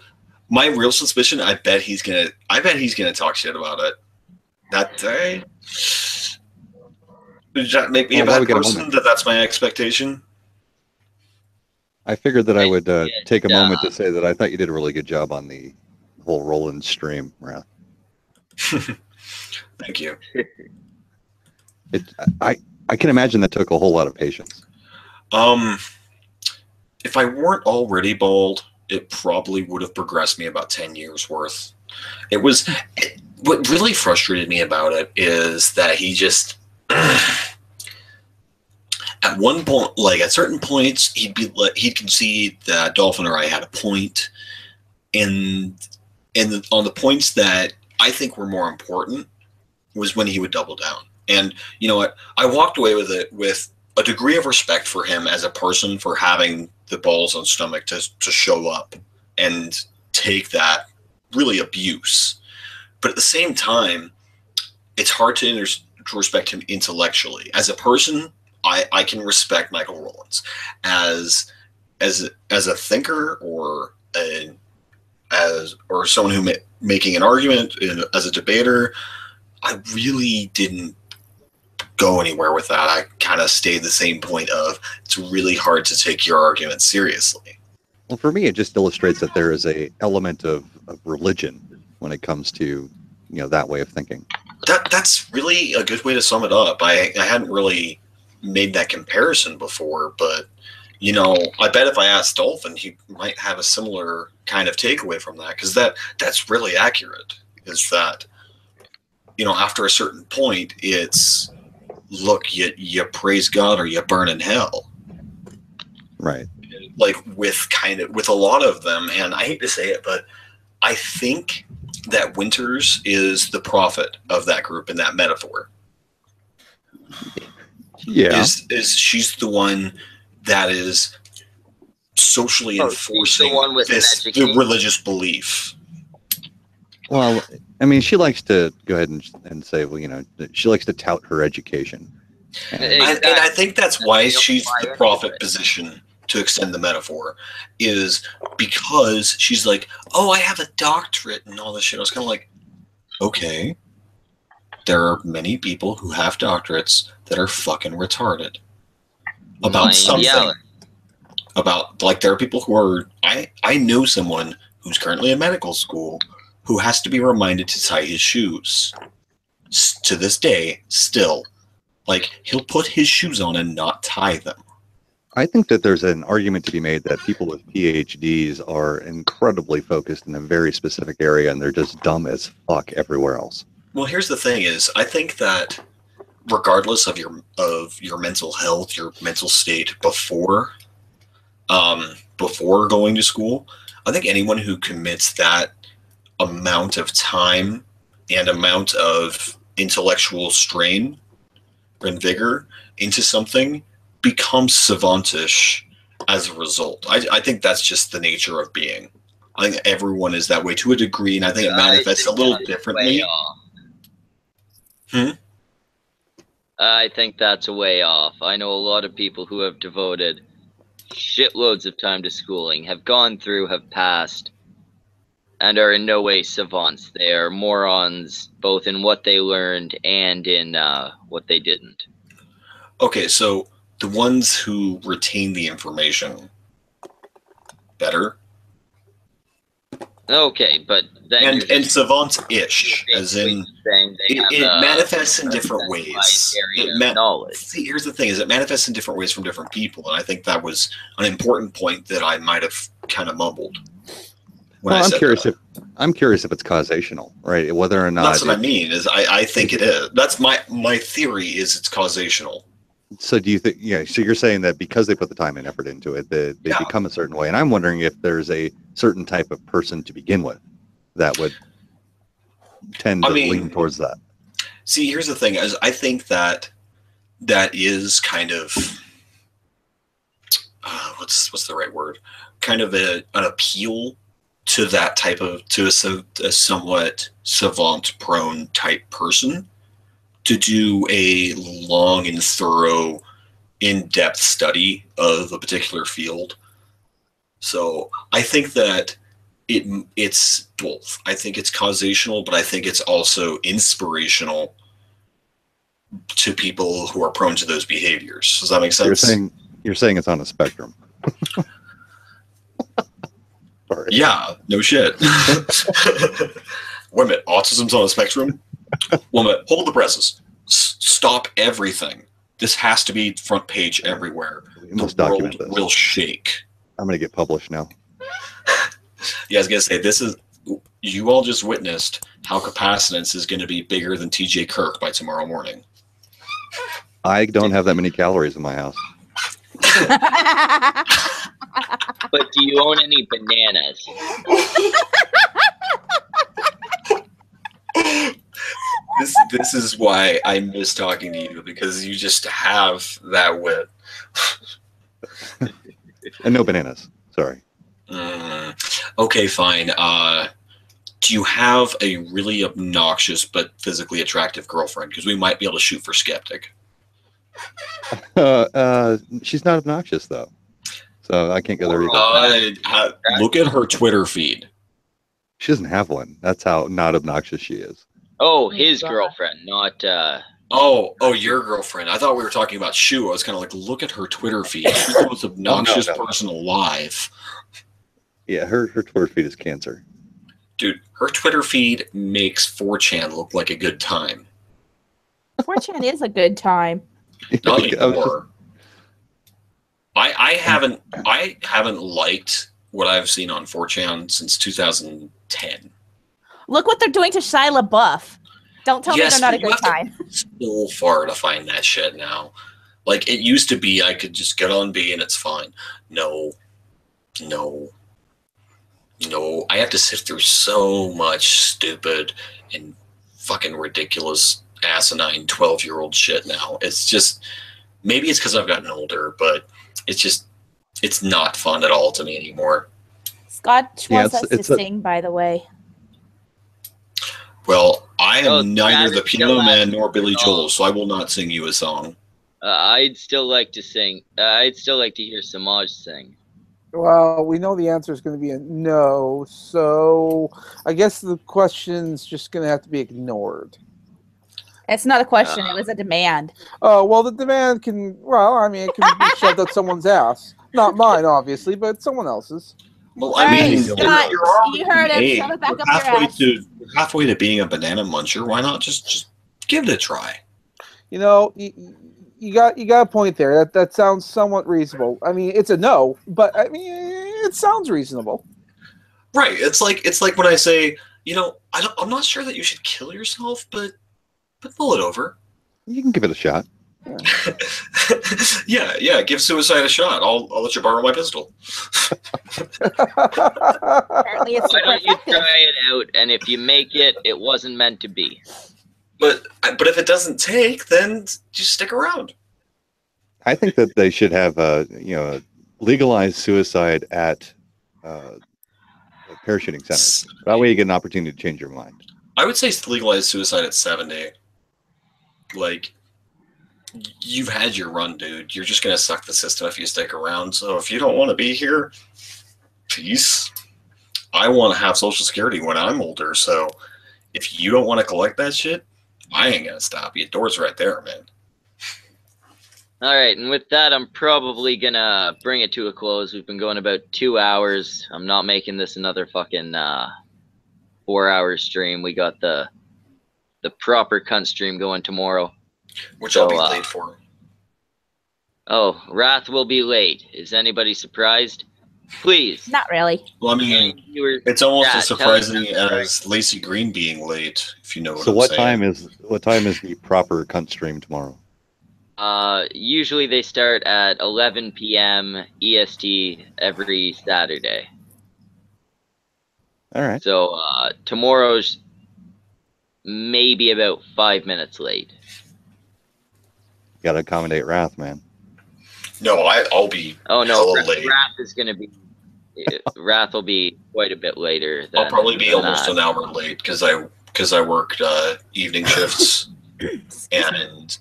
my real suspicion, I bet he's gonna talk shit about it. That day. Does that make me a bad person? That's my expectation. I figured that I would take a moment to say that I thought you did a really good job on the whole Roland stream, Wrath. Thank you. I can imagine that took a whole lot of patience. If I weren't already bald, it probably would have progressed me about 10 years worth. What really frustrated me about it is that he just at one point, like at certain points, he'd concede that Dolphin or I had a point, and on the points that I think were more important was when he would double down. And you know what? I walked away with it with a degree of respect for him as a person for having the balls and stomach to show up and take that really abuse. But at the same time, it's hard to respect him intellectually. As a person, I can respect Michael Rollins as a thinker or someone who making an argument as a debater. I really didn't go anywhere with that. I kind of stayed the same point of it's really hard to take your argument seriously. Well, for me, it just illustrates that there is a element of religion when it comes to that way of thinking. That's really a good way to sum it up. I hadn't really made that comparison before, but I bet if I asked Dolphin, he might have a similar kind of takeaway from that, because that's really accurate. Is that after a certain point, it's look, you praise God or you burn in hell. Right. Like with a lot of them, and I hate to say it, but I think that Winters is the prophet of that group in that metaphor. Yeah. Is she's the one that is socially enforcing the religious belief. Well, I mean, she likes to go ahead and say, well, she likes to tout her education. And I think that's why she's the prophet position, to extend the metaphor, is because she's like, oh, I have a doctorate and all this shit. I was kind of like, okay, there are many people who have doctorates that are fucking retarded about something. About, like, there are people who are, I know someone who's currently in medical school who has to be reminded to tie his shoes. To this day, still. Like, he'll put his shoes on and not tie them. I think that there's an argument to be made that people with PhDs are incredibly focused in a very specific area, and they're just dumb as fuck everywhere else. Well, here's the thing is, I think that regardless of your mental health, your mental state before going to school, I think anyone who commits that amount of time and amount of intellectual strain and vigor into something becomes savantish as a result. I think that's just the nature of being. I think everyone is that way to a degree, and I think it manifests a little differently. I think that's a way off. I know a lot of people who have devoted shitloads of time to schooling, have gone through, have passed, and are in no way savants. They are morons, both in what they learned and in what they didn't. Okay, so the ones who retain the information better. Okay, but then and savant-ish, as in it manifests in different ways. See, here's the thing: is it manifests in different ways from different people, and I think that was an important point that I might have kind of mumbled. Well, I'm curious if it's causational, right? Whether or not that's what I mean. Is I think it is. That's my theory. Is it's causational. So do you think? Yeah. So you're saying that because they put the time and effort into it, they become a certain way. And I'm wondering if there's a certain type of person to begin with that would tend to lean towards that. See, here's the thing: is I think that is kind of what's the right word? Kind of an appeal to that type of a somewhat savant-prone type person. To do a long and thorough, in-depth study of a particular field. So I think that it's both. I think it's causational, but I think it's also inspirational to people who are prone to those behaviors. Does that make sense? You're saying it's on a spectrum. Yeah, no shit. Wait a minute, autism's on a spectrum? Well, hold the presses. Stop everything. This has to be front page everywhere. We must document this. Will shake. I'm going to get published now. Yeah, I was going to say, you all just witnessed how capacitance is going to be bigger than TJ Kirk by tomorrow morning. I don't have that many calories in my house. But do you own any bananas? This is why I miss talking to you, because you just have that wit. And no bananas. Sorry. Okay, fine. Do you have a really obnoxious but physically attractive girlfriend? Because we might be able to shoot for skeptic. She's not obnoxious, though. So I can't go there either. Look at her Twitter feed. She doesn't have one. That's how not obnoxious she is. Oh, his girlfriend, not... Oh, your girlfriend. I thought we were talking about Shu. I was kind of like, look at her Twitter feed. She's the most obnoxious person alive. Yeah, her Twitter feed is cancer. Dude, her Twitter feed makes 4chan look like a good time. 4chan is a good time. Not anymore. I haven't liked what I've seen on 4chan since 2010. Look what they're doing to Shia LaBeouf. Don't tell me they're not a good time. So far to find that shit now. Like, it used to be I could just get on B and it's fine. No. I have to sift through so much stupid and fucking ridiculous, asinine 12-year-old shit now. It's just, maybe it's because I've gotten older, but it's not fun at all to me anymore. Scott wants us to sing, by the way. Well, I am neither the Piano Man nor Billy Joel, so I will not sing you a song. I'd still like to sing. I'd still like to hear Samaj sing. Well, we know the answer is going to be a no, so I guess the question's just going to have to be ignored. It's not a question, it was a demand. Oh, well, the demand can, well, I mean, it can be shoved up someone's ass. Not mine, obviously, but someone else's. Well, I mean, Scott, you heard him. Shove it back up your ass. You're halfway to being a banana muncher. Why not just give it a try? You know, you got a point there. That sounds somewhat reasonable. I mean, it's a no, but I mean, it sounds reasonable. Right. It's like when I say, you know, I'm not sure that you should kill yourself, but pull it over. You can give it a shot. Yeah. Give suicide a shot. I'll let you borrow my pistol. Apparently, it's Why don't you try it out? And if you make it, it wasn't meant to be. But if it doesn't take, then just stick around. I think that they should have legalized suicide at parachuting centers. That way, you get an opportunity to change your mind. I would say legalize suicide at 70. Like, you've had your run, dude. You're just gonna suck the system if you stick around. So if you don't want to be here, peace. I want to have Social Security when I'm older. So if you don't want to collect that shit, I ain't gonna stop you. Door's right there, man. All right, and with that, I'm probably gonna bring it to a close. We've been going about 2 hours. I'm not making this another fucking 4-hour stream. We got the proper cunt stream going tomorrow, which I'll be late for. Oh, Wrath will be late. Is anybody surprised? Please. Not really. Well, I mean, it's almost as surprising as Lacey Green being late, if you know what I'm saying. So what time is the proper cunt stream tomorrow? Usually they start at 11 p.m. EST every Saturday. All right. So tomorrow's maybe about 5 minutes late. Got to accommodate Wrath, man. No, I'll be. Oh no, late. Wrath is going to be. Wrath will be quite a bit later. I'll probably be almost an hour late because I worked evening shifts, and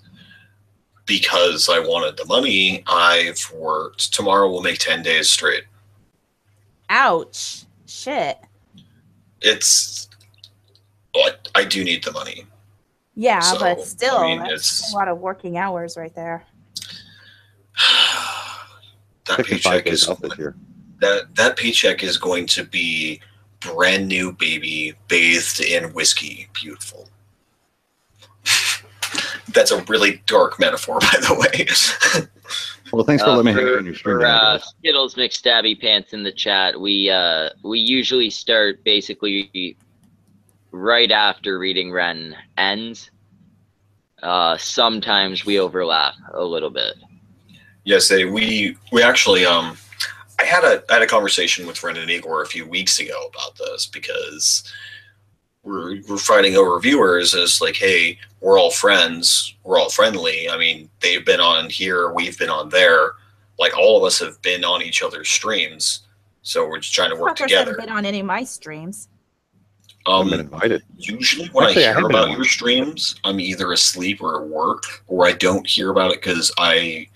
because I wanted the money, I've worked. Tomorrow will make 10 days straight. Ouch! Shit. It's. I do need the money. Yeah, So, but still, I mean, that's a lot of working hours right there. That paycheck is that paycheck is going to be brand new, baby, bathed in whiskey. Beautiful. That's a really dark metaphor, by the way. Well, thanks for letting me hang out on your stream. Skittles McStabby Pants in the chat. We usually start basically right after Reading Ren ends. Sometimes we overlap a little bit. Yes, we actually I had a conversation with Ren and Igor a few weeks ago about this because we're fighting over viewers. And it's like, hey, we're all friends, we're all friendly. I mean, they've been on here, we've been on there. Like, all of us have been on each other's streams, so we're just trying to work together. Haven't been on any of my streams. I've been invited. Usually when I hear about your streams, I'm either asleep or at work, or I don't hear about it because I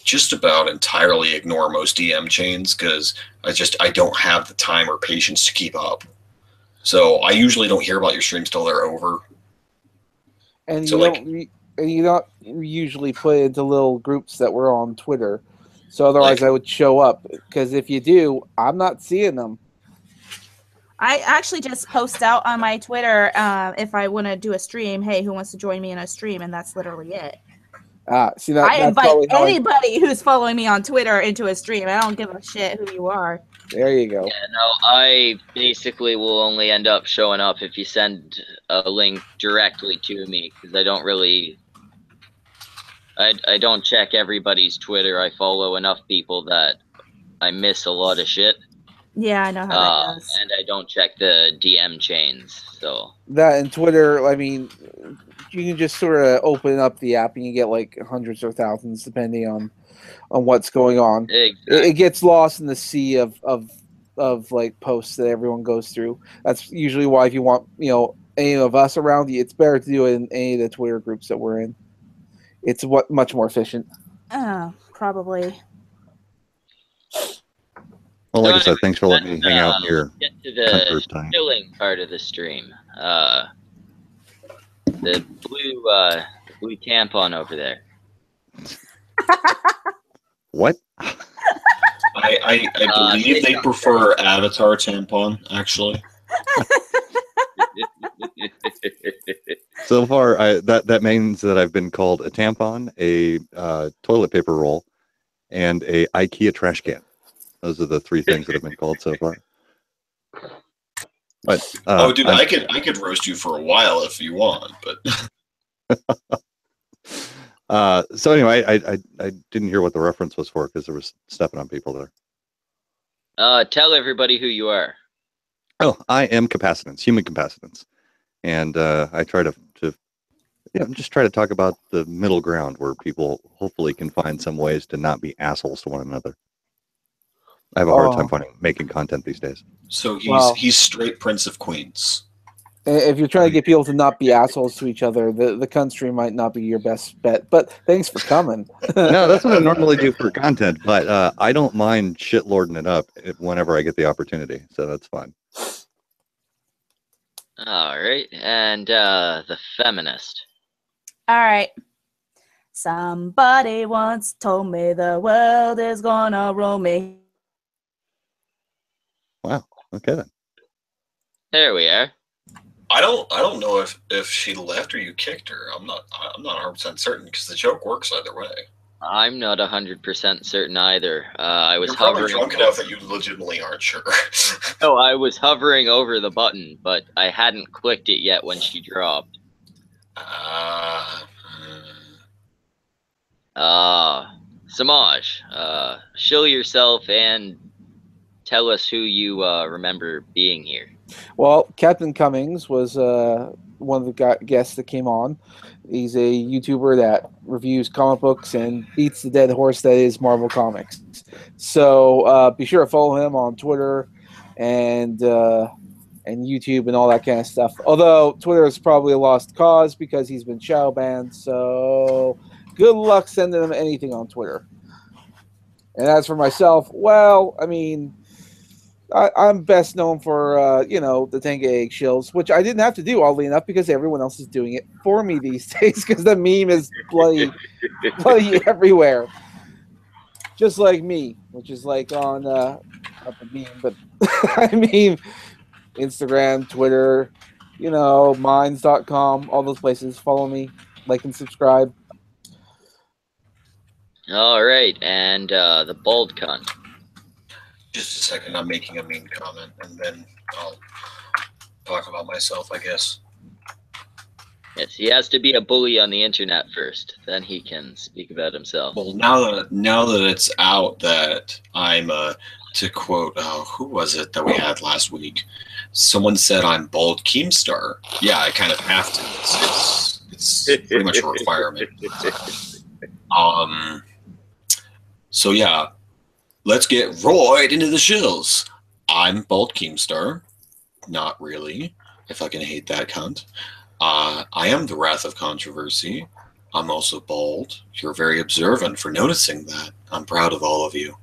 just about entirely ignore most DM chains because I don't have the time or patience to keep up. So I usually don't hear about your streams till they're over. And so you don't usually put into little groups that were on Twitter. So otherwise I would show up, because if you do, I'm not seeing them. I actually just post out on my Twitter if I want to do a stream. Hey, who wants to join me in a stream? And that's literally it. See that? I That's invite probably how anybody who's following me on Twitter into a stream. I don't give a shit who you are. There you go. Yeah, no, I basically will only end up showing up if you send a link directly to me, because I don't really... I don't check everybody's Twitter. I follow enough people that I miss a lot of shit. Yeah, I know how that goes. And I don't check the DM chains, so... That and Twitter, I mean, you can just sort of open up the app and you get like hundreds or thousands depending on what's going on. Exactly. It gets lost in the sea of like posts that everyone goes through. That's usually why if you want, any of us around you, it's better to do it in any of the Twitter groups that we're in. It's much more efficient. Oh, probably. Well, like I said, thanks for letting me hang out in your Get to the comfort time. chilling part of the stream. The blue tampon over there. What? I believe they prefer Avatar tampon, actually. So far, that means that I've been called a tampon, a toilet paper roll, and a IKEA trash can. Those are the three things that have been called so far. But oh, dude, I could roast you for a while if you want, but. So anyway, I didn't hear what the reference was for because there was stepping on people there. Tell everybody who you are. Oh, I am capacitance, human capacitance, and I try to just try to talk about the middle ground where people hopefully can find some ways to not be assholes to one another. I have a hard time making content these days. So he's straight Prince of Queens. If you're trying to get people to not be assholes to each other, the country might not be your best bet. But thanks for coming. No, that's what I normally do for content, but I don't mind shitlording it up whenever I get the opportunity, so that's fine. All right, and the feminist. All right. Somebody once told me the world is gonna roll me. Wow. Okay then. There we are. I don't know if she left or you kicked her. I'm not 100% certain because the joke works either way. I'm not 100% certain either. I was You're probably hovering. drunk enough that you legitimately aren't sure. No, I was hovering over the button, but I hadn't clicked it yet when she dropped. Samaj, shill yourself and tell us who you remember being here. Well, Captain Cummings was one of the guests that came on. He's a YouTuber that reviews comic books and beats the dead horse that is Marvel Comics. So be sure to follow him on Twitter and YouTube and all that kind of stuff. Although Twitter is probably a lost cause because he's been shadow banned. So good luck sending him anything on Twitter. And as for myself, well, I mean, I'm best known for, the Tenga egg shills, which I didn't have to do, oddly enough, because everyone else is doing it for me these days, because the meme is bloody everywhere. Just like me, which is like on, not the meme, but I mean, Instagram, Twitter, minds.com, all those places. Follow me, like and subscribe. All right, and the bald cunt. Just a second, I'm making a mean comment, and then I'll talk about myself, I guess. Yes, he has to be a bully on the internet first, then he can speak about himself. Well, now that it's out that I'm, to quote, who was it that we had last week? Someone said I'm Bald Keemstar. Yeah, I kind of have to. It's pretty much a requirement. So yeah. Let's get right into the shills. I'm Bald Keemstar. Not really. I fucking hate that cunt. I am the Wrath of Controversy. I'm also bald. You're very observant for noticing that. I'm proud of all of you.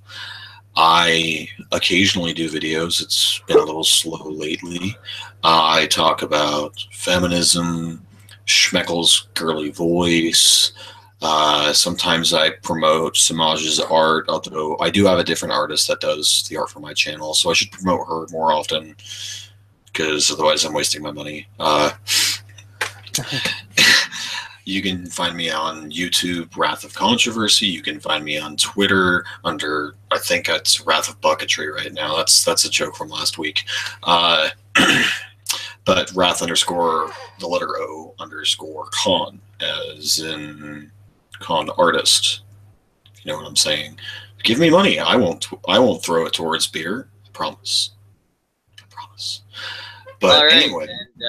I occasionally do videos. It's been a little slow lately. I talk about feminism, Schmeckle's girly voice. Sometimes I promote Samaj's art, although I do have a different artist that does the art for my channel, so I should promote her more often. because otherwise I'm wasting my money. You can find me on YouTube, Wrath of Controversy. You can find me on Twitter under, I think it's Wrath of Bucketry right now. That's a joke from last week. But Wrath _, the letter O _ con, as in con artist. You know what I'm saying? Give me money. I won't throw it towards beer. I promise. I promise. But right, anyway, and,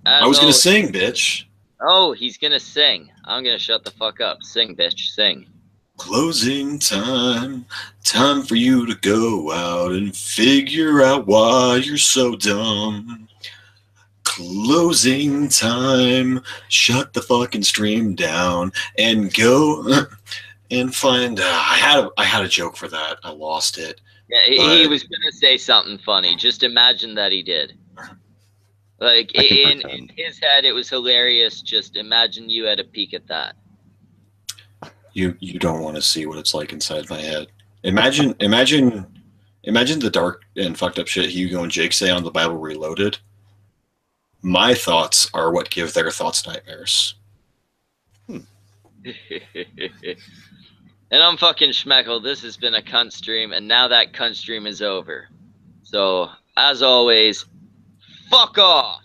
I was gonna sing, bitch. Oh, he's gonna sing. I'm gonna shut the fuck up. Sing, bitch, sing. Closing time. Time for you to go out and figure out why you're so dumb. Closing time. Shut the fucking stream down and go and find. I had a joke for that. I lost it. Yeah, he was gonna say something funny. Just imagine that he did. Like in his head, it was hilarious. Just imagine you had a peek at that. You don't want to see what it's like inside my head. Imagine the dark and fucked up shit Hugo and Jake say on the Bible Reloaded. My thoughts are what give their thoughts nightmares. And I'm fucking Schmeckle. This has been a cunt stream, and now that cunt stream is over. So, as always, fuck off!